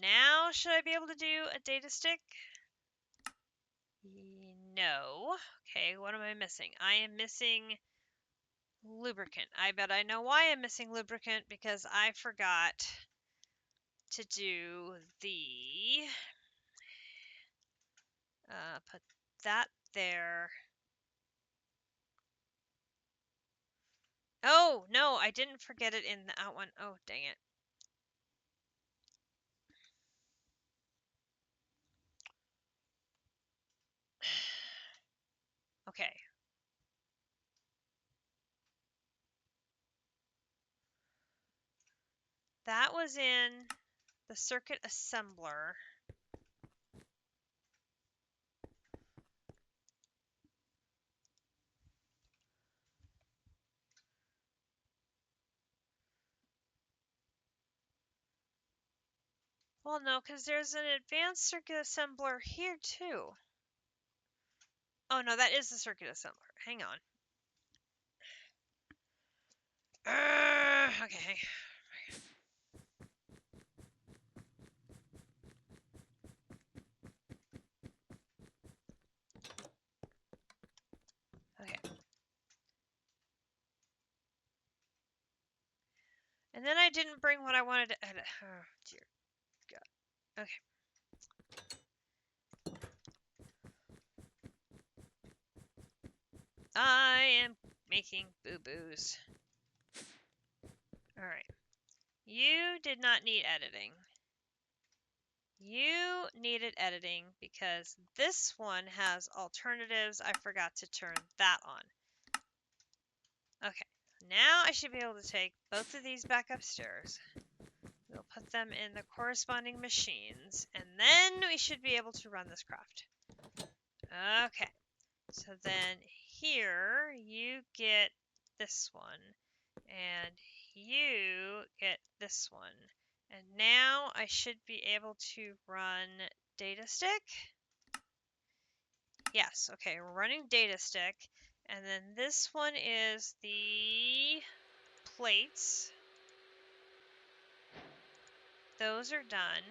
now should I be able to do a data stick? No. Okay, what am I missing? I am missing lubricant. I bet I know why I'm missing lubricant, because I forgot to do the put that there. Oh, no, I didn't forget it in the out one. Oh, dang it. Okay. That was in the circuit assembler. Well, no, because there's an advanced circuit assembler here, too. Oh, no, that is the circuit assembler. Hang on. Okay. Okay. And then I didn't bring what I wanted to edit. Oh, dear God. Okay. I am making boo-boos. Alright. You did not need editing. You needed editing because this one has alternatives. I forgot to turn that on. Okay. Now I should be able to take both of these back upstairs. We'll put them in the corresponding machines, and then we should be able to run this craft. Okay. So then here you get this one, and you get this one. And now I should be able to run data stick. Yes, okay, we're running data stick. And then this one is the plates. Those are done,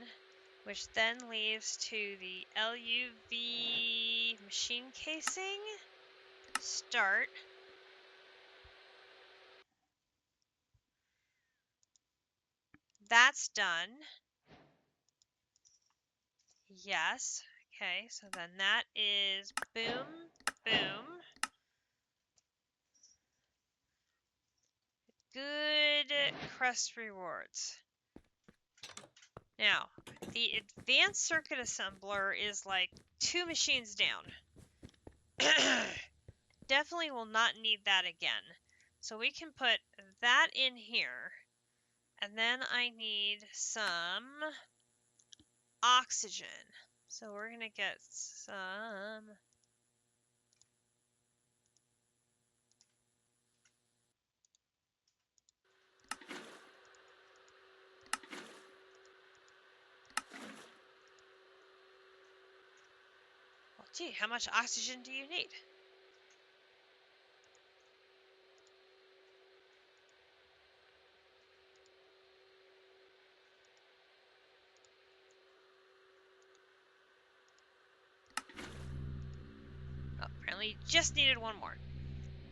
which then leaves to the LuV machine casing. Start. That's done. Yes. Okay, so then that is boom, boom. Good crust rewards. Now, the advanced circuit assembler is like 2 machines down. Definitely will not need that again. So we can put that in here. And then I need some oxygen. So we're going to get some... Well, gee, how much oxygen do you need? Oh, apparently you just needed one more.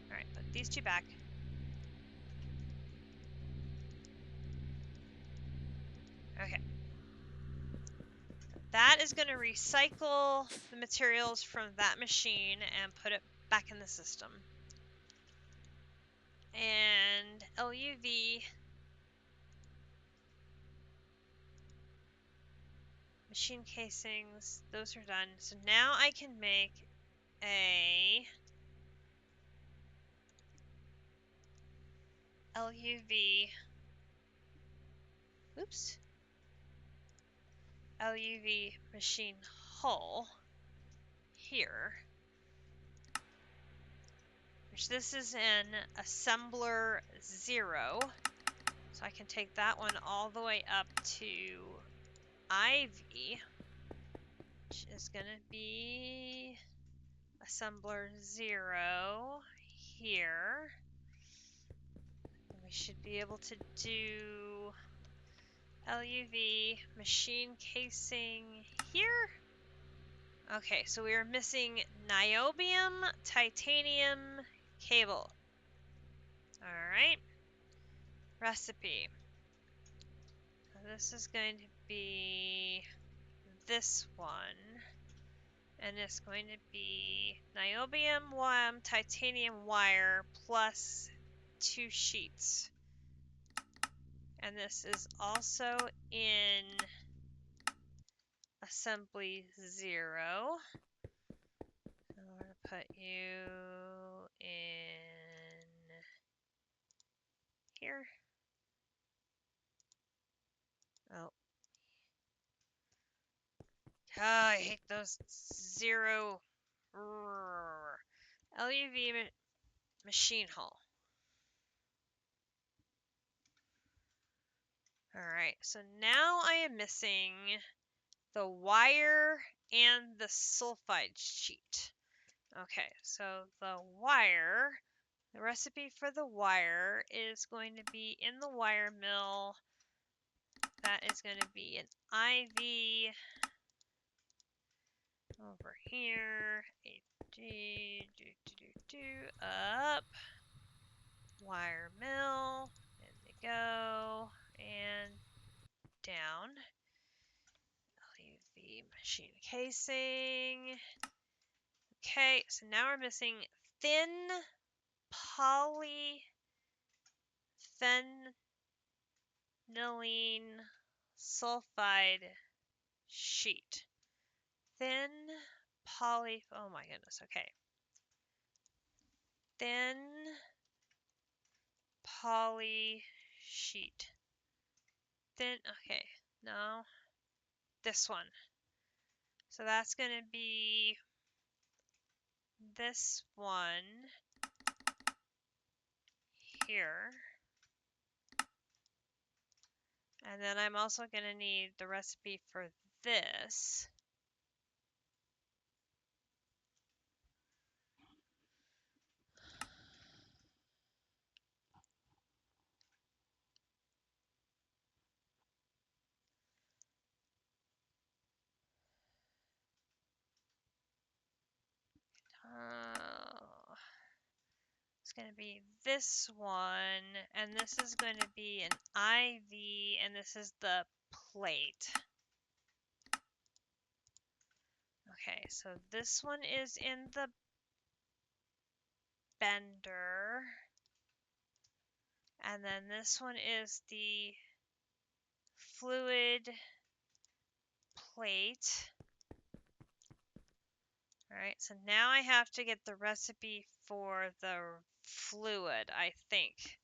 Alright, put these two back. Okay. That is going to recycle the materials from that machine and put it back in the system. And LuV machine casings, those are done. So now I can make a LuV, oops, LuV machine hull here, which this is in assembler 0. So I can take that one all the way up to Ivy, which is going to be assembler 0 here. And we should be able to do LuV machine casing here. Okay, so we are missing niobium, titanium, cable. Alright. Recipe. So this is going to be this one. And it's going to be niobium, titanium wire plus 2 sheets. And this is also in assembly 0. I'm going to put you in here. Oh. I hate those 0. LuV machine hull. Alright, so now I am missing the wire and the sulfide sheet. Okay, so the wire, the recipe for the wire is going to be in the wire mill. That is going to be an IV over here. Up. Wire mill. In they go. And down. LuV machine casing. Okay, so now we're missing thin polyphenylene sulfide sheet. Thin oh my goodness, okay. Thin poly sheet. Thin, okay, no, this one. So that's going to be this one here. And then I'm also going to need the recipe for this. It's going to be this one, and this is going to be an IV, and this is the plate. Okay, so this one is in the bender, and then this one is the fluid plate. Alright, so now I have to get the recipe for the fluid, I think.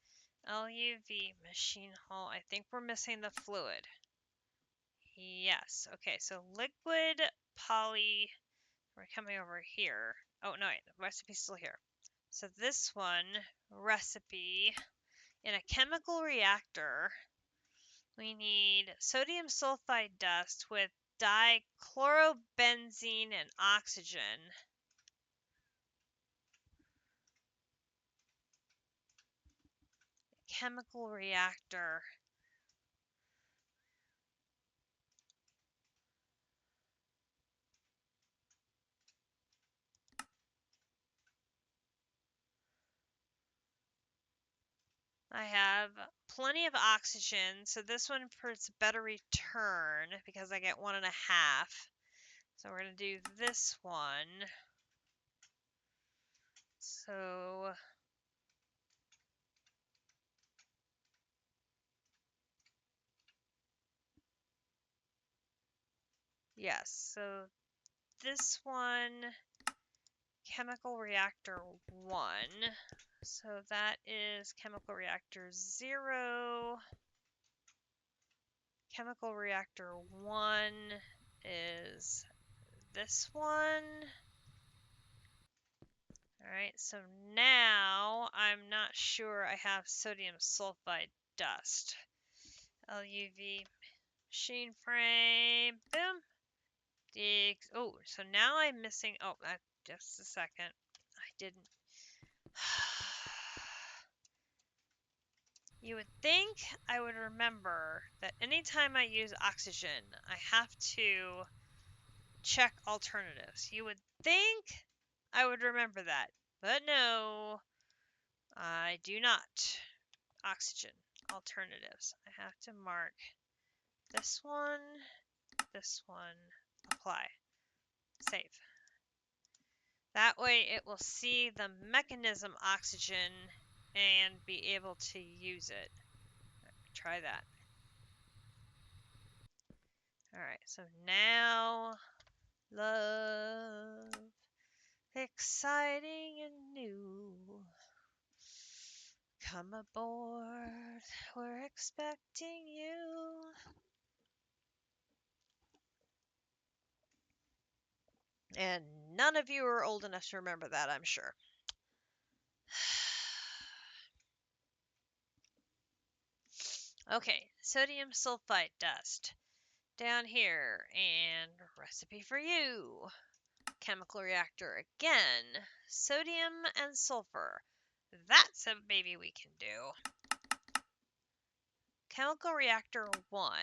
LuV machine hull. I think we're missing the fluid. Yes. Okay, so liquid poly. We're coming over here. Oh, no, wait, the recipe's still here. So this one, recipe, in a chemical reactor, we need sodium sulfide dust with dichlorobenzene and oxygen. Chemical reactor. I have plenty of oxygen, so this one puts better return because I get 1.5. So we're going to do this one. So yes, so this one, chemical reactor 1. So that is chemical reactor 0. Chemical reactor 1 is this one. Alright, so now I'm not sure I have sodium sulfide dust. LuV machine frame, boom. Oh, so now I'm missing, oh, just a second. I didn't. You would think I would remember that anytime I use oxygen, I have to check alternatives. You would think I would remember that, but no, I do not. Oxygen, alternatives. I have to mark this one, apply, save. That way it will see the mechanism oxygen and be able to use it. Try that. Alright, so now love, exciting and new. Come aboard, we're expecting you. And none of you are old enough to remember that, I'm sure. Okay, sodium sulfite dust. Down here, and recipe for you. Chemical reactor again. Sodium and sulfur. That's a baby we can do. Chemical reactor 1.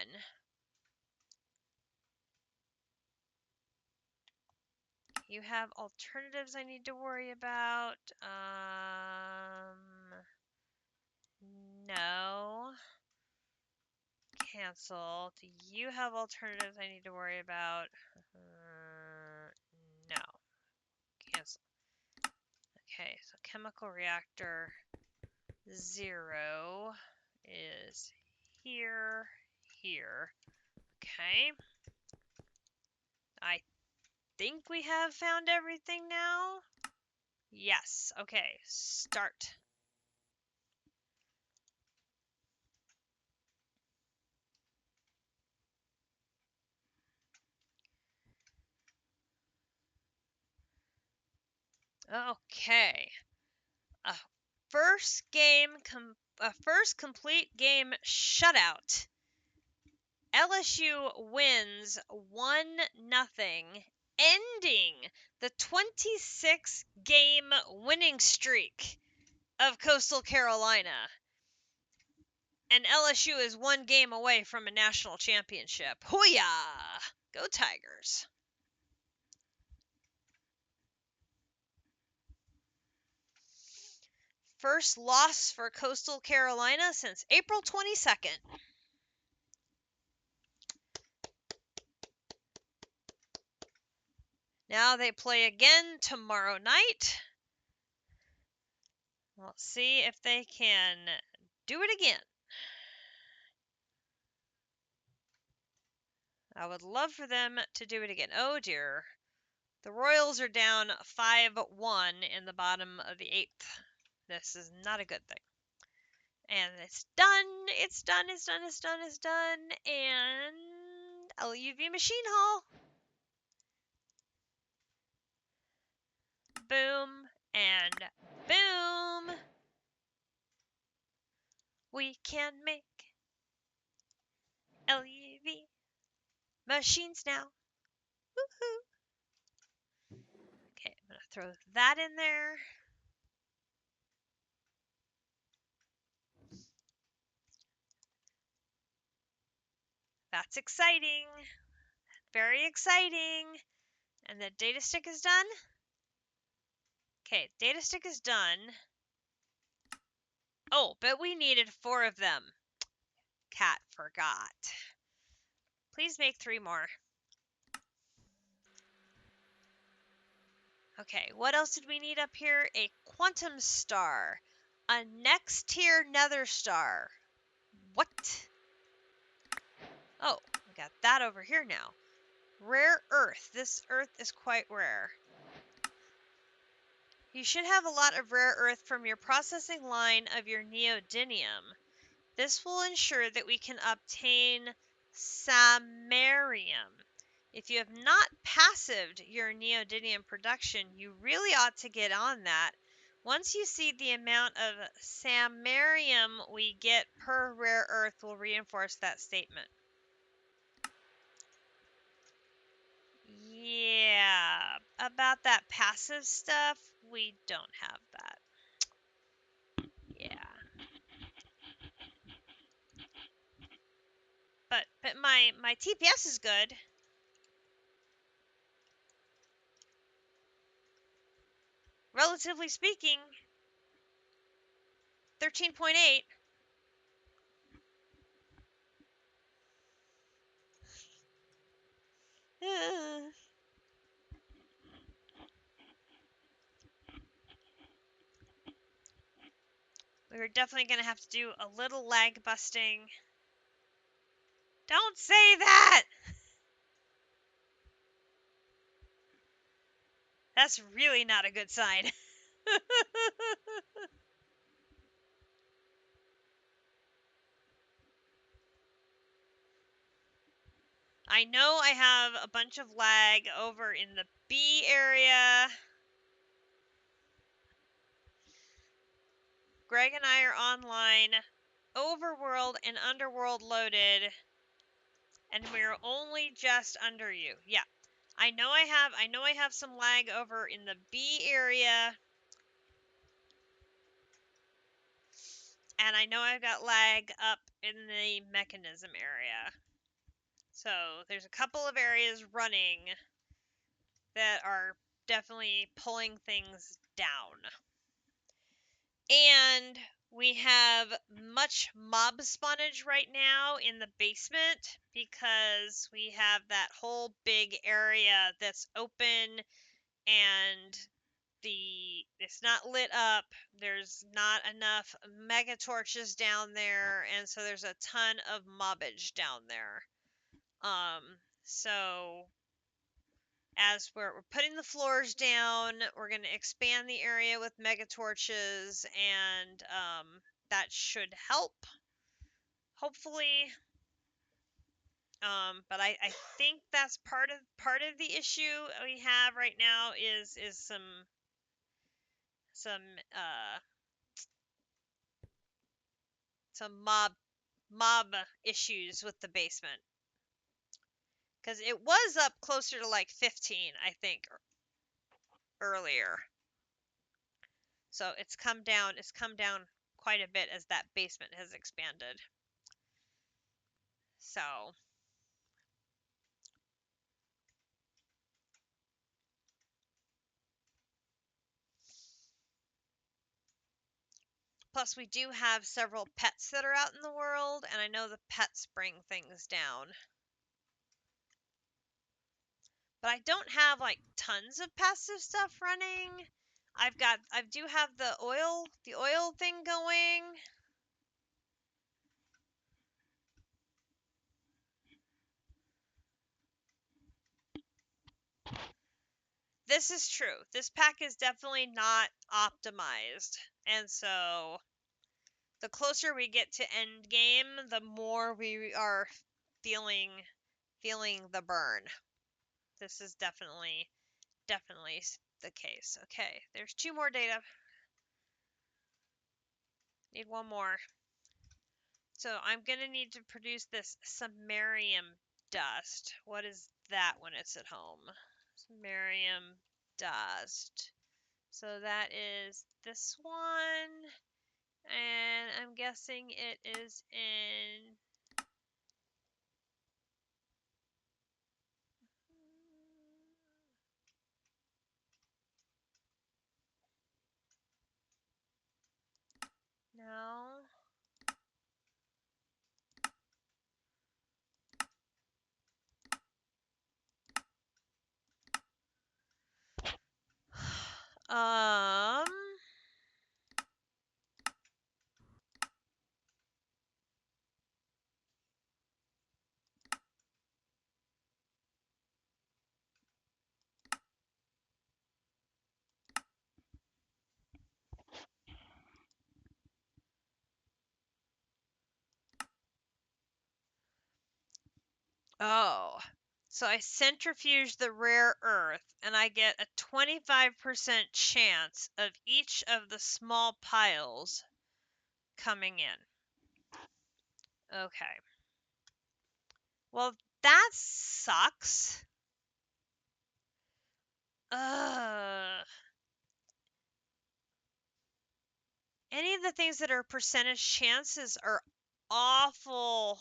You have alternatives I need to worry about. No. Cancel. Do you have alternatives I need to worry about? No. Cancel. Okay, so chemical reactor 0 is here. Okay. I think we have found everything now. Yes. Okay, start. Okay. A first complete game shutout. LSU wins 1-0, ending the 26-game winning streak of Coastal Carolina. And LSU is one game away from a national championship. Hoo-yah! Go Tigers. First loss for Coastal Carolina since April 22nd. Now they play again tomorrow night. Let's see if they can do it again. I would love for them to do it again. Oh dear. The Royals are down 5-1 in the bottom of the 8th. This is not a good thing. And it's done. It's done. And LuV Machine Hall. Boom and boom. We can make LuV machines now. Woohoo! Okay, I'm going to throw that in there. That's exciting. Very exciting. And the data stick is done. Okay, data stick is done. Oh, but we needed 4 of them. Cat forgot. Please make 3 more. Okay, what else did we need up here? A quantum star. A next tier nether star. What? Oh, we got that over here now. Rare earth. This earth is quite rare. You should have a lot of rare earth from your processing line of your neodymium. This will ensure that we can obtain samarium. If you have not passived your neodymium production, you really ought to get on that. Once you see the amount of samarium we get per rare earth will reinforce that statement. Yeah, about that passive stuff, we don't have that. Yeah. But my TPS is good. Relatively speaking, 13.8. We are definitely going to have to do a little lag busting. Don't say that! That's really not a good sign. I know I have a bunch of lag over in the B area. Greg and I are online, overworld and underworld loaded, and we're only just under you. Yeah. I know I have some lag over in the B area. And I know I've got lag up in the mechanism area. So there's a couple of areas running that are definitely pulling things down. And we have much mob spawnage right now in the basement because we have that whole big area that's open and it's not lit up. There's not enough mega torches down there, and so there's a ton of mobbage down there. So as we're putting the floors down, we're going to expand the area with mega torches, and that should help, hopefully. But I think that's part of the issue we have right now is some uh some mob issues with the basement because it was up closer to like 15, I think, earlier. So it's come down. It's come down quite a bit as that basement has expanded. So plus we do have several pets that are out in the world, and I know the pets bring things down. But I don't have like tons of passive stuff running. I do have the oil thing going. This is true. This pack is definitely not optimized. And so the closer we get to end game, the more we are feeling the burn. This is definitely the case. Okay, there's 2 more data. Need 1 more. So I'm going to need to produce this samarium dust. What is that when it's at home? Samarium dust. So that is this one. And I'm guessing it is in... No. Um... Oh. So I centrifuge the rare earth, and I get a 25% chance of each of the small piles coming in. Okay. Well, that sucks. Ugh. Any of the things that are percentage chances are awful.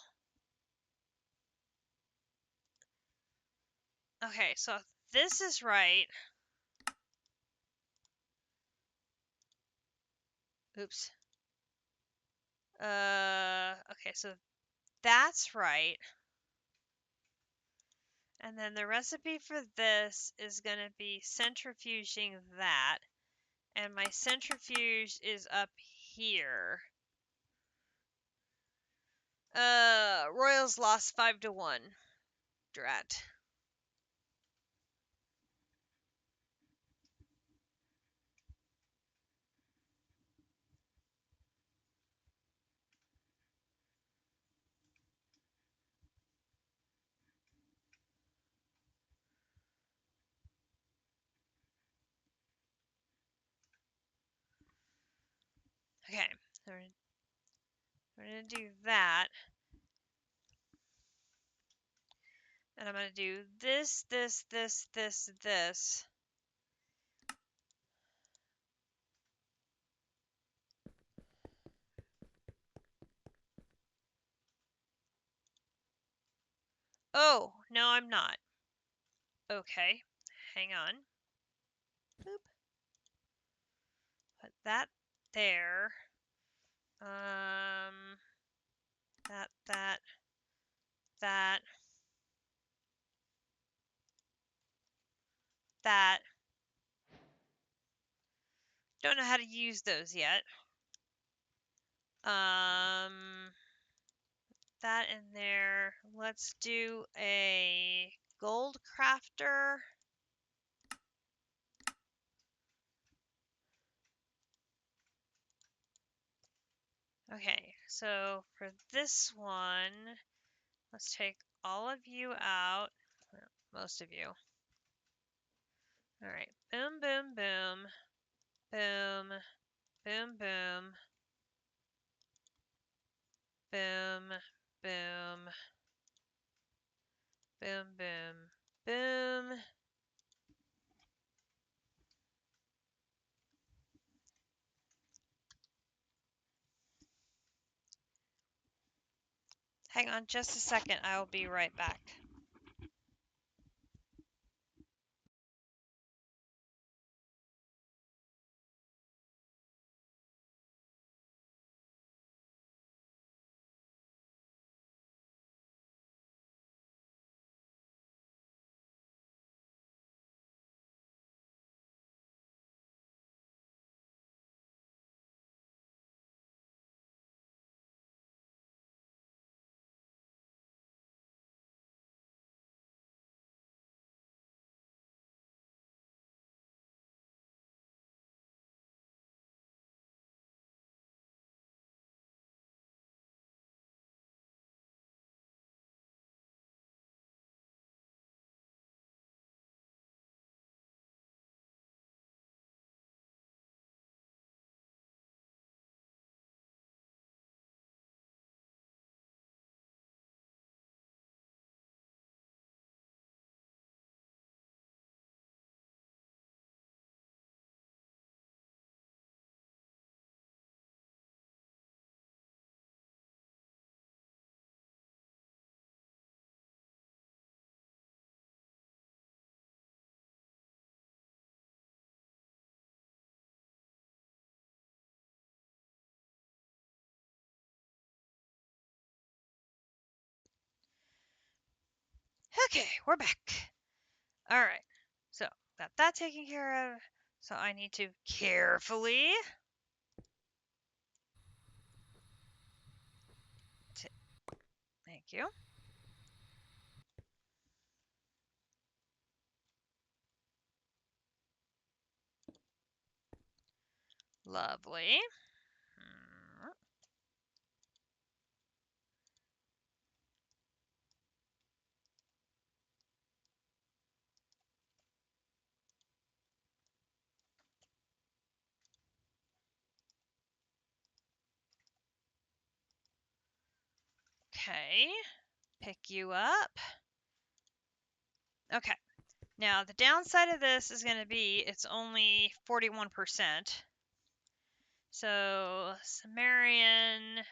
Okay, so if this is right. Oops. Okay, so that's right. And then the recipe for this is going to be centrifuging that. And my centrifuge is up here. Royals lost 5-1. Drat. Okay, we're going to do that. And I'm going to do this, this, this, this, this. Oh, no, I'm not. Okay, hang on. Boop. Put that there. That, that, that, that. Don't know how to use those yet. That in there. Let's do a gold crafter. Okay, so for this one, let's take all of you out. Well, most of you. All right, boom, boom, boom, boom, boom, boom, boom, boom, boom, boom, boom. Hang on just a second, I will be right back. Okay, we're back. All right, so got that taken care of. So I need to carefully thank you. Lovely. Okay, pick you up. Okay, now the downside of this is going to be it's only 41%. So Sumerian, if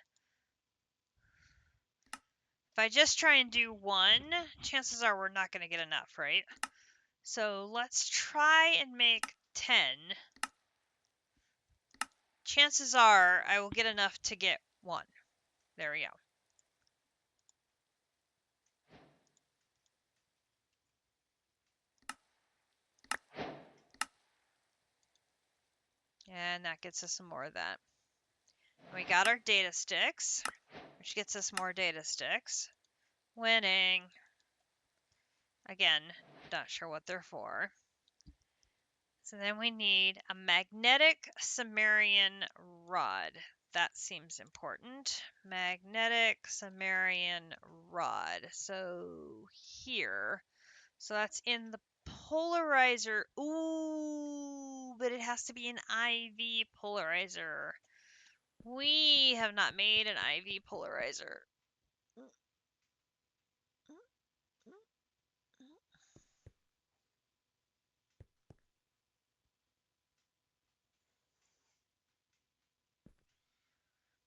I just try and do one, chances are we're not going to get enough, right? So let's try and make 10. Chances are I will get enough to get one. There we go. And that gets us some more of that. We got our data sticks, which gets us more data sticks. Winning. Again, not sure what they're for. So then we need a magnetic Sumerian rod. That seems important. Magnetic Sumerian rod. So here. So that's in the polarizer. Ooh, but it has to be an IV polarizer. We have not made an IV polarizer.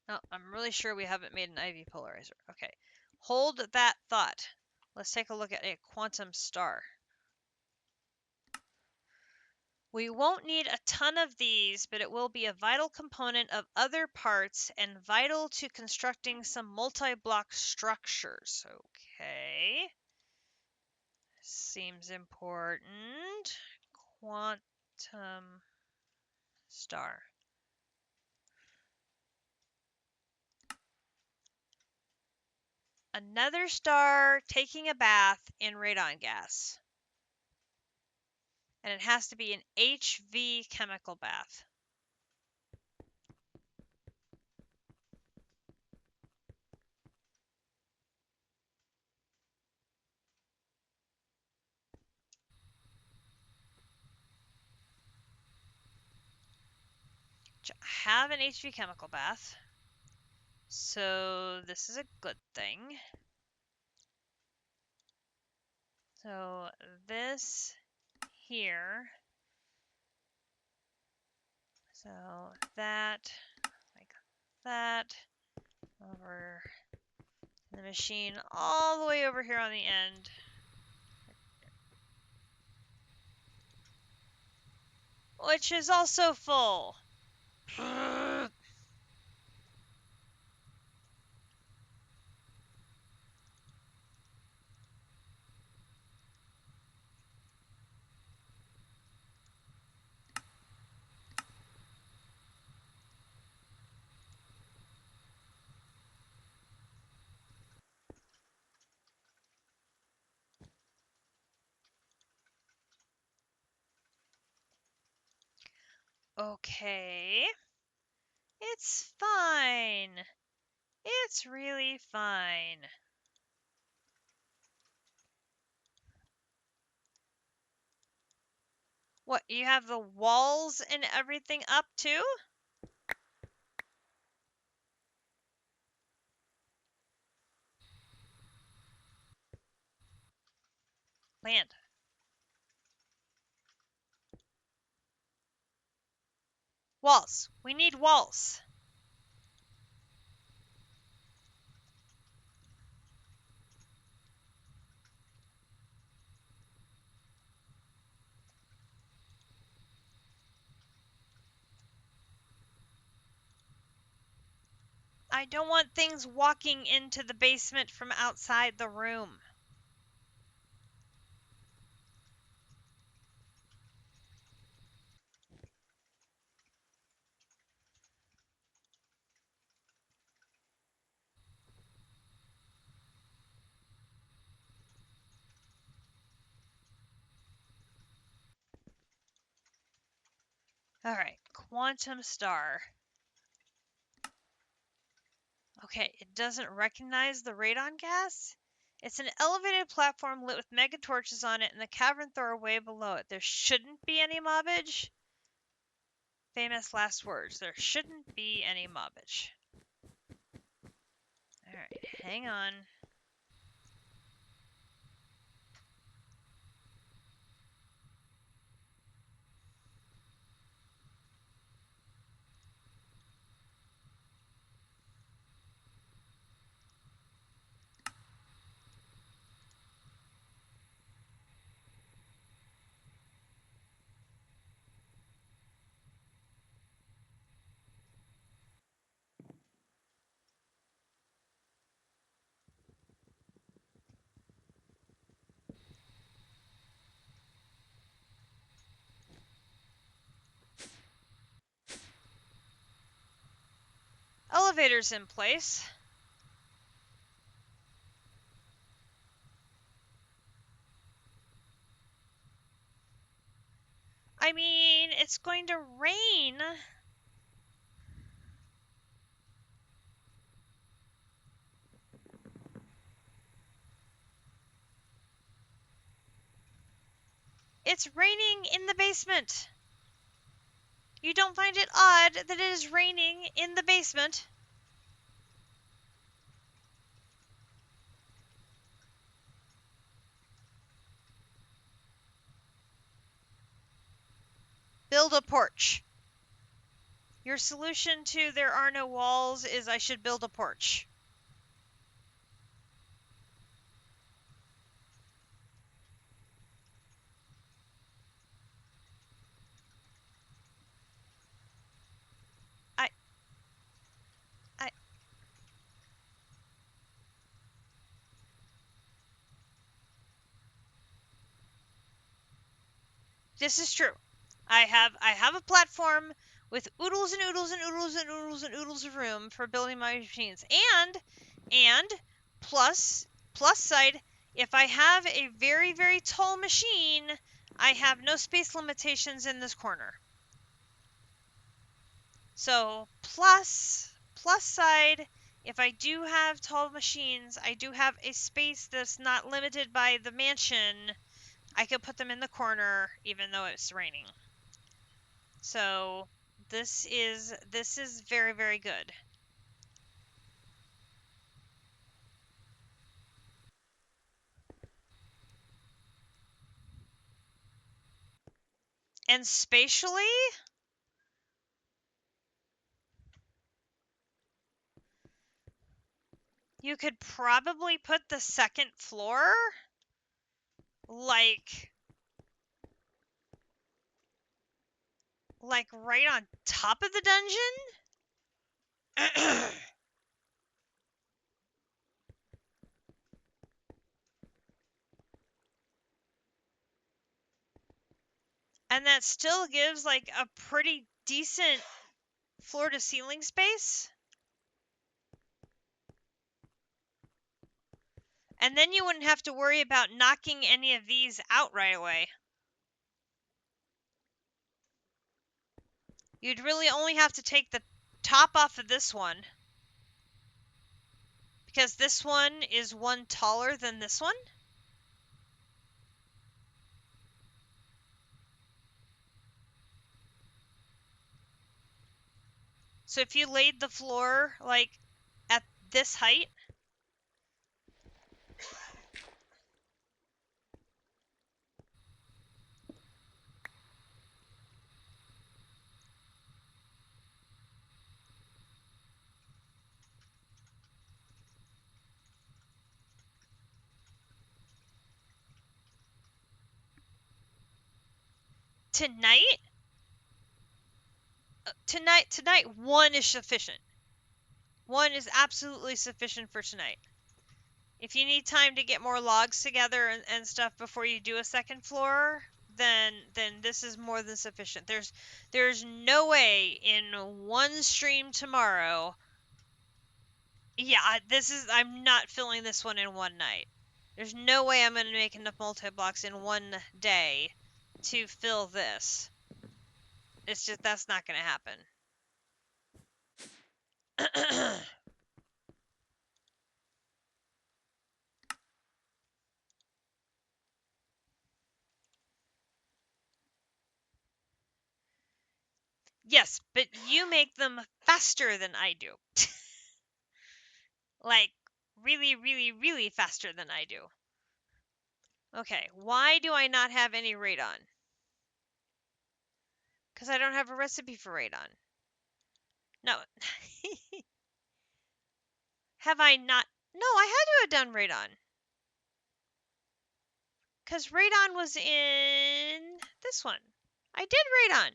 No, I'm really sure we haven't made an IV polarizer. Okay, hold that thought. Let's take a look at a quantum star. We won't need a ton of these, but it will be a vital component of other parts and vital to constructing some multi-block structures. Okay. Seems important. Quantum star. Another star taking a bath in radon gas. And it has to be an HV chemical bath. Have an HV chemical bath. So this is a good thing. So this here. So that, like that, over the machine, all the way over here on the end. Which is also full. Okay. It's fine. It's really fine. What, you have the walls and everything up too? Land. Walls. We need walls. I don't want things walking into the basement from outside the room. All right, quantum star. Okay, it doesn't recognize the radon gas? It's an elevated platform lit with mega torches on it and the cavern thrower way below it. There shouldn't be any mobbage. Famous last words. There shouldn't be any mobbage. Alright, hang on. elevator's in place. I mean, it's going to rain. It's raining in the basement. You don't find it odd that it is raining in the basement? Build a porch. Your solution to there are no walls is I should build a porch. I, I, this is true. I have a platform with oodles and oodles and oodles and oodles and oodles of room for building my machines. And plus side, if I have a very, very tall machine, I have no space limitations in this corner. So plus side, if I do have tall machines, I do have a space that's not limited by the mansion. I could put them in the corner even though it's raining. So this is very, very good. And spatially, you could probably put the second floor like right on top of the dungeon. And that still gives like a pretty decent floor to ceiling space. And then you wouldn't have to worry about knocking any of these out right away. You'd really only have to take the top off of this one, because this one is one taller than this one. So if you laid the floor like at this height, tonight, tonight one is sufficient. One is absolutely sufficient for tonight. If you need time to get more logs together and stuff before you do a second floor, then this is more than sufficient. There's no way in one stream tomorrow. Yeah, I'm not filling this one in one night. There's no way I'm going to make enough multi-blocks in one day to fill this. It's just, that's not going to happen. Yes, but you make them faster than I do. Like, really, really, really faster than I do. Okay, why do I not have any radon? Because I don't have a recipe for radon. No. Have I not? No, I had to have done radon. Because radon was in this one. I did radon.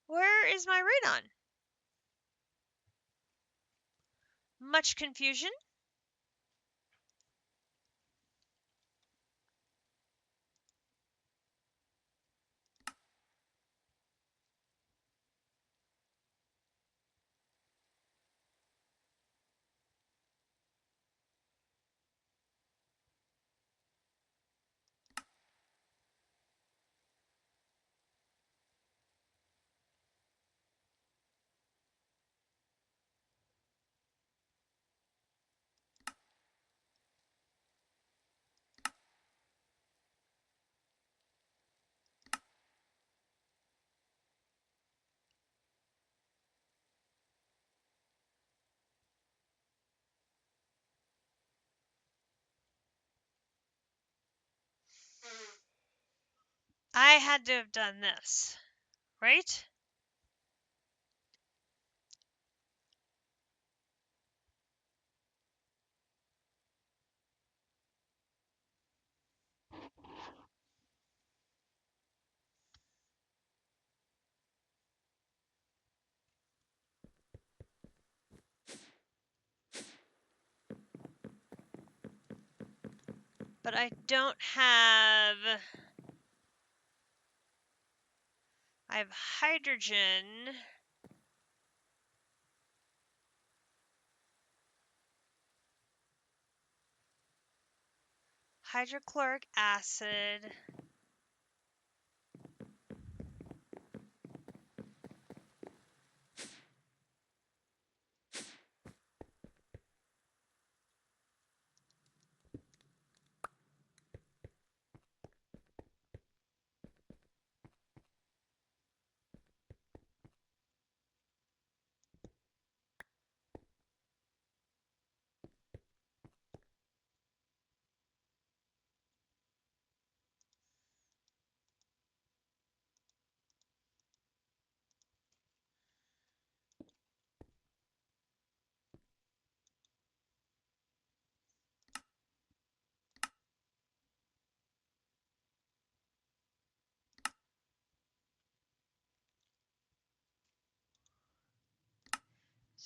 Where is my radon? Much confusion. I had to have done this, right? But I don't have... I have hydrogen. Hydrochloric acid.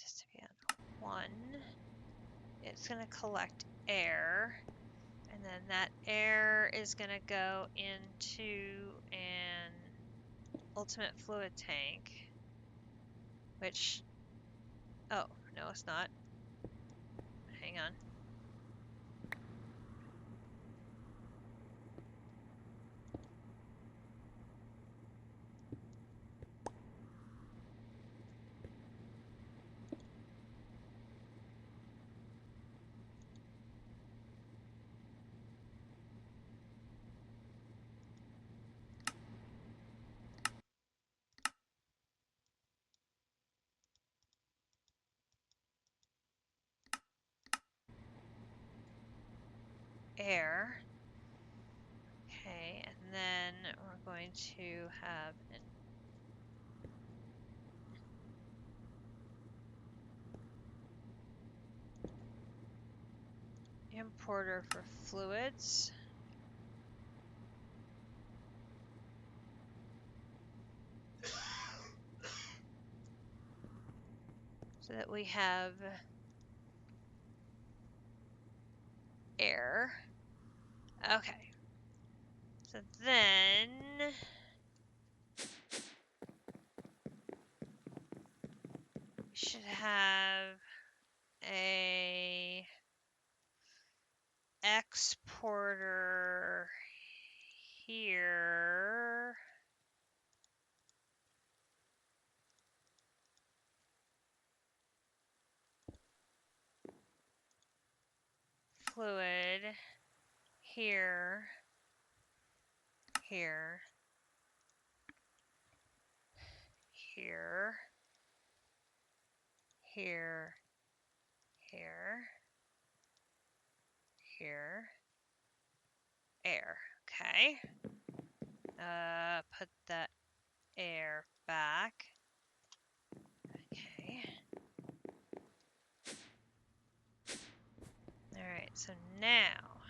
Just to be on 1. It's going to collect air. And then that air is going to go into an ultimate fluid tank. Which... Oh, no, it's not. Hang on. Air. Okay, and then we're going to have an importer for fluids. So that we have air. Okay. So then we should have a exporter here. Fluid here, here, here, here, here, here, air. Okay. Put that air back. Okay. Alright, so now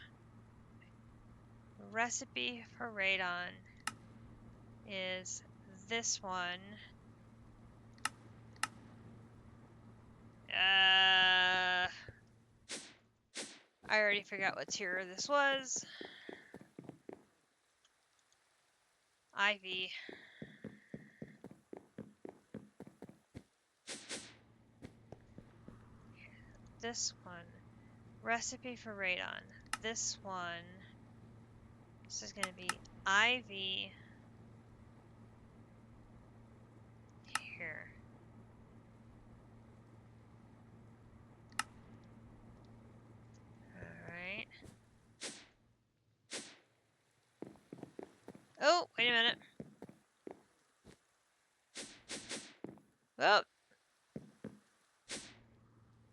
the recipe for radon is this one. I already forgot what tier this was. IV. This one. Recipe for radon. This one. This is going to be IV here. Alright. Oh, wait a minute. Oh.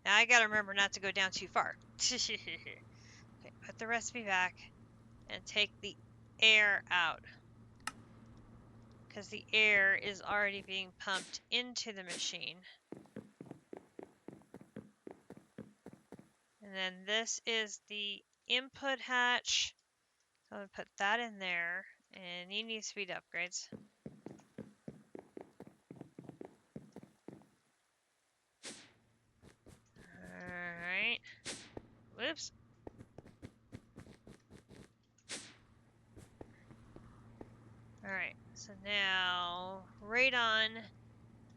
Now I gotta remember not to go down too far. Okay, put the recipe back and take the air out. because the air is already being pumped into the machine. And then this is the input hatch. So I'm going to put that in there, and you need speed upgrades. Alright. Whoops. Alright, so now radon,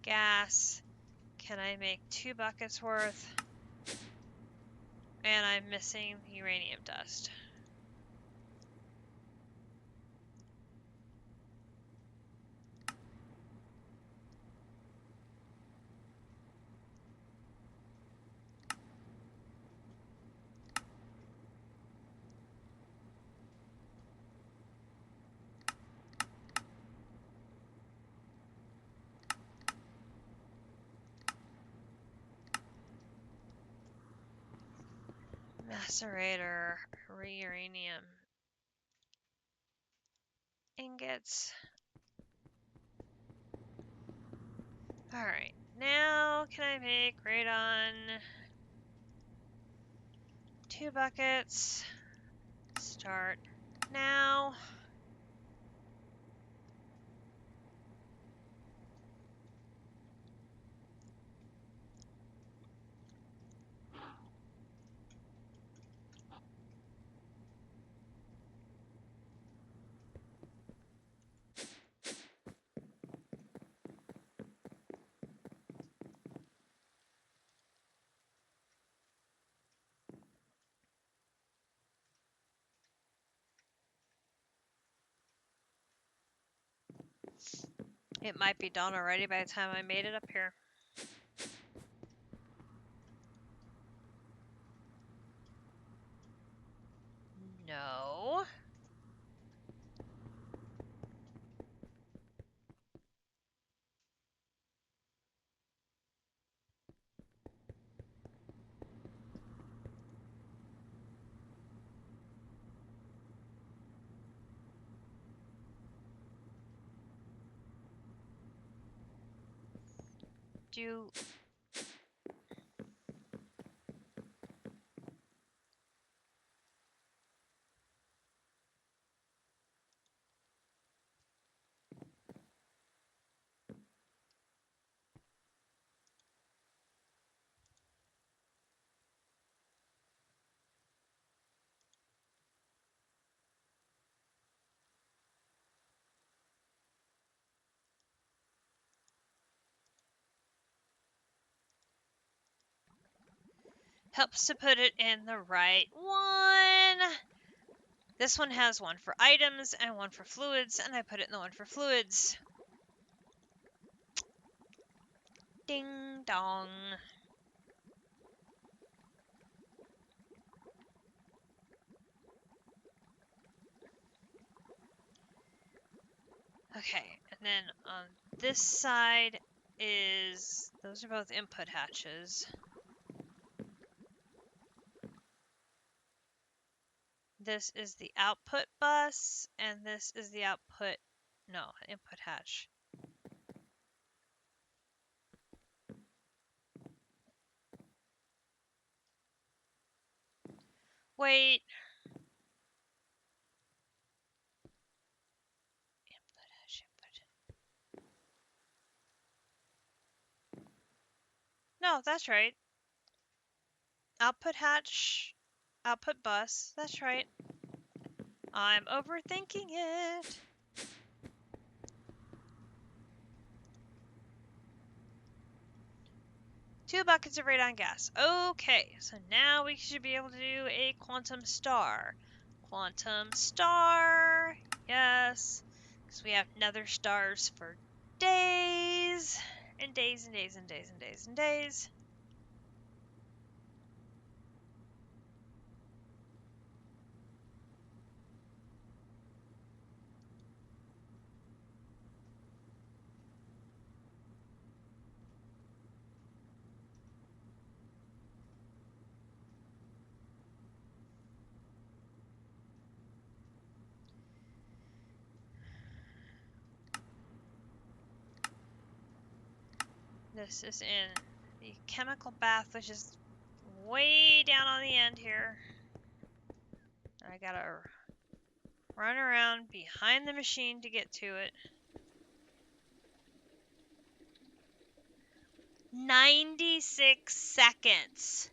gas. Can I make 2 buckets worth? And I'm missing uranium dust. Macerator, uranium ingots. Alright, now can I make radon? 2 buckets. Start now. It might be done already by the time I made it up here. No. Do helps to put it in the right one. This one has one for items and one for fluids, and I put it in the one for fluids. Ding dong. Okay, and then on this side is, those are both input hatches. This is the output bus, and this is the output, no, input hatch. Wait. Input hatch, input. No, that's right. Output hatch, output bus, that's right. I'm overthinking it. Two buckets of radon gas. Okay, so now we should be able to do a quantum star. Quantum star, yes, because we have nether stars for days and days and days and days and days and days. This is in the chemical bath, which is way down on the end here. I gotta run around behind the machine to get to it. 96 seconds.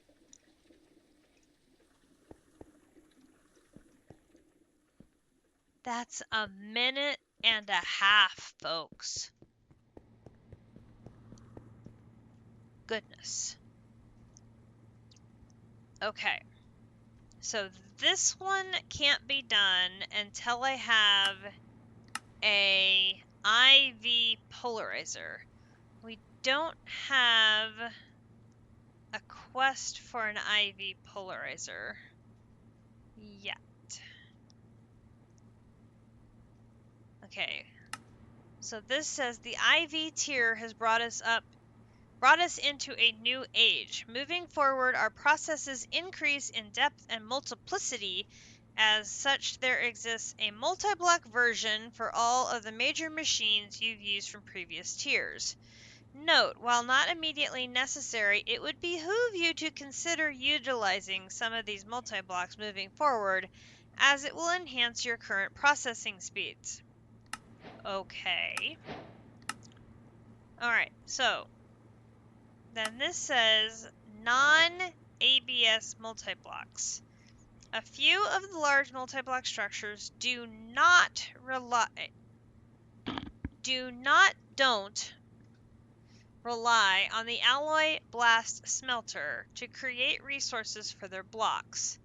That's a minute and a half, folks. Goodness. Okay. So this one can't be done until I have a IV polarizer. We don't have a quest for an IV polarizer yet. Okay. So this says the IV tier has brought us into a new age. Moving forward, our processes increase in depth and multiplicity. As such, there exists a multi-block version for all of the major machines you've used from previous tiers. Note, while not immediately necessary, it would behoove you to consider utilizing some of these multi-blocks moving forward, as it will enhance your current processing speeds. Okay. Alright, so then this says non-ABS multi-blocks. A few of the large multi-block structures don't rely on the alloy blast smelter to create resources for their blocks.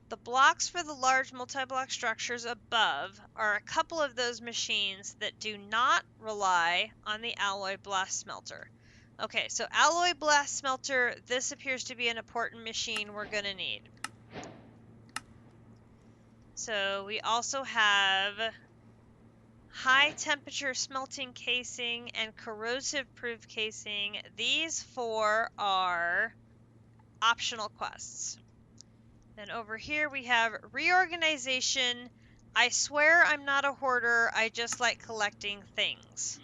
The blocks for the large multi-block structures above are a couple of those machines that do not rely on the alloy blast smelter. Okay, so alloy blast smelter, this appears to be an important machine we're going to need. So we also have high temperature smelting casing and corrosive proof casing. These four are optional quests. Then over here we have reorganization. I swear I'm not a hoarder, I just like collecting things.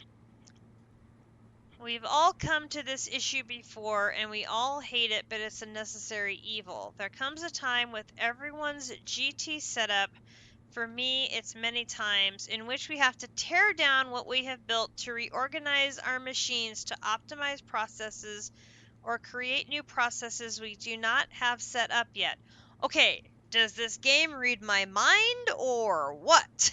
We've all come to this issue before and we all hate it, but it's a necessary evil. There comes a time with everyone's GT setup, for me it's many times, in which we have to tear down what we have built to reorganize our machines to optimize processes or create new processes we do not have set up yet. Okay, does this game read my mind or what?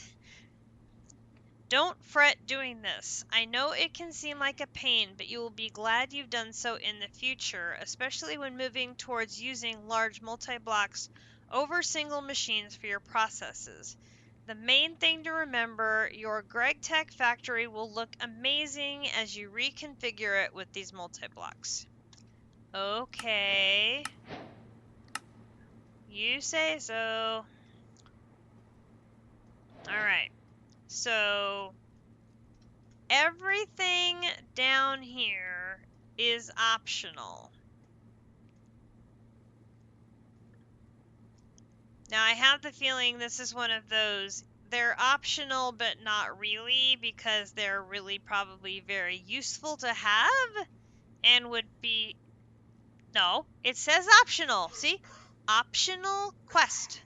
Don't fret doing this. I know it can seem like a pain, but you will be glad you've done so in the future, especially when moving towards using large multi-blocks over single machines for your processes. The main thing to remember, your Gregtech factory will look amazing as you reconfigure it with these multi-blocks. Okay. You say so. Alright. So everything down here is optional. Now I have the feeling this is one of those, they're optional but not really, because they're really probably very useful to have and would be, no, it says optional. See? Optional quest.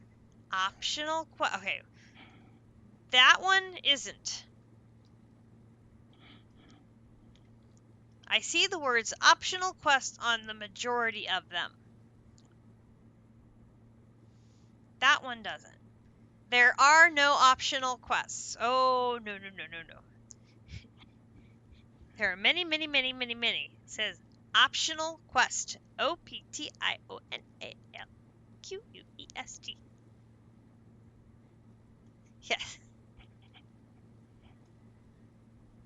Optional quest. Okay. That one isn't. I see the words optional quest on the majority of them. That one doesn't. There are no optional quests. Oh, no, no, no, no, no. There are many, many, many, many, many. It says optional quest. OPTIONALQUEST. Yes.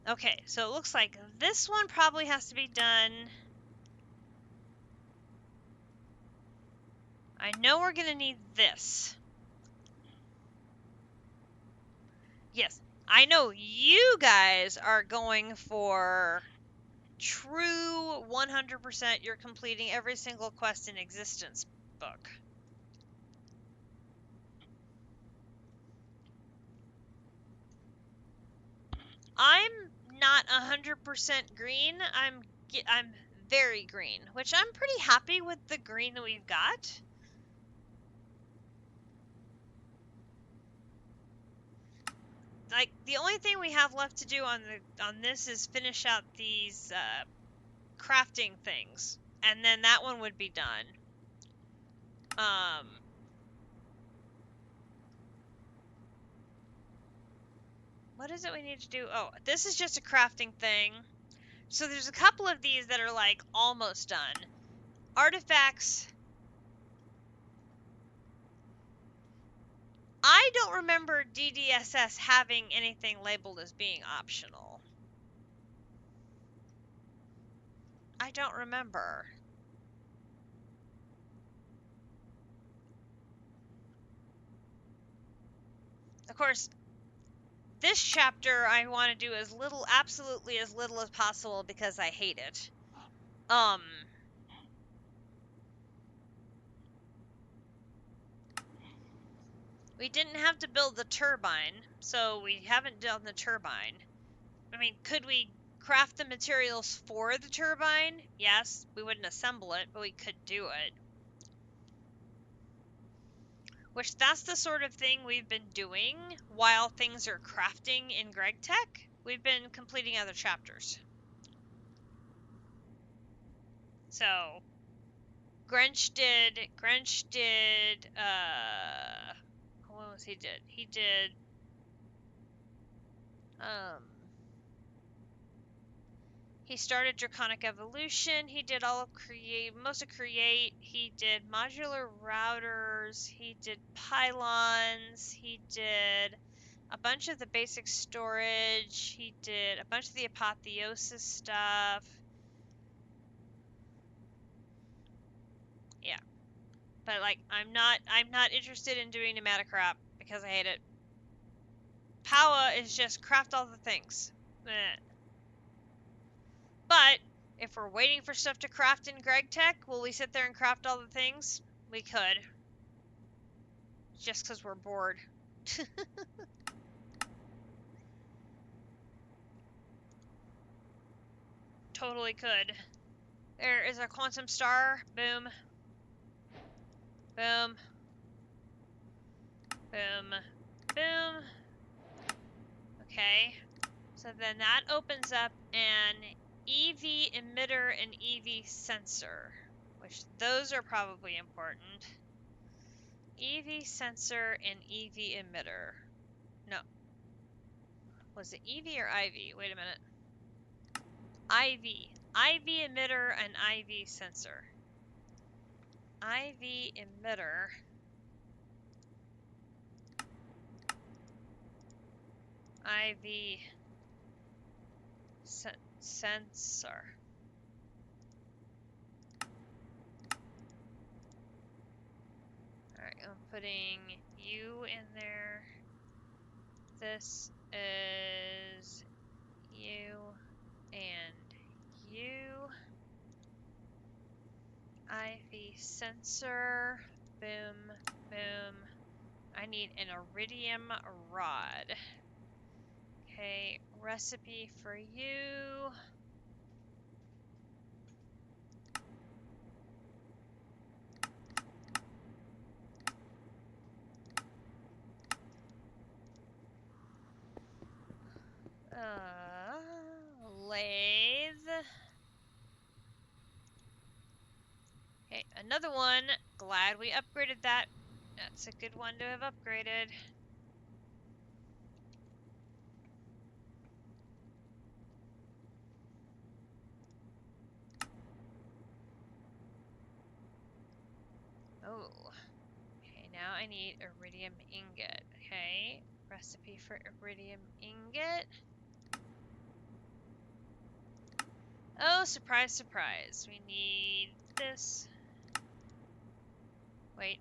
Okay, so it looks like this one probably has to be done. I know we're going to need this. Yes, I know you guys are going for true 100% you're completing every single quest in existence book. I'm not 100% green. I'm I'm very green, which I'm pretty happy with the green that we've got. Like the only thing we have left to do on this is finish out these crafting things, and then that one would be done. Um, what is it we need to do? Oh, this is just a crafting thing. So there's a couple of these that are like almost done. Artifacts. I don't remember DDSS having anything labeled as being optional. I don't remember. Of course, this chapter I want to do as little, absolutely as little as possible because I hate it. Um, we didn't have to build the turbine, so we haven't done the turbine. I mean, could we craft the materials for the turbine? Yes, we wouldn't assemble it, but we could do it. Which that's the sort of thing we've been doing while things are crafting in Gregtech. We've been completing other chapters. So Grench did what was he did? He did um he started Draconic Evolution, he did all of Create, most of Create, he did modular routers, he did pylons, he did a bunch of the basic storage, he did a bunch of the apotheosis stuff. Yeah. But like I'm not interested in doing pneumatic crap because I hate it. Power is just craft all the things. But if we're waiting for stuff to craft in Gregtech, will we sit there and craft all the things? We could. Just because we're bored. Totally could. There is a quantum star. Boom. Boom. Boom. Boom. Okay. So then that opens up an EV emitter and EV sensor, which those are probably important. EV sensor and EV emitter. No. Was it EV or IV? Wait a minute. IV. IV emitter and IV sensor. IV emitter. IV sensor. Alright, I'm putting you in there. This is you and you. IV sensor. Boom, boom. I need an iridium rod. Okay, recipe for you. Lathe. Okay, another one. Glad we upgraded that. That's a good one to have upgraded. Oh. Okay, now I need iridium ingot. Okay, recipe for iridium ingot. Oh, surprise, surprise. We need this. Wait.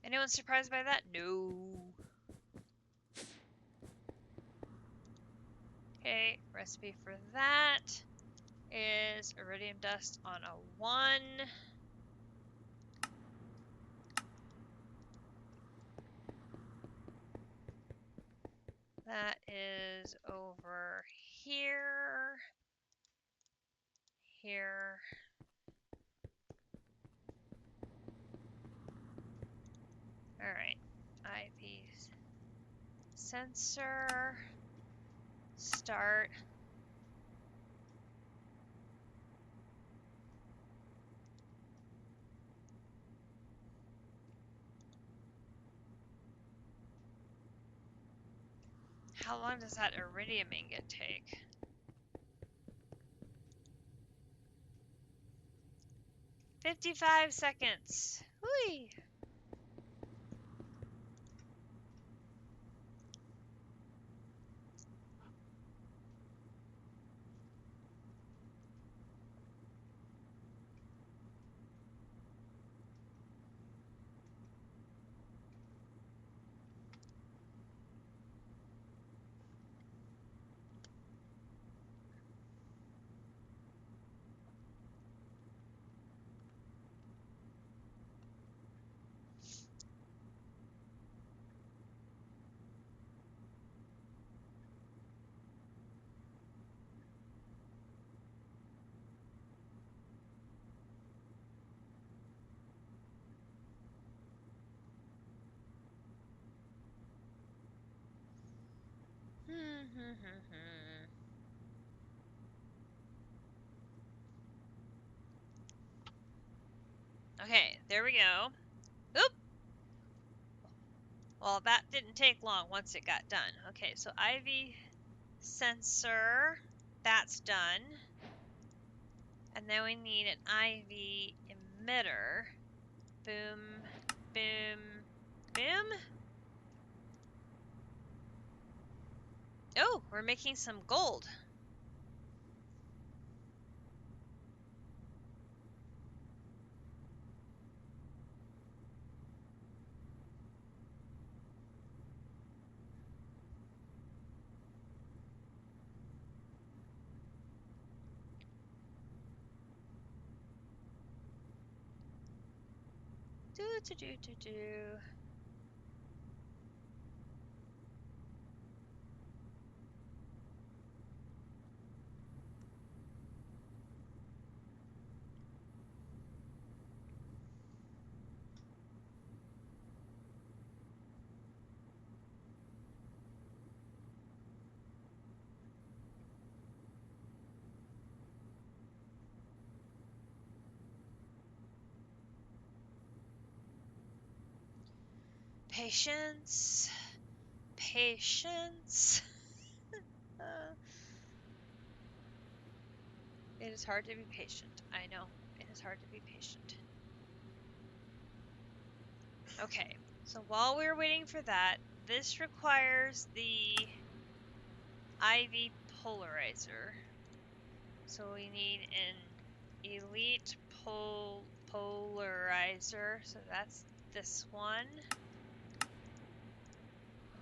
Anyone surprised by that? No. Okay, recipe for that is iridium dust on a 1. That is over here, here. All right, IV sensor, start. How long does that iridium ingot take? 55 seconds. Whee! Okay, there we go. Oop! Well, that didn't take long once it got done. Okay, so IV sensor, that's done. And then we need an IV emitter. Boom, boom, boom. Oh, we're making some gold. Do do do do do. Patience. Patience. Uh, it is hard to be patient. I know. It is hard to be patient. Okay, so while we're waiting for that, this requires the IV polarizer. So we need an elite polarizer. So that's this one.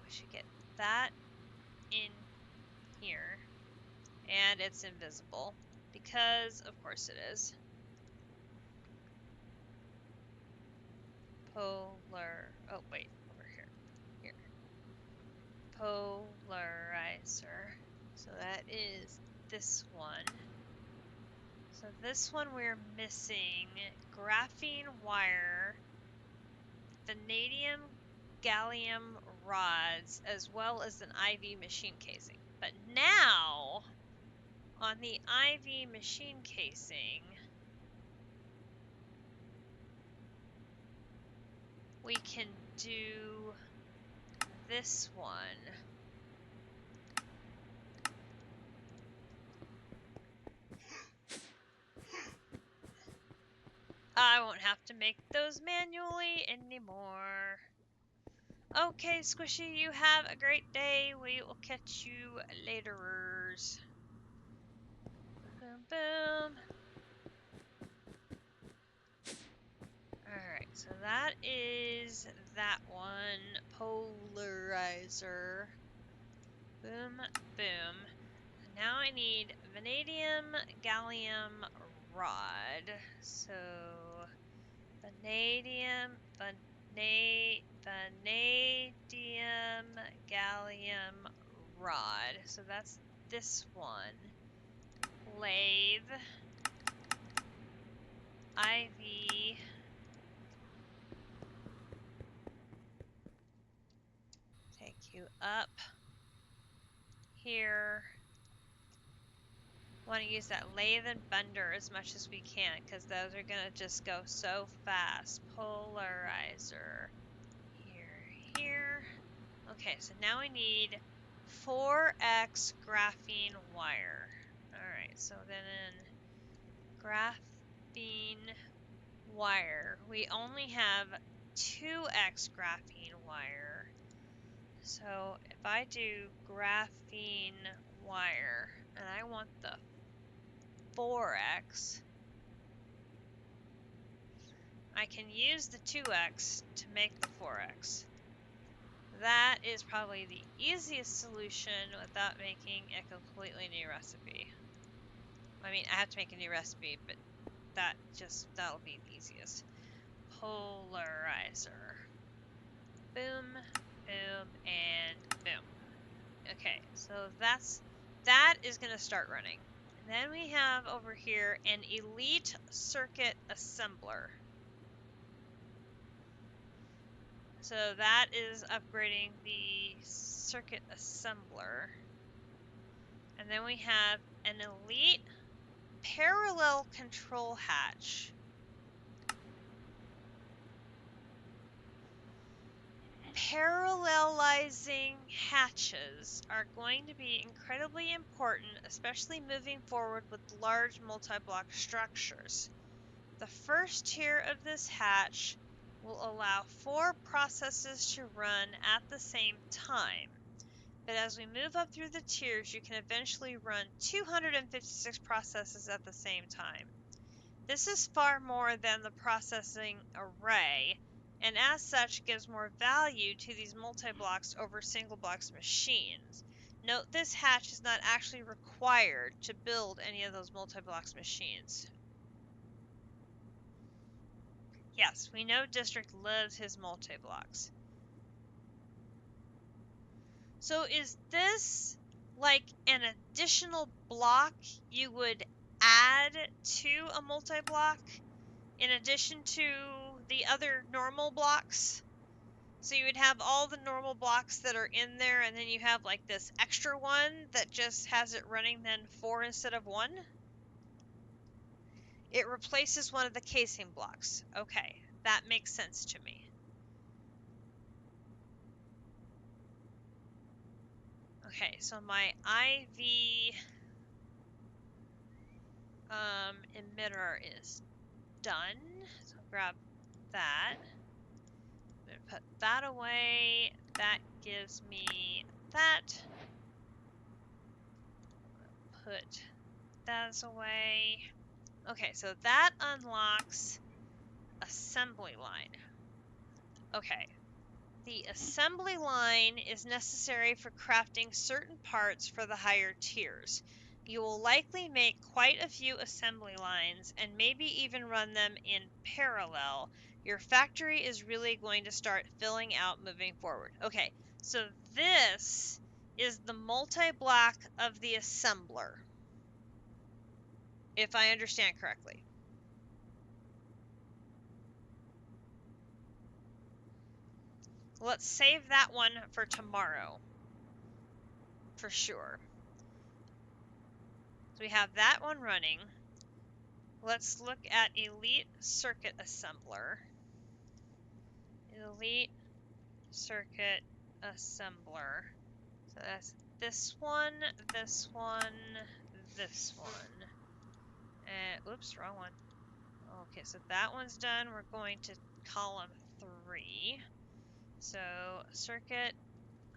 We should get that in here. And it's invisible. Because, of course, it is. Polar. Oh, wait. Over here. Here. Polarizer. So that is this one. So this one we're missing graphene wire, vanadium gallium rods, as well as an IV machine casing. But now, on the IV machine casing, we can do this one. I won't have to make those manually anymore. Okay, Squishy, you have a great day. We will catch you laterers. Boom, boom. Alright, so that is that one. Polarizer. Boom, boom. now I need vanadium gallium rod. So vanadium, vanadium gallium rod. So that's this one. Lathe, IV, take you up here. Want to use that lathe and bender as much as we can because those are going to just go so fast. Polarizer here, here. Okay, so now we need 4x graphene wire. Alright, so then in graphene wire, we only have 2x graphene wire. So if I do graphene wire and I want the 4x, I can use the 2x to make the 4x. That is probably the easiest solution without making a completely new recipe. I mean, I have to make a new recipe, but that'll be the easiest. Polarizer. Boom, boom, and boom. Okay, so that is going to start running. And then we have over here an elite circuit assembler. So that is upgrading the circuit assembler. And then we have an elite parallel control hatch. Parallelizing hatches are going to be incredibly important, especially moving forward with large multi-block structures. The first tier of this hatch will allow 4 processes to run at the same time. But as we move up through the tiers, you can eventually run 256 processes at the same time. This is far more than the processing array, and as such gives more value to these multi-blocks over single-blocks machines. Note this hatch is not actually required to build any of those multi-blocks machines. Yes, we know District loves his multi-blocks. So is this like an additional block you would add to a multi-block in addition to the other normal blocks? So you would have all the normal blocks that are in there, and then you have like this extra one that just has it running then 4 instead of 1? It replaces one of the casing blocks. Okay, that makes sense to me. Okay, so my IV emitter is done. So I'll grab that. I'm going to put that away. That gives me that. Put that away. Okay, so that unlocks assembly line. Okay, the assembly line is necessary for crafting certain parts for the higher tiers. You will likely make quite a few assembly lines and maybe even run them in parallel. Your factory is really going to start filling out moving forward. Okay, so this is the multi-block of the assembler, if I understand correctly. Let's save that one for tomorrow, for sure. So we have that one running. Let's look at Elite Circuit Assembler. Elite Circuit Assembler. So that's this one, this one, this one. Oops, wrong one. Okay, so that one's done. We're going to column 3. So Circuit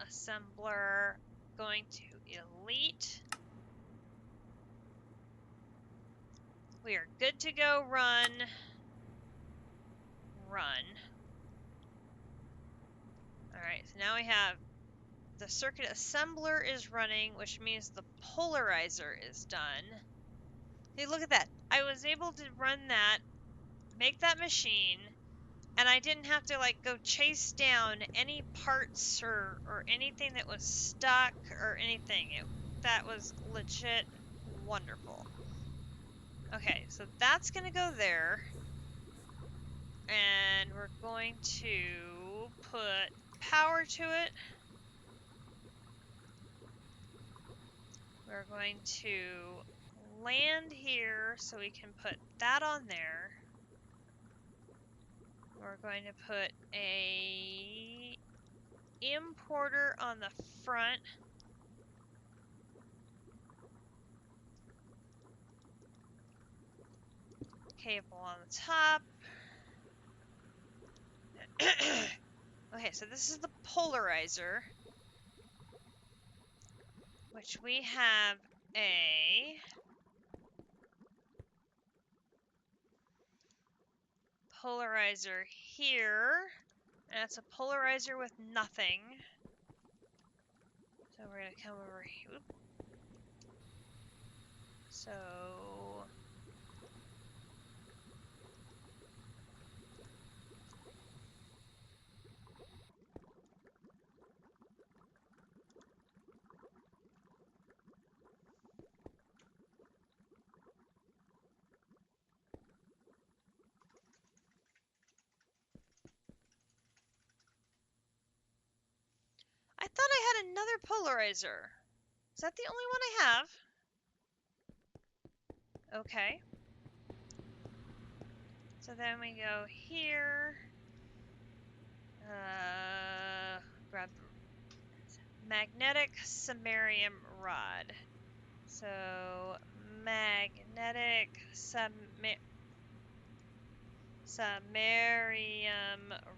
Assembler, going to Elite. We are good to go. Run. Run. Alright, so now we have the circuit assembler is running, which means the polarizer is done. Hey, look at that. I was able to run that, make that machine, and I didn't have to like go chase down any parts or anything that was stuck or anything. That was legit wonderful. Okay, so that's gonna go there, and we're going to put power to it. We're going to land here so we can put that on there. We're going to put a importer on the front. Cable on the top. Okay, so this is the polarizer, which we have a polarizer here, and it's a polarizer with nothing. So we're gonna come over here. Oop. So I thought I had another polarizer. Is that the only one I have? Okay. So then we go here. Grab magnetic samarium rod. So magnetic samarium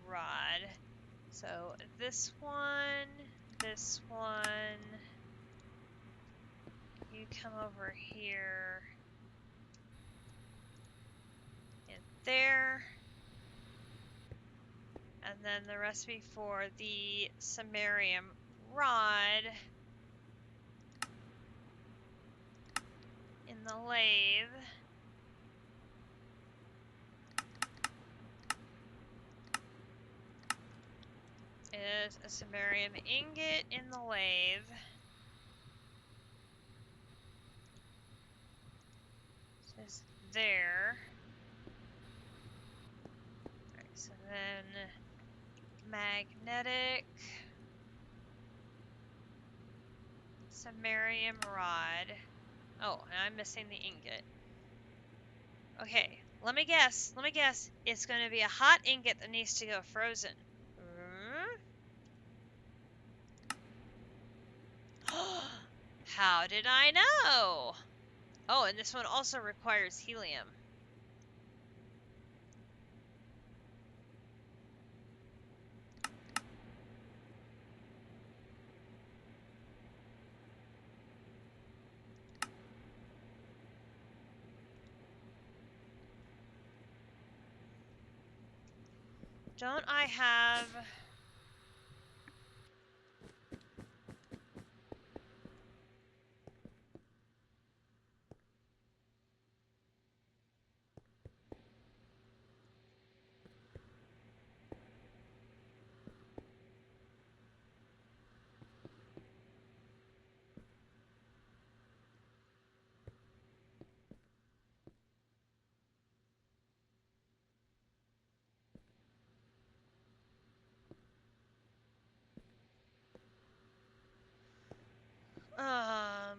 rod. So this one, you come over here and there. And then the recipe for the samarium rod in the lathe is a samarium ingot in the lathe. Just there. Alright, so then magnetic samarium rod. Oh, and I'm missing the ingot. Okay, let me guess. It's going to be a hot ingot that needs to go frozen. How did I know? Oh, and this one also requires helium. Don't I have... Um...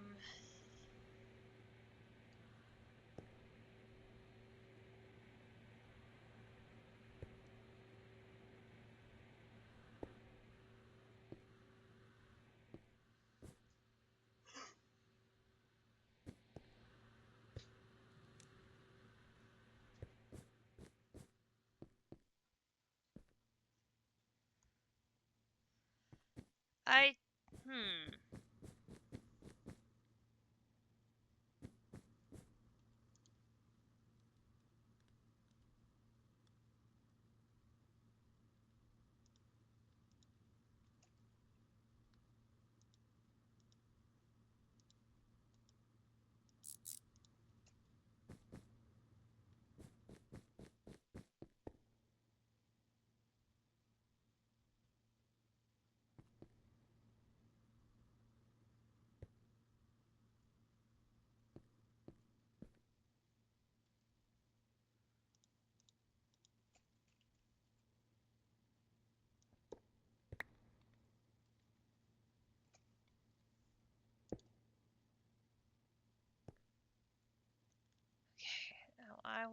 I... Hmm.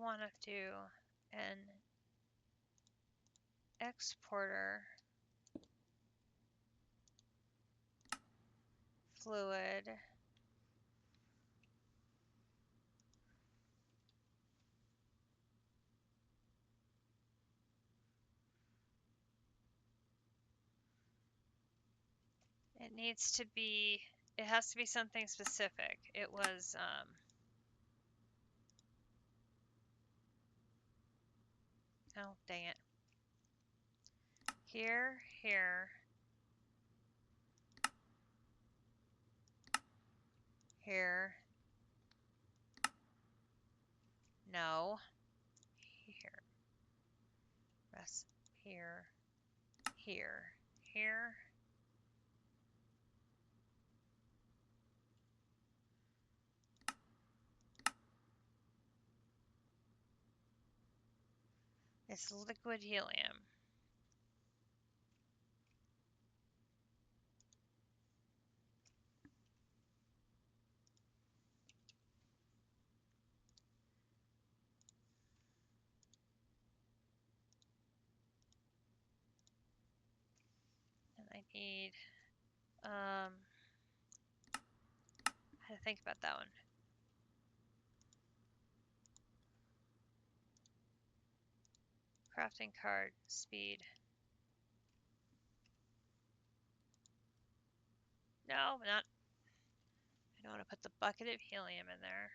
want to do an exporter fluid it needs to be it has to be something specific. It was oh dang it. Here, here, no, here, rest, here, here. It's liquid helium. And I need, I had to think about that one. Crafting card, speed. No, not, I don't want to put the bucket of helium in there.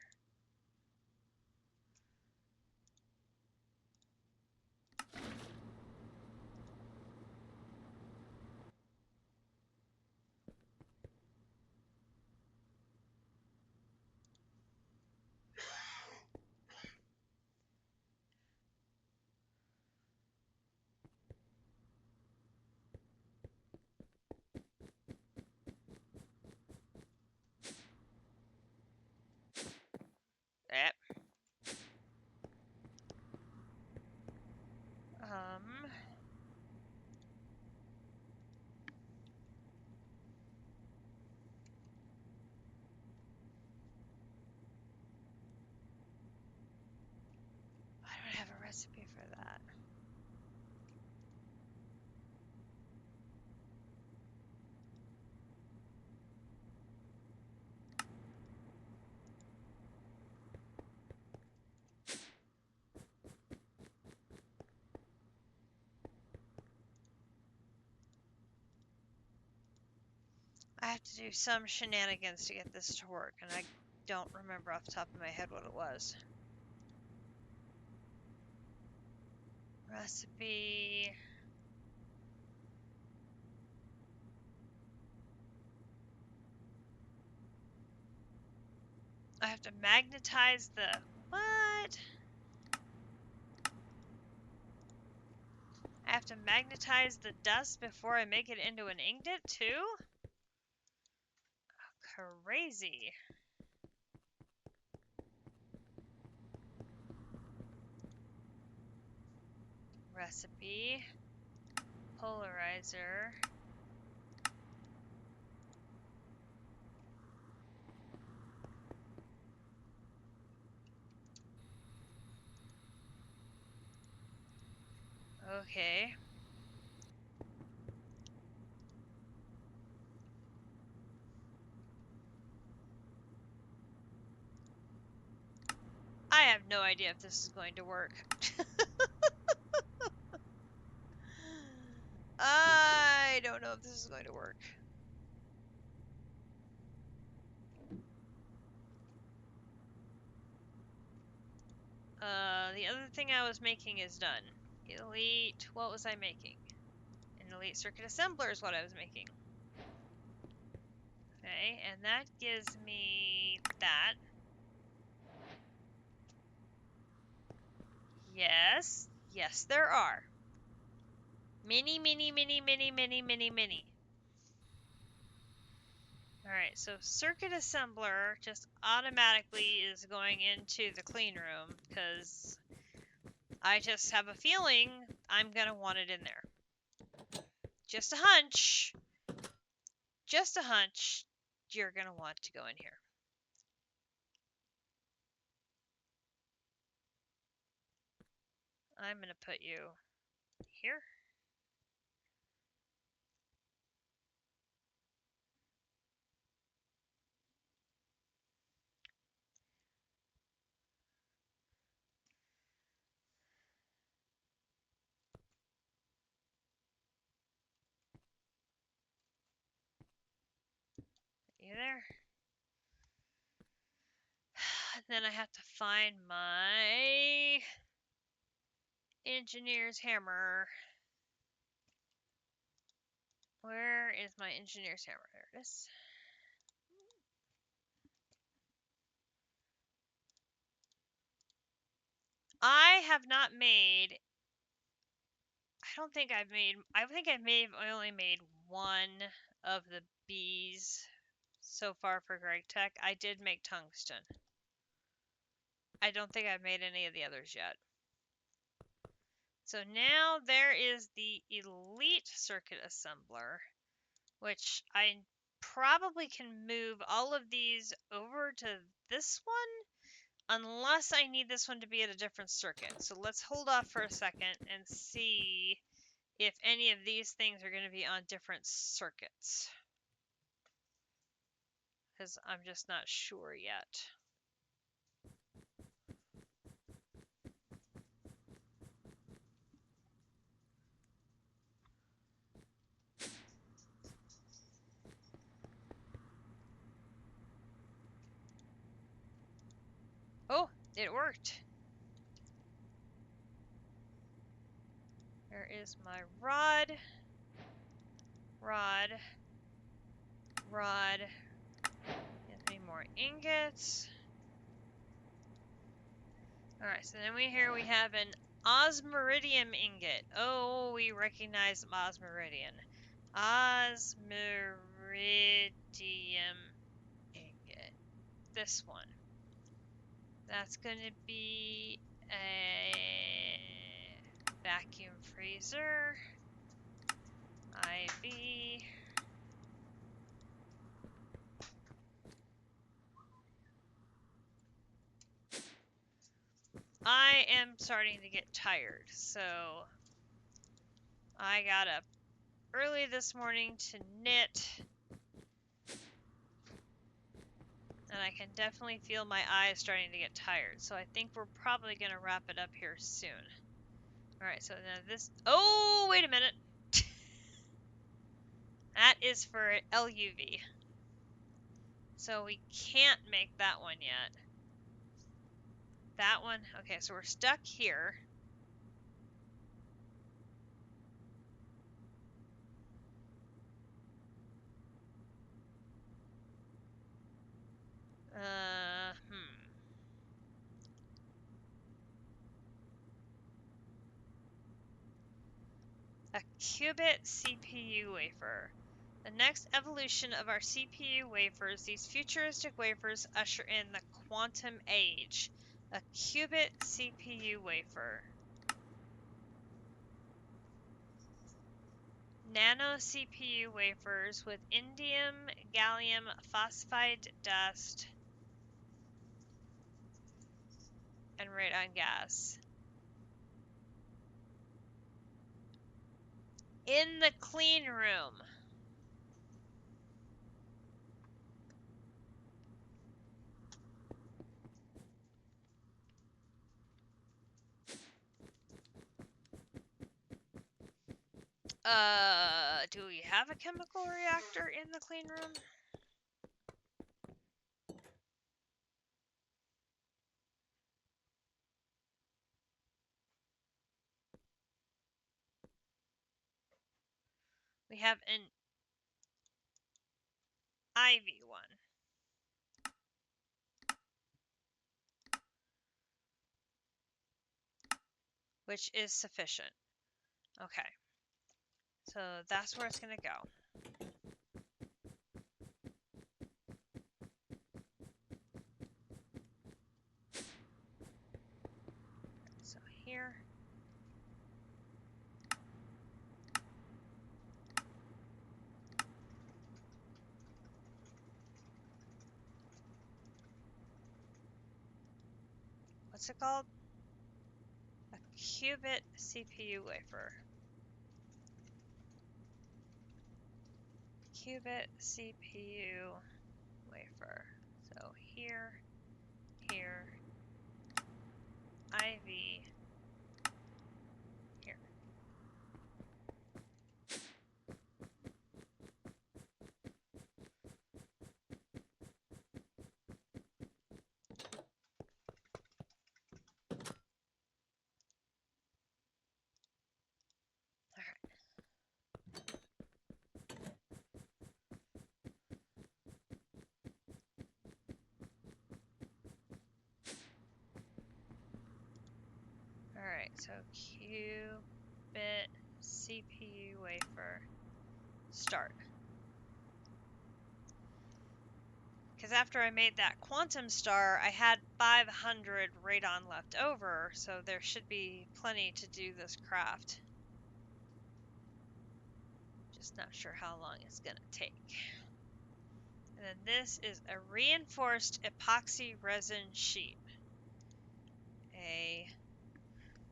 Yep. Um, I don't have a recipe for that. I have to do some shenanigans to get this to work, and I don't remember off the top of my head what it was. Recipe. I have to magnetize the what? I have to magnetize the dust before I make it into an ingot too? Crazy. Recipe. Polarizer. Okay. I have no idea if this is going to work. I don't know if this is going to work. The other thing I was making is done. Elite, what was I making? An elite circuit assembler is what I was making. Okay, and that gives me that. Yes, yes there are. Many, many, many, many, many, many, many. Alright, so circuit assembler just automatically is going into the clean room because I just have a feeling I'm going to want it in there. Just a hunch. Just a hunch. You're going to want to go in here. I'm going to put you here. You there? And then I have to find my engineer's hammer. Where is my engineer's hammer? There it is. I have not made. I don't think I've made. I think I only made one of the bees so far for Gregtech. I did make tungsten. I don't think I've made any of the others yet. So now there is the Elite Circuit Assembler, which I probably can move all of these over to this one, unless I need this one to be at a different circuit. So let's hold off for a second and see if any of these things are going to be on different circuits, because I'm just not sure yet. Oh, it worked. There is my rod, rod, rod. Give me more ingots. Alright, so then we have an osmiridium ingot. Oh, we recognize osmiridium. Osmiridium ingot. This one. That's going to be a vacuum freezer. IV. I am starting to get tired, so I got up early this morning to knit, and I can definitely feel my eyes starting to get tired, so I think we're probably going to wrap it up here soon. Alright, so now this... Oh, wait a minute! That is for LuV. So we can't make that one yet. That one... Okay, so we're stuck here. A qubit CPU wafer. The next evolution of our CPU wafers, these futuristic wafers usher in the quantum age. A qubit CPU wafer. Nano CPU wafers with indium gallium phosphide dust and radon gas. In the clean room. Do we have a chemical reactor in the clean room? We have an IV one. Which is sufficient. Okay. So that's where it's going to go. So here. What's it called? A qubit CPU wafer. Qubit CPU wafer. So here, here, IV, here. Alright, so qubit CPU wafer. Start. Because after I made that quantum star, I had 500 radon left over, so there should be plenty to do this craft. Just not sure how long it's going to take. And then this is a reinforced epoxy resin sheet. A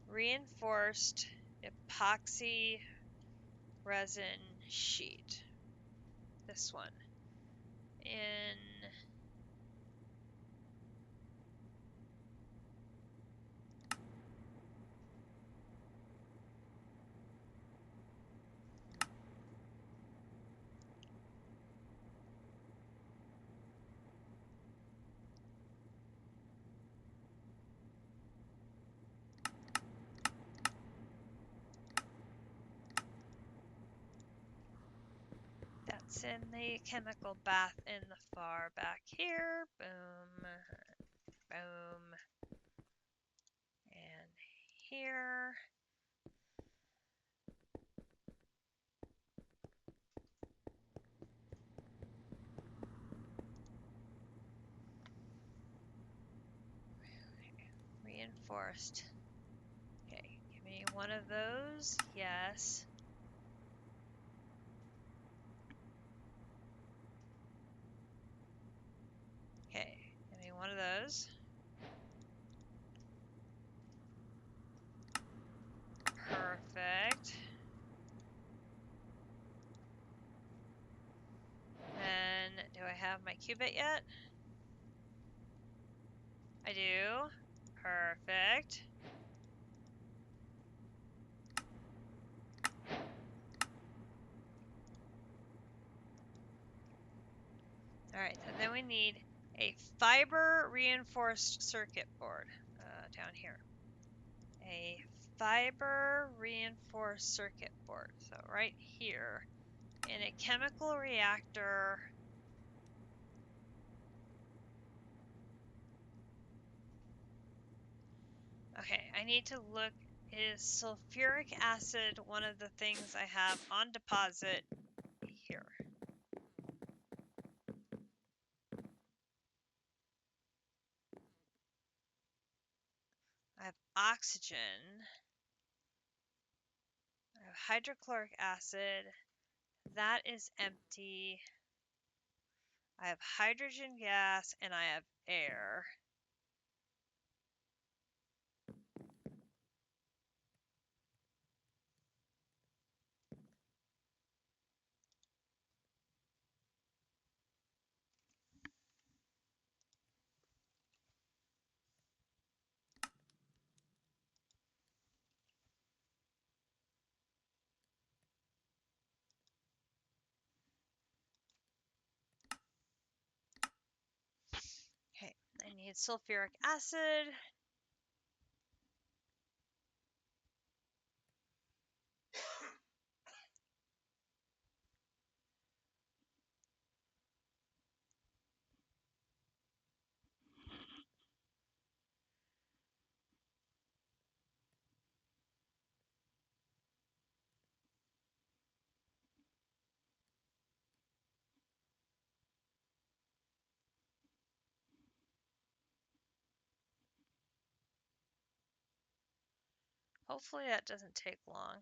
reinforced epoxy resin sheet. This one. In That's in the chemical bath in the far back here. Boom, boom, and here. Reinforced. Okay, give me one of those. Yes. Okay, give me one of those. Perfect. And do I have my qubit yet? I do. Perfect. Alright, and then we need a fiber reinforced circuit board down here. A fiber reinforced circuit board. So right here in a chemical reactor. Okay, I need to look. Is sulfuric acid one of the things I have on deposit here? I have oxygen. I have hydrochloric acid. That is empty. I have hydrogen gas and I have air. Okay, I need sulfuric acid. Hopefully that doesn't take long.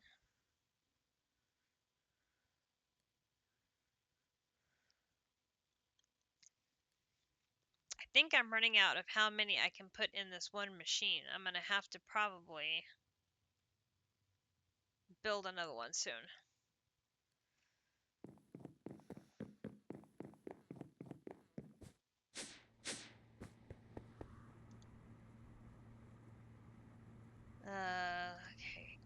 I think I'm running out of how many I can put in this one machine. I'm going to have to probably build another one soon. Okay.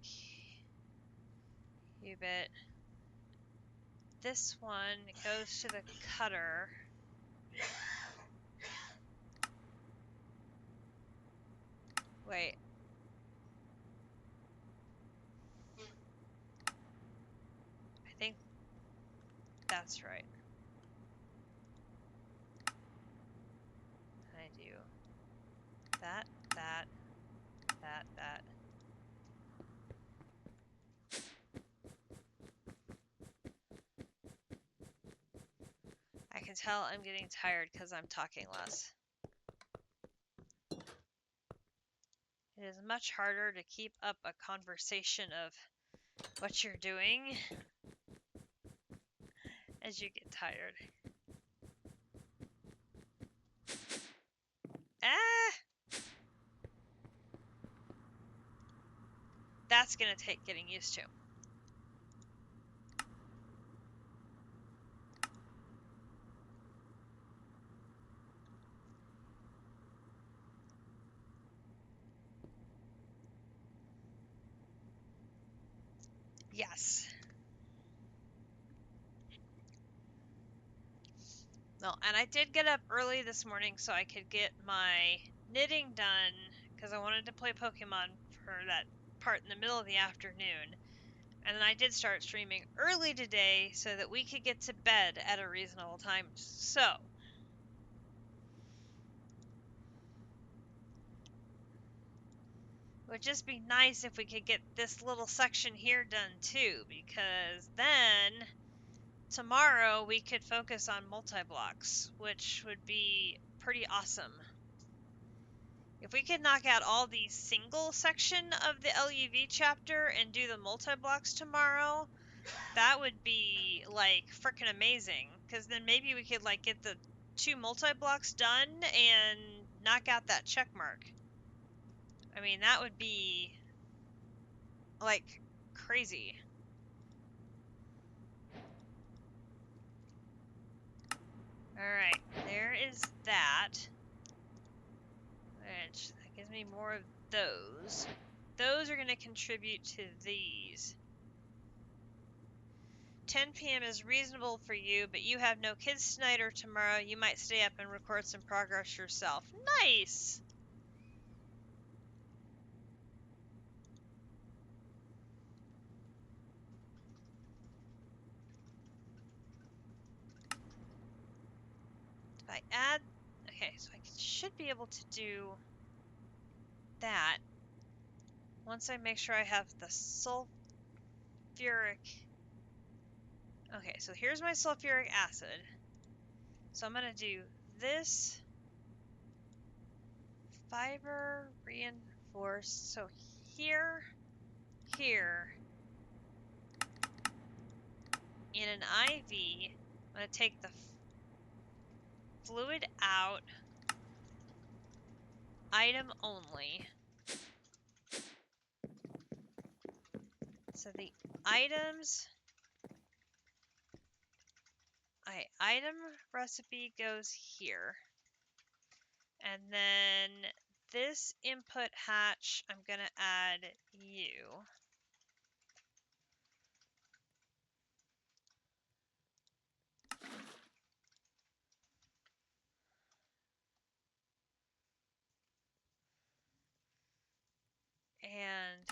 Qubit. This one goes to the cutter. Wait. I think that's right. I do that, that, that. I can tell I'm getting tired because I'm talking less. It is much harder to keep up a conversation of what you're doing as you get tired. Ah! That's gonna take getting used to. Yes. No, and I did get up early this morning so I could get my knitting done because I wanted to play Pokemon for that part in the middle of the afternoon. And then I did start streaming early today so that we could get to bed at a reasonable time. So, it would just be nice if we could get this little section here done too, because then tomorrow we could focus on multi-blocks, which would be pretty awesome. If we could knock out all the single section of the LuV chapter and do the multi-blocks tomorrow, that would be like freaking amazing. Because then maybe we could like get the 2 multi-blocks done and knock out that check mark. I mean, that would be like crazy. Alright, there is that. Which, that gives me more of those. Those are going to contribute to these. 10 p.m. is reasonable for you, but you have no kids tonight or tomorrow. You might stay up and record some progress yourself. Nice! If I add... Okay, so I should be able to do that once I make sure I have the sulfuric... Okay, so here's my sulfuric acid. So I'm going to do this fiber reinforced. So here, here, in an IV, I'm going to take the fluid out, item only. So the items, item recipe goes here. And then this input hatch, I'm going to add you. And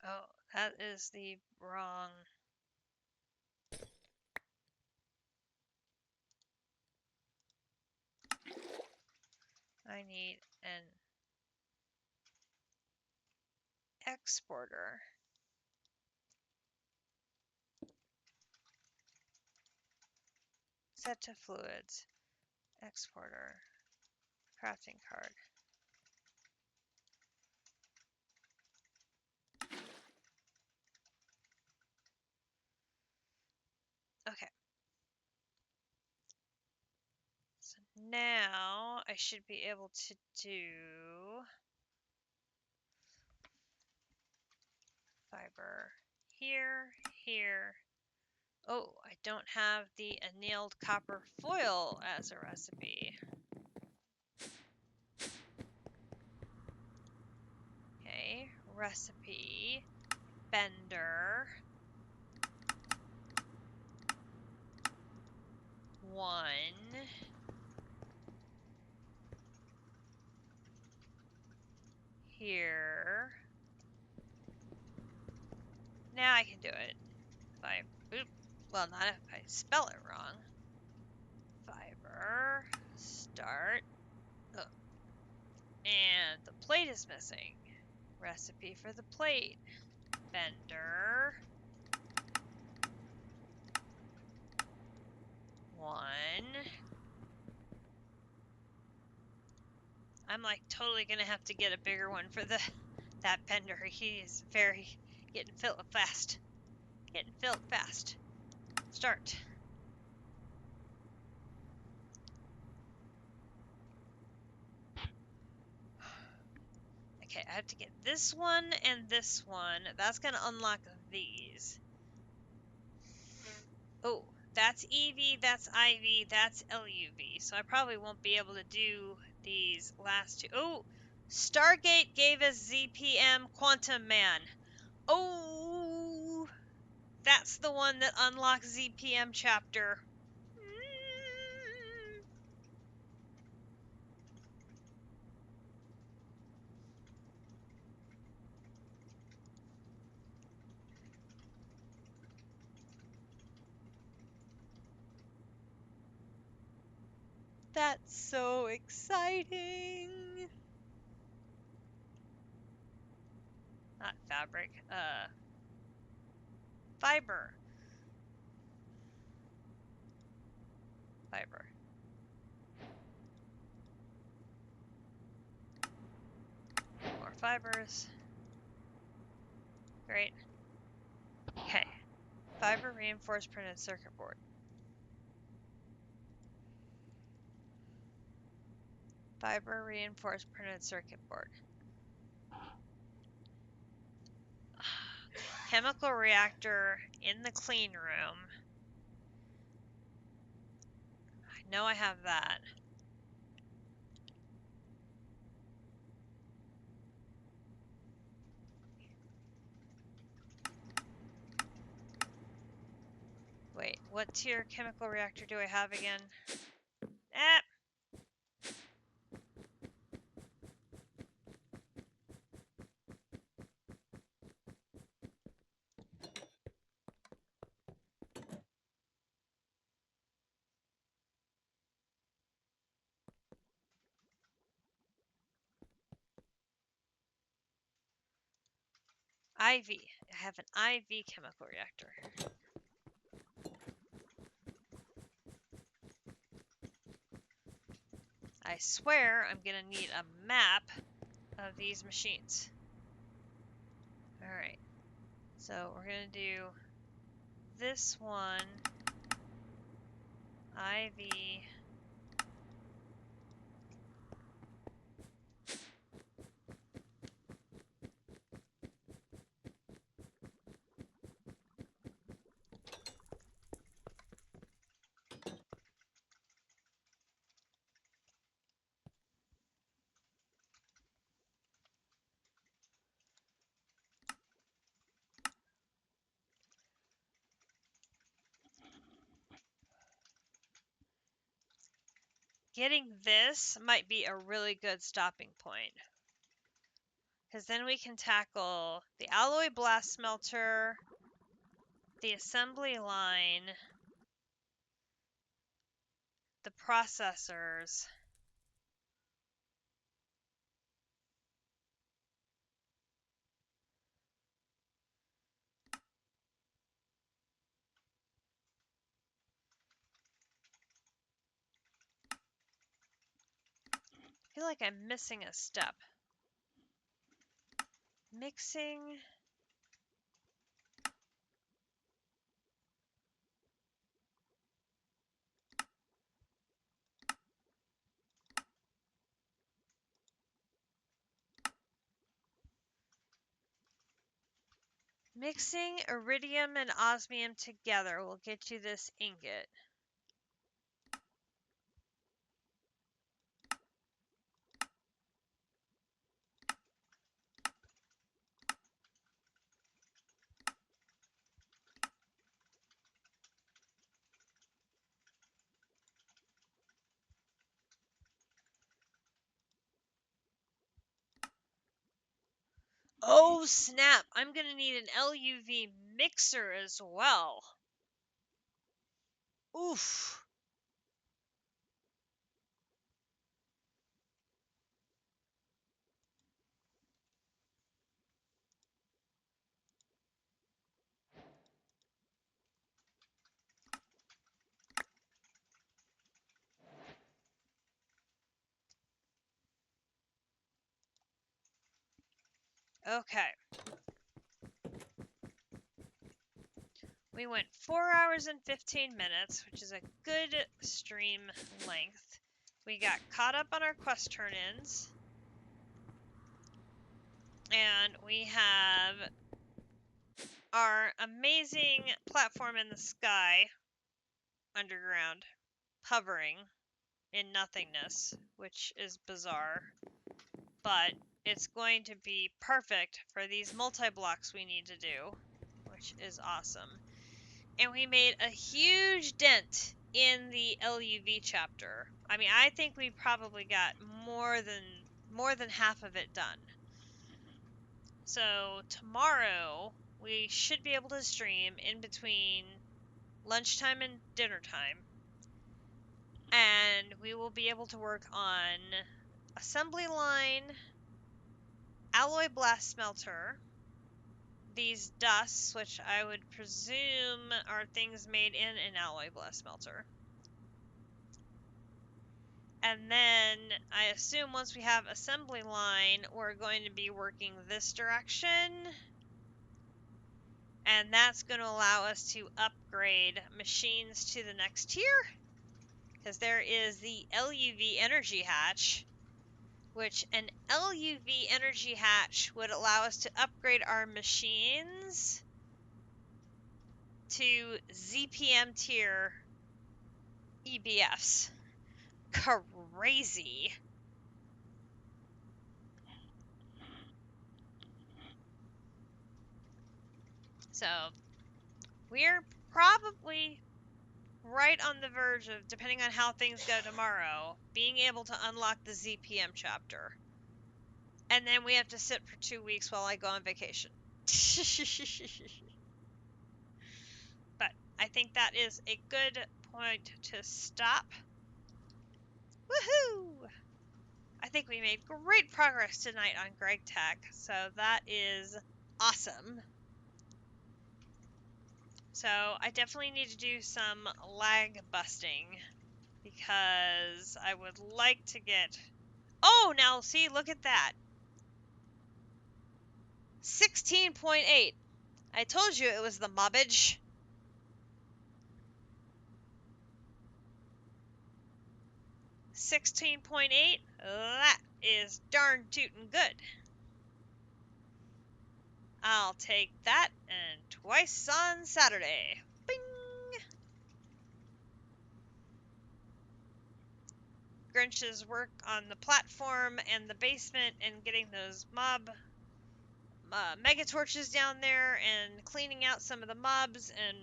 oh, that is the wrong. I need an exporter. Set to fluids. Exporter. Crafting card. Okay. So now I should be able to do fiber here, here. Oh, I don't have the annealed copper foil as a recipe. Okay, recipe, bender, 1, here. Now I can do it. If I, oop, well, not if I spell it wrong. Fiber, start, oh, and the plate is missing. Recipe for the plate, bender, 1. I'm like totally gonna have to get a bigger one for that bender. He is very getting filled fast. Getting filled fast. Start. Okay, I have to get this one and this one. That's gonna unlock these. Oh, that's EV, that's IV, that's LUV. So I probably won't be able to do these last two. Oh, Stargate gave us ZPM Quantum Man. Oh, that's the one that unlocks ZPM chapter. That's so exciting. Not fabric, fiber. Fiber. More fibers. Great. Okay. Fiber reinforced printed circuit board. Fiber reinforced printed circuit board. Chemical reactor in the clean room. I know I have that. Wait, what tier chemical reactor do I have again? Ah! IV. I have an IV chemical reactor. I swear I'm gonna need a map of these machines. Alright. So we're gonna do this one, IV. Getting this might be a really good stopping point. Because then we can tackle the alloy blast smelter, the assembly line, the processors. I feel like I'm missing a step. Mixing. Mixing iridium and osmium together will get you this ingot. Oh snap, I'm gonna need an LUV mixer as well. Oof. Okay. We went 4 hours and 15 minutes, which is a good stream length. We got caught up on our quest turn-ins. And we have our amazing platform in the sky underground, hovering in nothingness, which is bizarre. But it's going to be perfect for these multi-blocks we need to do, which is awesome. And we made a huge dent in the LUV chapter. I mean, I think we probably got more than half of it done. So tomorrow we should be able to stream in between lunchtime and dinner time. And we will be able to work on assembly line, alloy blast smelter, these dusts, which I would presume are things made in an alloy blast smelter. And then I assume once we have assembly line, we're going to be working this direction. And that's going to allow us to upgrade machines to the next tier. Because there is the LUV energy hatch, which an LUV energy hatch would allow us to upgrade our machines to ZPM tier EBFs. Crazy. So we're probably right on the verge of, depending on how things go tomorrow, being able to unlock the ZPM chapter. And then we have to sit for 2 weeks while I go on vacation. But I think that is a good point to stop. Woohoo! I think we made great progress tonight on Gregtech, so that is awesome. So I definitely need to do some lag busting because I would like to get... Oh, now see, look at that. 16.8. I told you it was the mobbage. 16.8. That is darn tootin' good. I'll take that and twice on Saturday. Bing! Grinch's work on the platform and the basement and getting those mega torches down there and cleaning out some of the mobs and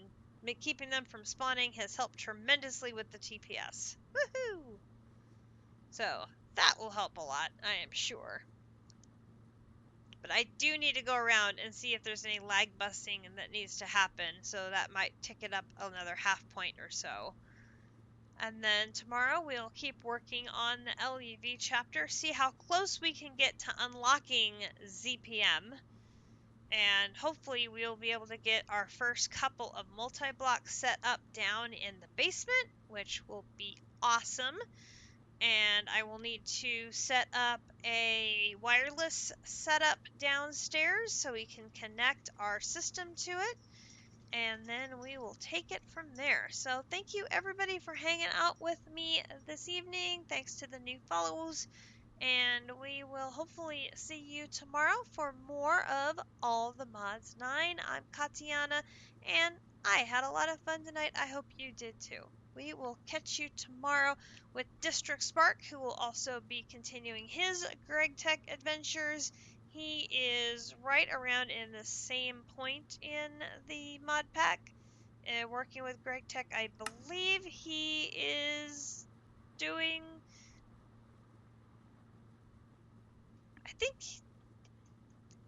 keeping them from spawning has helped tremendously with the TPS. Woohoo! So that will help a lot, I am sure. But I do need to go around and see if there's any lag busting that needs to happen, so that might tick it up another half point or so. And then tomorrow we'll keep working on the LUV chapter, see how close we can get to unlocking ZPM. And hopefully we'll be able to get our first couple of multi-blocks set up down in the basement, which will be awesome. and I will need to set up a wireless setup downstairs so we can connect our system to it, and then we will take it from there. So thank you everybody for hanging out with me this evening. Thanks to the new follows, and we will hopefully see you tomorrow for more of All the Mods 9. I'm Katiana, and I had a lot of fun tonight. I hope you did too. We will catch you tomorrow with District Spark, who will also be continuing his Gregtech adventures. He is right around in the same point in the mod pack, working with Gregtech. I believe he is doing. I think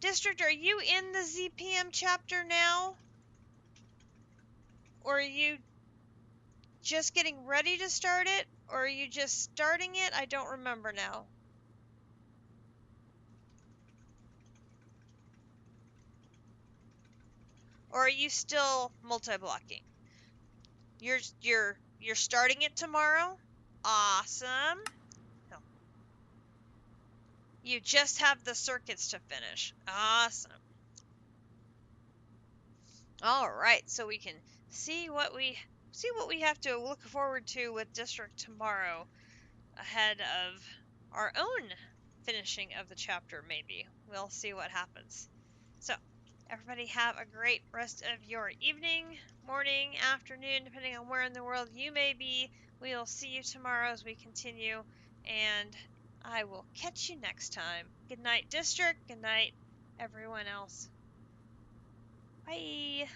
District, are you in the ZPM chapter now? Or are you just getting ready to start it? Or are you just starting it? I don't remember now. Or are you still multi-blocking? You're starting it tomorrow? Awesome. You just have the circuits to finish. Awesome. All right, so we can see what we have to look forward to with District tomorrow, ahead of our own finishing of the chapter, maybe. We'll see what happens. So, everybody have a great rest of your evening, morning, afternoon, depending on where in the world you may be. We'll see you tomorrow as we continue, and I will catch you next time. Good night, District. Good night, everyone else. Bye.